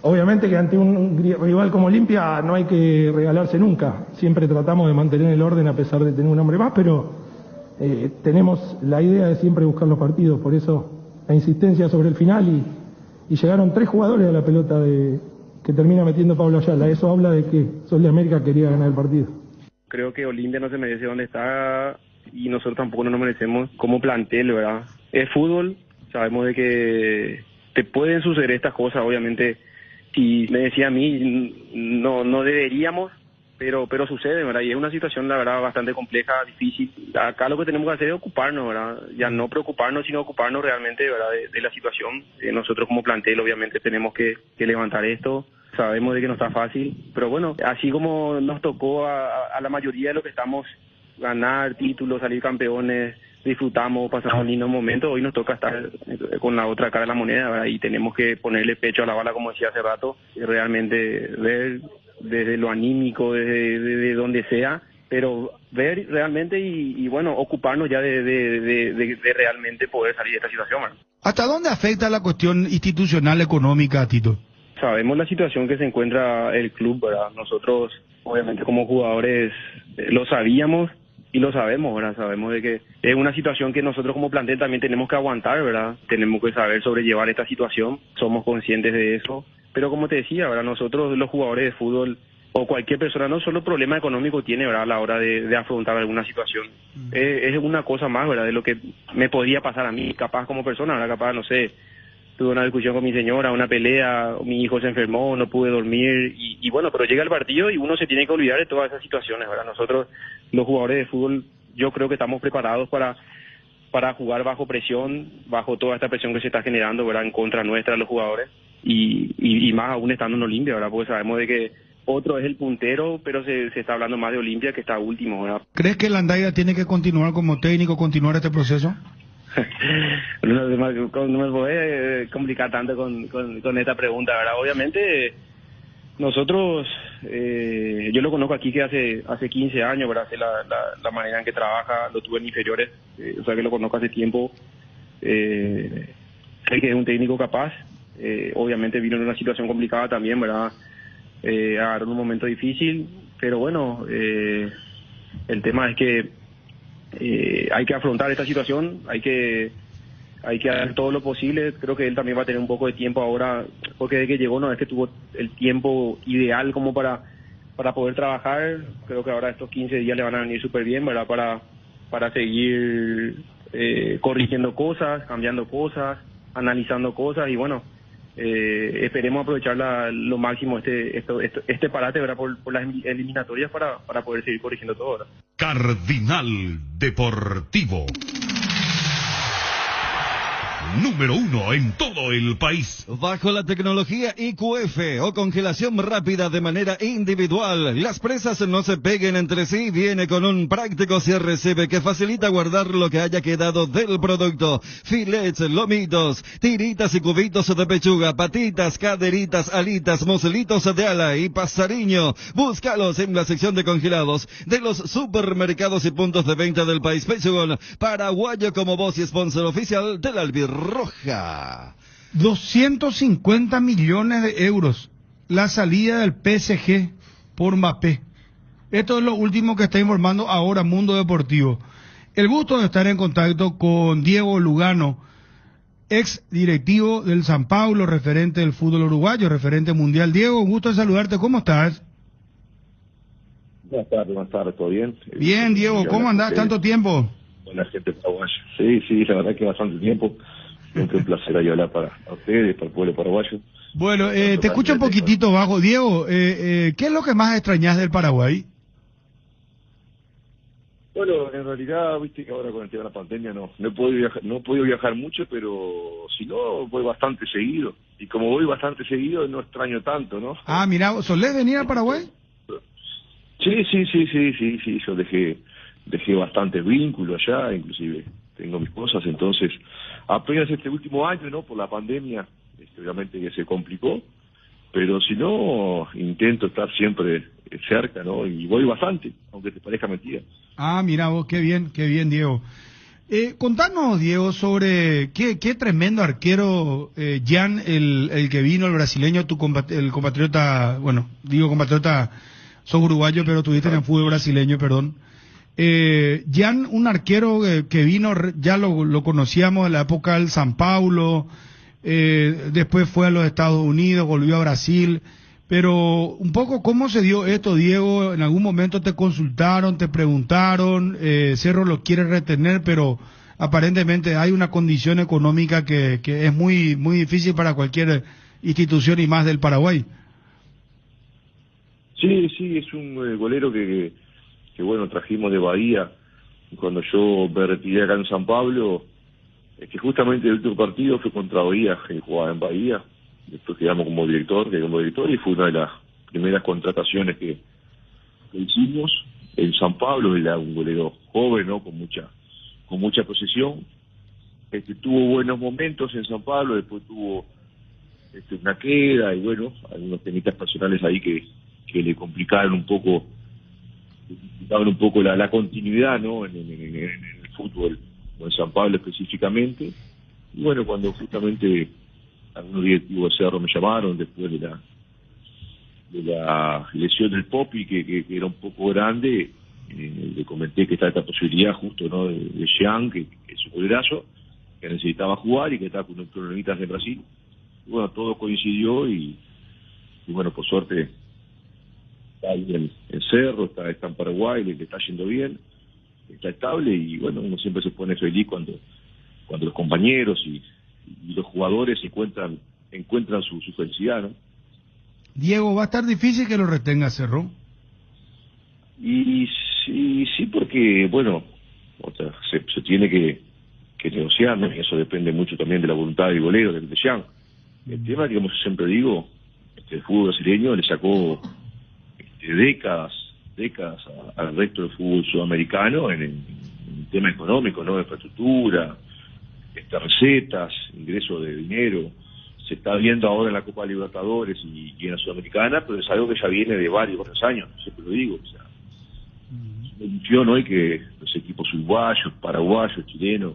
Obviamente que ante un rival como Olimpia no hay que regalarse nunca. Siempre tratamos de mantener el orden a pesar de tener un hombre más, pero tenemos la idea de siempre buscar los partidos. Por eso la insistencia sobre el final y llegaron 3 jugadores a la pelota que termina metiendo Pablo Ayala. Eso habla de que Sol de América quería ganar el partido. Creo que Olimpia no se merece donde está y nosotros tampoco no nos merecemos como plantel, ¿verdad? Es fútbol, sabemos de que te pueden suceder estas cosas, obviamente. Si me decía a mí, no deberíamos, pero sucede, ¿verdad? Y es una situación, la verdad, bastante compleja, difícil. Acá lo que tenemos que hacer es ocuparnos, ¿verdad? Ya no preocuparnos, sino ocuparnos realmente, ¿verdad? De la situación. Nosotros como plantel, obviamente, tenemos que levantar esto. Sabemos de que no está fácil, pero bueno, así como nos tocó a la mayoría de los que estamos ganar títulos, salir campeones, disfrutamos, pasamos un lindo momento, hoy nos toca estar con la otra cara de la moneda, ¿verdad? Y tenemos que ponerle pecho a la bala, como decía hace rato, y realmente ver desde lo anímico, desde donde sea, pero ver realmente y bueno, ocuparnos ya de realmente poder salir de esta situación, ¿verdad? ¿Hasta dónde afecta la cuestión institucional económica, Tito? Sabemos la situación que se encuentra el club, ¿verdad? Nosotros, obviamente, como jugadores, lo sabíamos y lo sabemos, ¿verdad? Sabemos de que es una situación que nosotros como plantel también tenemos que aguantar, ¿verdad? Tenemos que saber sobrellevar esta situación, somos conscientes de eso. Pero como te decía, ¿verdad? Nosotros, los jugadores de fútbol, o cualquier persona, no solo problema económico tiene, ¿verdad? A la hora de afrontar alguna situación. Es una cosa más, ¿verdad? De lo que me podría pasar a mí, capaz como persona, ¿verdad? Capaz, no sé, tuve una discusión con mi señora, una pelea, mi hijo se enfermó, no pude dormir, y bueno, pero llega el partido y uno se tiene que olvidar de todas esas situaciones, ¿verdad? Nosotros, los jugadores de fútbol, yo creo que estamos preparados para jugar bajo presión, bajo toda esta presión que se está generando, ¿verdad? En contra nuestra, los jugadores, y más aún estando en Olimpia, ¿verdad? Porque sabemos de que otro es el puntero, pero se está hablando más de Olimpia, que está último, ¿verdad? ¿Crees que Landaida tiene que continuar como técnico, continuar este proceso? No me puede complicar tanto con esta pregunta, ¿verdad? Obviamente nosotros, yo lo conozco aquí que hace 15 años, ¿verdad? Sé la manera en que trabaja, lo tuve en inferiores, o sea que lo conozco hace tiempo, sé que es un técnico capaz, obviamente vino en una situación complicada también, ¿verdad? Agarró en un momento difícil, pero bueno, el tema es que hay que afrontar esta situación, hay que hacer todo lo posible. Creo que él también va a tener un poco de tiempo ahora, porque desde que llegó no es que tuvo el tiempo ideal como para poder trabajar. Creo que ahora estos 15 días le van a venir súper bien, ¿verdad? Para seguir corrigiendo cosas, cambiando cosas, analizando cosas, y bueno, esperemos aprovechar lo máximo este parate, ¿verdad? Por las eliminatorias para poder seguir corrigiendo todo, ¿verdad? Cardinal Deportivo. Número 1 en todo el país. Bajo la tecnología IQF o congelación rápida de manera individual, las presas no se peguen entre sí. Viene con un práctico cierre-cebe que facilita guardar lo que haya quedado del producto. Filets, lomitos, tiritas y cubitos de pechuga, patitas, caderitas, alitas, muselitos de ala y pasariño. Búscalos en la sección de congelados de los supermercados y puntos de venta del país. Pechugón, paraguayo como voz y sponsor oficial del Albirroja. 250 millones de euros la salida del PSG por Mbappé. Esto es lo último que está informando ahora Mundo Deportivo. El gusto de estar en contacto con Diego Lugano, ex directivo del San Paulo, referente del fútbol uruguayo, referente mundial. Diego, un gusto de saludarte. ¿Cómo estás? Buenas tardes, ¿todo bien? Bien, Diego, ¿cómo andás? ¿Tanto tiempo? Buena gente paraguaya. Sí, la verdad que bastante tiempo. Siempre un placer ayudar para ustedes, para el pueblo paraguayo. Bueno, te escucho un poquitito bajo. Diego, ¿qué es lo que más extrañás del Paraguay? Bueno, en realidad, viste que ahora con el tema de la pandemia no he podido viajar mucho, pero si no, voy bastante seguido. Y como voy bastante seguido, no extraño tanto, ¿no? Ah, mira, ¿solés venir a Paraguay? Sí, yo dejé bastantes vínculos allá, inclusive tengo mis cosas, entonces apenas este último año, ¿no? Por la pandemia, obviamente que se complicó, pero si no, intento estar siempre cerca, ¿no? Y voy bastante, aunque te parezca mentira. Ah, mira vos, qué bien, Diego. Contanos, Diego, sobre qué tremendo arquero, Jan, el que vino, el brasileño, el compatriota, bueno, digo compatriota, sos uruguayo, pero tuviste en el fútbol brasileño, perdón. Jan, un arquero que vino, ya lo conocíamos en la época del San Paulo, después fue a los Estados Unidos, volvió a Brasil. Pero un poco, ¿cómo se dio esto, Diego? ¿En algún momento te consultaron, te preguntaron? Cerro lo quiere retener, pero aparentemente hay una condición económica que es muy difícil para cualquier institución y más del Paraguay. Sí, es un golero que bueno, trajimos de Bahía. Cuando yo me retiré acá en San Pablo, que justamente el último partido fue contra Bahía, que jugaba en Bahía. Después quedé como director y fue una de las primeras contrataciones que hicimos en San Pablo. Era un golero joven, ¿no? Con mucha posesión. Tuvo buenos momentos en San Pablo, después tuvo una queda y bueno, algunos temitas personales ahí que le complicaron un poco la continuidad, ¿no? En el fútbol, o en San Pablo específicamente. Y bueno, cuando justamente algunos directivos de Cerro me llamaron después de la lesión del Popi, que era un poco grande, le comenté que está esta posibilidad justo, ¿no? de Jean, que es un golerazo, que necesitaba jugar y que está con unos problemitas de Brasil. Y bueno, todo coincidió y bueno, por suerte está ahí en Cerro, está en Paraguay, le está yendo bien, está estable y bueno, uno siempre se pone feliz cuando los compañeros y los jugadores encuentran su felicidad, ¿no? Diego, ¿va a estar difícil que lo retenga Cerro? Y sí, porque, bueno, se tiene que negociar, ¿no? Y eso depende mucho también de la voluntad del golero, de Jean. El tema es que, como yo siempre digo, el fútbol brasileño le sacó décadas al resto del fútbol sudamericano en el tema económico, ¿no? De infraestructura, recetas, ingresos de dinero. Se está viendo ahora en la Copa Libertadores y en la Sudamericana, pero es algo que ya viene de varios años, siempre lo digo. O sea, es una ilusión hoy que los equipos uruguayos, paraguayos, chilenos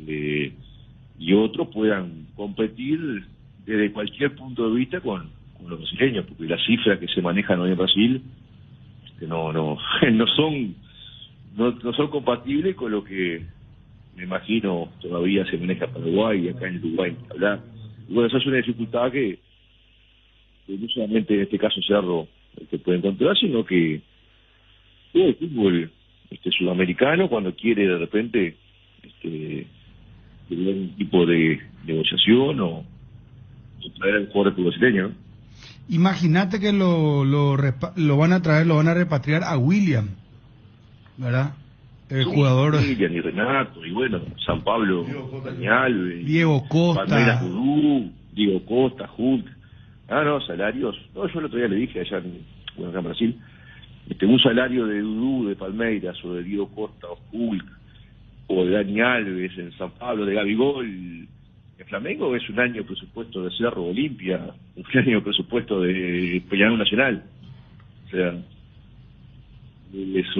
y otros puedan competir desde cualquier punto de vista con los brasileños, porque las cifras que se manejan hoy en Brasil no son compatibles con lo que me imagino todavía se maneja Paraguay y acá en Uruguay. Y bueno, esa es una dificultad que no solamente en este caso Cerro se puede encontrar, sino que todo el fútbol sudamericano, cuando quiere de repente tener un tipo de negociación o traer al jugador brasileño, ¿no? Imagínate que lo van a traer, lo van a repatriar a William, ¿verdad? El jugador William y Renato, y bueno, San Pablo, Daniel, Diego Costa, Palmeiras Dudú, Diego Costa, Hulk. Salarios. No, yo el otro día le dije allá acá en Brasil, un salario de Dudú, de Palmeiras, o de Diego Costa, o Hulk, o de Dani Alves en San Pablo, de Gabigol en Flamengo, es un año de presupuesto de Cerro Olimpia, un año de presupuesto de Peñarol Nacional. O sea, es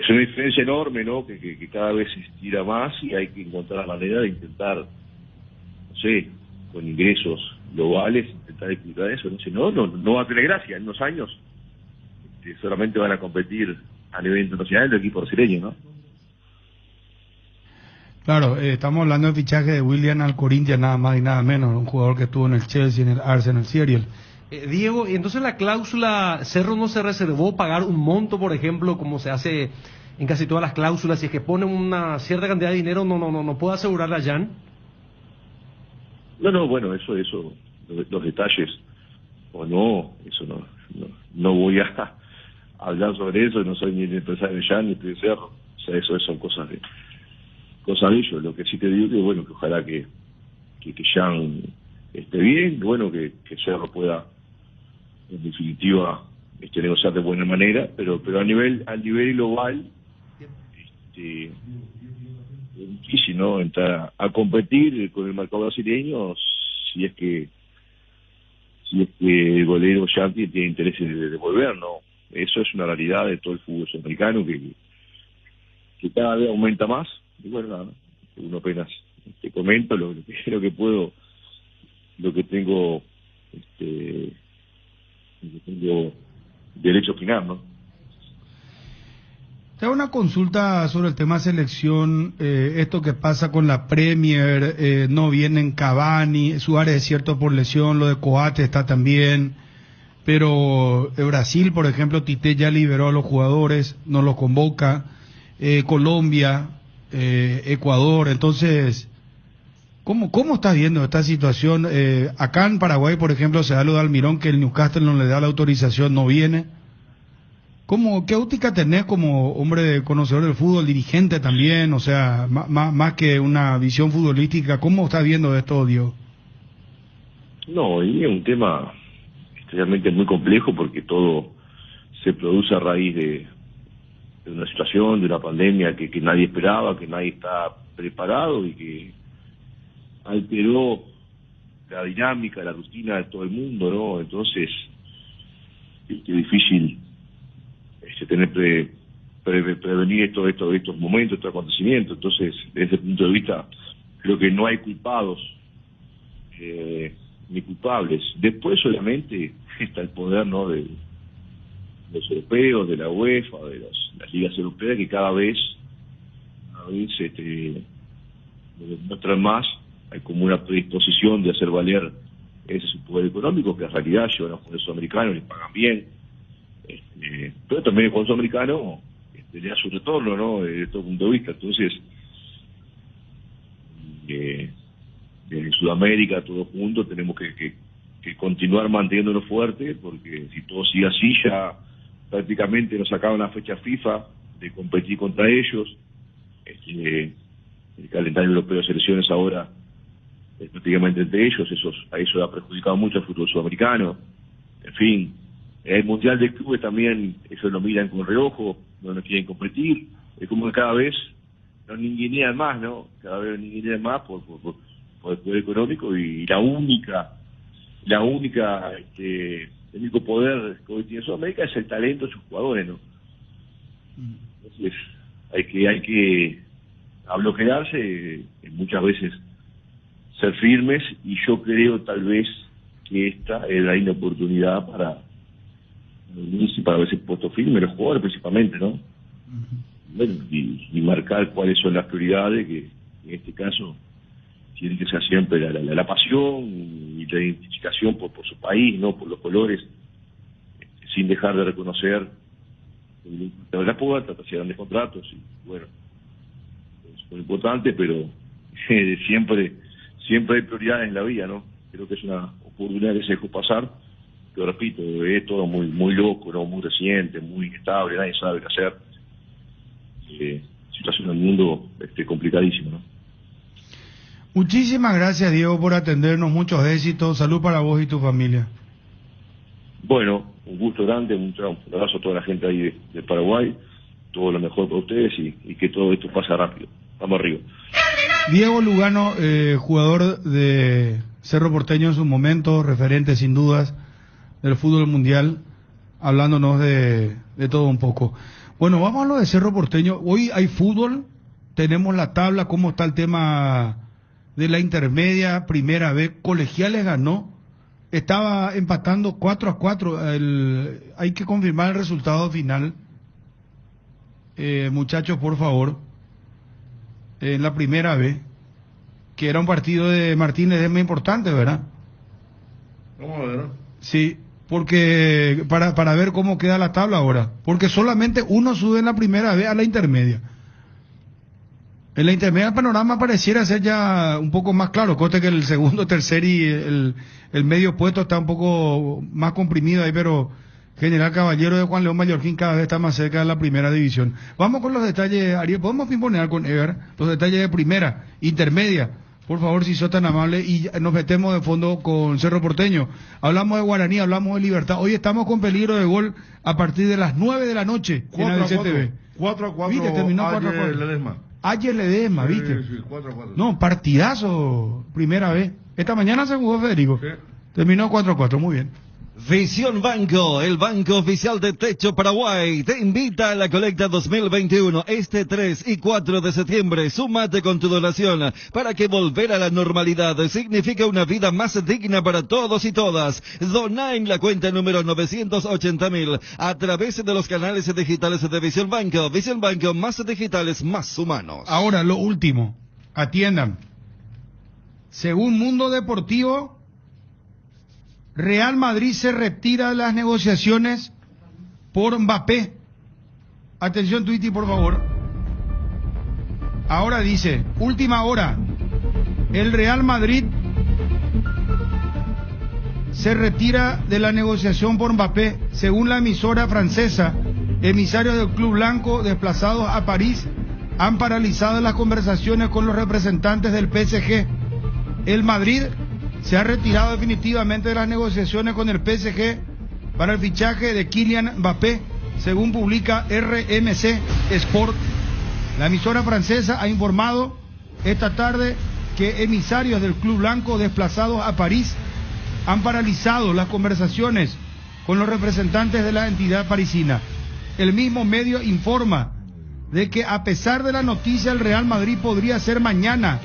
una diferencia enorme, ¿no? Que cada vez se estira más y hay que encontrar la manera de intentar, no sé, con ingresos globales, intentar equilibrar eso, ¿no? Si no va a tener gracia. En unos años solamente van a competir a nivel internacional los equipos brasileños, ¿no? Claro, estamos hablando del fichaje de William al Corinthians, nada más y nada menos, un jugador que estuvo en el Chelsea, en el Arsenal, Serial. Diego, entonces la cláusula, Cerro no se reservó pagar un monto, por ejemplo, como se hace en casi todas las cláusulas, si es que pone una cierta cantidad de dinero, no puede asegurarle a Jan. No, bueno, eso, los detalles, o no, eso no voy a hablar sobre eso, no soy ni el empresario de Jan ni de Cerro, o sea, eso son cosas de ellos. Lo que sí te digo que bueno, que ojalá que Jan esté bien, bueno, que Cerro pueda en definitiva negociar de buena manera, pero a nivel global es difícil, ¿no? Entrar a competir con el mercado brasileño si es que el golero Yanti tiene interés de volver, ¿no? Eso es una realidad de todo el fútbol sudamericano que cada vez aumenta más. Y bueno, nada, uno apenas comento lo que puedo, lo que tengo derecho a opinar, ¿no? Te hago una consulta sobre el tema selección, esto que pasa con la Premier, no vienen Cavani, Suárez es cierto por lesión, lo de Coates está también, pero Brasil, por ejemplo, Tite ya liberó a los jugadores, no los convoca, Colombia, Ecuador, entonces, ¿cómo estás viendo esta situación? Acá en Paraguay, por ejemplo, se da lo de Almirón, que el Newcastle no le da la autorización, no viene. ¿Qué óptica tenés como hombre conocedor del fútbol, dirigente también, o sea, más que una visión futbolística? ¿Cómo estás viendo esto, Diego? No, y es un tema realmente muy complejo porque todo se produce a raíz de una situación, de una pandemia que nadie esperaba, que nadie está preparado y que alteró la dinámica, la rutina de todo el mundo, ¿no? Entonces, es difícil tener prevenir estos momentos, estos acontecimientos. Entonces, desde ese punto de vista, creo que no hay culpados ni culpables. Después solamente está el poder, ¿no?, de los europeos, de la UEFA, de las ligas europeas, que cada vez demuestran más, hay como una predisposición de hacer valer ese su poder económico, que en realidad llevan a los jugadores sudamericanos, les pagan bien, pero también el jugador sudamericano le da su retorno, ¿no?, desde todo punto de vista. Entonces, en Sudamérica, todos juntos, tenemos que continuar manteniéndonos fuertes, porque si todo sigue así, ya prácticamente nos sacaban la fecha FIFA de competir contra ellos. El calendario europeo de selecciones ahora es prácticamente entre ellos, a eso ha perjudicado mucho al fútbol sudamericano. En fin, el Mundial de Clubes también, ellos lo miran con reojo, no quieren competir. Es como que cada vez nos ningunean más, ¿no? Cada vez nos ningunean más por el poder económico, y el único poder que hoy tiene Sudamérica es el talento de sus jugadores, ¿no? Entonces, hay que abloquearse, muchas veces ser firmes, y yo creo tal vez que esta es la inoportunidad para verse puesto firme, los jugadores principalmente, ¿no? Bueno, y marcar cuáles son las prioridades, que en este caso tiene que ser siempre la pasión y la identificación por su país, no por los colores, sin dejar de reconocer la puerta hacia grandes contratos. Y bueno, es muy importante, pero siempre hay prioridades en la vida, ¿no? Creo que es una oportunidad que se dejó pasar, pero repito, es todo muy loco, ¿no?, muy reciente, muy inestable, nadie sabe qué hacer. Situación del mundo complicadísima, ¿no? Muchísimas gracias, Diego, por atendernos, muchos éxitos, salud para vos y tu familia. Bueno, un gusto grande, un abrazo a toda la gente ahí de Paraguay, todo lo mejor para ustedes, y que todo esto pase rápido. Vamos arriba. Diego Lugano, jugador de Cerro Porteño en su momento, referente sin dudas del fútbol mundial, hablándonos de todo un poco. Bueno, vamos a lo de Cerro Porteño. Hoy hay fútbol, tenemos la tabla, cómo está el tema de la intermedia, primera vez, Colegiales ganó, estaba empatando 4-4, hay que confirmar el resultado final, muchachos, por favor, en la primera vez, que era un partido de Martínez, es muy importante, ¿verdad? Vamos a ver, ¿no? Sí, porque para ver cómo queda la tabla ahora, porque solamente uno sube en la primera vez a la intermedia. En la intermedia el panorama pareciera ser ya un poco más claro, coste que el segundo, tercer y el medio puesto está un poco más comprimido ahí, pero General Caballero de Juan León Mallorquín cada vez está más cerca de la primera división. Vamos con los detalles, Ariel, podemos pimponear con Ever los detalles de primera, intermedia, por favor, si sos tan amable, y nos metemos de fondo con Cerro Porteño. Hablamos de Guaraní, hablamos de Libertad. Hoy estamos con peligro de gol a partir de las 9 de la noche en ABCTV. 4-4. ¿Viste? Terminó 4-4. Ledesma. Ayer Ledesma, ¿viste? Sí, 4-4. No, partidazo, primera vez. Esta mañana se jugó Federico. Sí. Terminó 4-4, muy bien. Visión Banco, el banco oficial de Techo Paraguay, te invita a la colecta 2021 este 3 y 4 de septiembre. Súmate con tu donación para que volver a la normalidad significa una vida más digna para todos y todas. Dona en la cuenta número 980.000 a través de los canales digitales de Visión Banco. Visión Banco, más digitales, más humanos. Ahora, lo último, atiendan. Según Mundo Deportivo, Real Madrid se retira de las negociaciones por Mbappé. Atención, Twitty, por favor. Ahora dice, última hora, el Real Madrid se retira de la negociación por Mbappé. Según la emisora francesa, emisarios del Club Blanco desplazados a París han paralizado las conversaciones con los representantes del PSG. El Madrid se ha retirado definitivamente de las negociaciones con el PSG para el fichaje de Kylian Mbappé, según publica RMC Sport. La emisora francesa ha informado esta tarde que emisarios del Club Blanco desplazados a París han paralizado las conversaciones con los representantes de la entidad parisina. El mismo medio informa de que a pesar de la noticia, el Real Madrid podría hacer mañana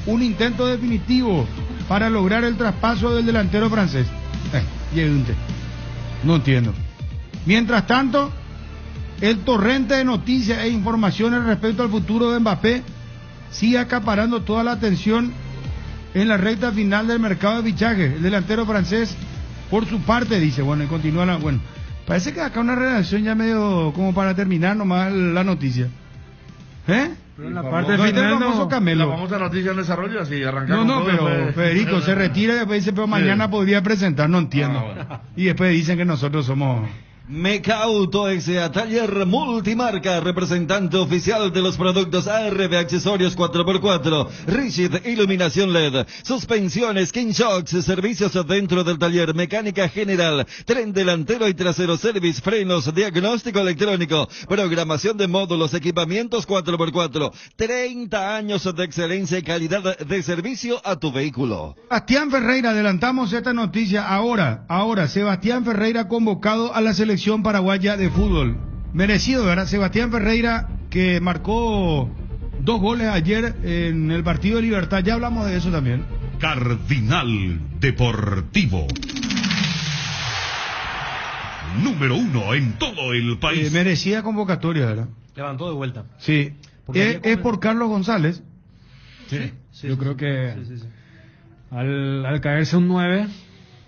un intento definitivo para lograr el traspaso del delantero francés. No entiendo. Mientras tanto, el torrente de noticias e informaciones respecto al futuro de Mbappé sigue acaparando toda la atención en la recta final del mercado de fichajes. El delantero francés, por su parte, dice, bueno, y continúa bueno, parece que acá una redacción ya medio como para terminar nomás la noticia. Pero en la parte final la famosa noticia en desarrollo, así arrancamos. No, pero Federico se retira y después dice, pero mañana podría presentar, no entiendo. Bueno. Y después dicen que nosotros somos... Mecauto S.A. Taller Multimarca, representante oficial de los productos ARB, accesorios 4x4, Rigid, iluminación LED, suspensiones, King Shocks, servicios dentro del taller, mecánica general, tren delantero y trasero service, frenos, diagnóstico electrónico, programación de módulos, equipamientos 4x4, 30 años de excelencia y calidad de servicio a tu vehículo. Sebastián Ferreira, adelantamos esta noticia ahora, Sebastián Ferreira convocado a la selección paraguaya de fútbol. Merecido, ¿verdad? Sebastián Ferreira, que marcó 2 goles ayer en el partido de Libertad. Ya hablamos de eso también. Cardinal Deportivo. Número 1 en todo el país. Merecida convocatoria, ¿verdad? Levantó de vuelta. Sí. ¿Es por Carlos González? Sí. Yo creo que al caerse un 9...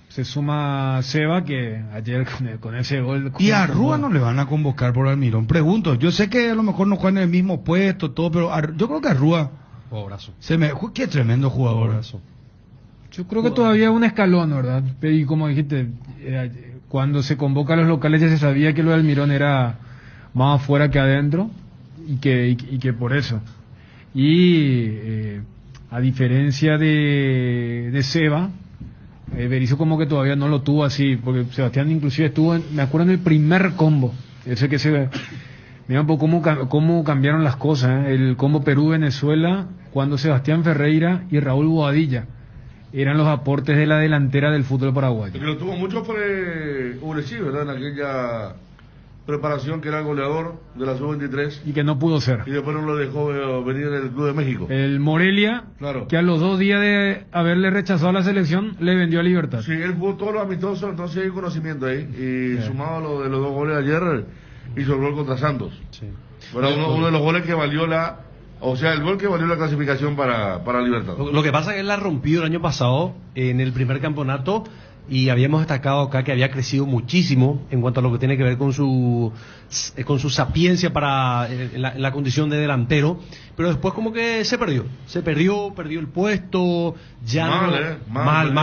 se suma Seba, que ayer con ese gol... ¿Y a Rúa no le van a convocar por Almirón? Pregunto, yo sé que a lo mejor no juegan en el mismo puesto, todo, pero yo creo que a Rúa... Pobrazo. Qué tremendo jugador. Pobrazo. Yo creo que todavía un escalón, ¿verdad? Y como dijiste, cuando se convoca a los locales ya se sabía que lo de Almirón era más afuera que adentro, y que por eso. Y a diferencia de Seba... Berizzo como que todavía no lo tuvo así, porque Sebastián inclusive estuvo, me acuerdo en el primer combo, ese que se... Mira un poco cómo cambiaron las cosas, el combo Perú-Venezuela, cuando Sebastián Ferreira y Raúl Boadilla eran los aportes de la delantera del fútbol paraguayo. El que lo tuvo mucho fue Urechí, ¿verdad? En aquella preparación que era el goleador de la Sub-23. Y que no pudo ser. Y después no lo dejó venir del Club de México. El Morelia, claro, que a los 2 días de haberle rechazado a la selección, le vendió a Libertad. Sí, él jugó todos los amistosos, entonces hay un conocimiento ahí. Y sumado a lo de los 2 goles de ayer, hizo el gol contra Santos. Sí. Bueno, uno de los goles que valió el gol que valió la clasificación para Libertad. Lo que pasa es que él la rompió el año pasado en el primer campeonato y habíamos destacado acá que había crecido muchísimo en cuanto a lo que tiene que ver con su sapiencia para en la condición de delantero, pero después como que se perdió el puesto, ya mal.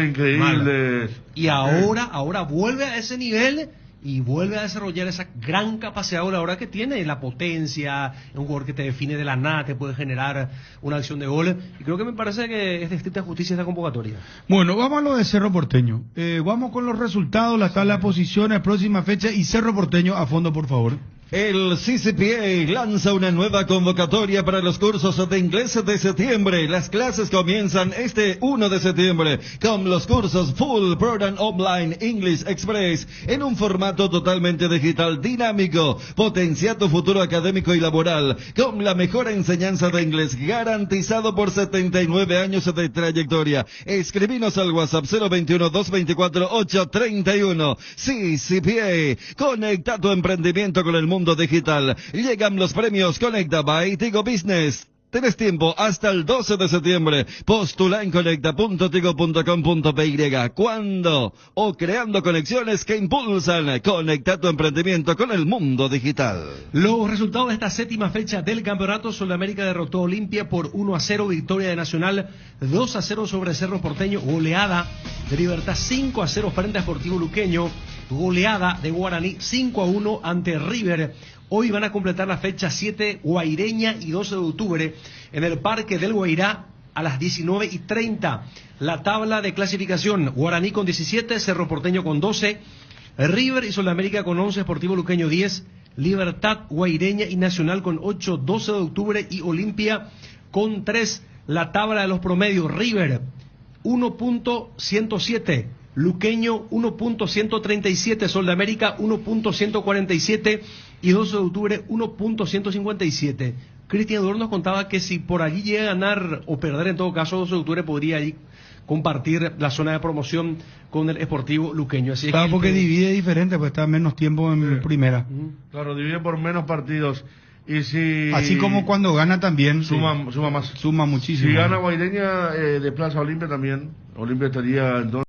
Increíble. Y ahora vuelve a ese nivel y vuelve a desarrollar esa gran capacidad ahora que tiene, la potencia, un jugador que te define de la nada, te puede generar una acción de gol, y creo que me parece que es de estricta justicia esta convocatoria. Bueno, vamos a lo de Cerro Porteño. Vamos con los resultados, la tabla de posiciones, próxima fecha, y Cerro Porteño a fondo, por favor. El CCPA lanza una nueva convocatoria para los cursos de inglés de septiembre. Las clases comienzan este 1 de septiembre con los cursos Full Program Online English Express en un formato totalmente digital dinámico. Potencia tu futuro académico y laboral con la mejor enseñanza de inglés garantizado por 79 años de trayectoria. Escribinos al WhatsApp 021-224-831. CCPA. Conecta tu emprendimiento con el mundo digital. Llegan los premios Conecta by Tigo Business. Tienes tiempo hasta el 12 de septiembre. Postula en conecta.tigo.com.py. ¿Cuándo? O creando conexiones que impulsan. Conecta tu emprendimiento con el mundo digital. Los resultados de esta séptima fecha del campeonato: Sudamérica derrotó a Olimpia por 1-0, victoria de Nacional 2-0 sobre Cerro Porteño, goleada de Libertad 5-0 frente a Sportivo Luqueño, goleada de Guaraní 5-1 ante River. Hoy van a completar la fecha 7 Guaireña y 12 de octubre en el Parque del Guairá a las 19:30. La tabla de clasificación: Guaraní con 17, Cerro Porteño con 12, River y Sudamérica con 11, Sportivo Luqueño 10, Libertad, Guaireña y Nacional con 8, 12 de octubre y Olimpia con 3. La tabla de los promedios: River 1.107, Luqueño 1.137, Sol de América 1.147 y 12 de octubre 1.157. Cristian Dor nos contaba que si por allí llega a ganar o perder, en todo caso 12 de octubre podría allí compartir la zona de promoción con el Sportivo Luqueño. Así Claro, es que porque divide diferente, pues está menos tiempo en primera. Claro, divide por menos partidos. Y si así como cuando gana también suma más. Suma muchísimo. Si gana Guaireña, desplaza a Olimpia también. Olimpia estaría entonces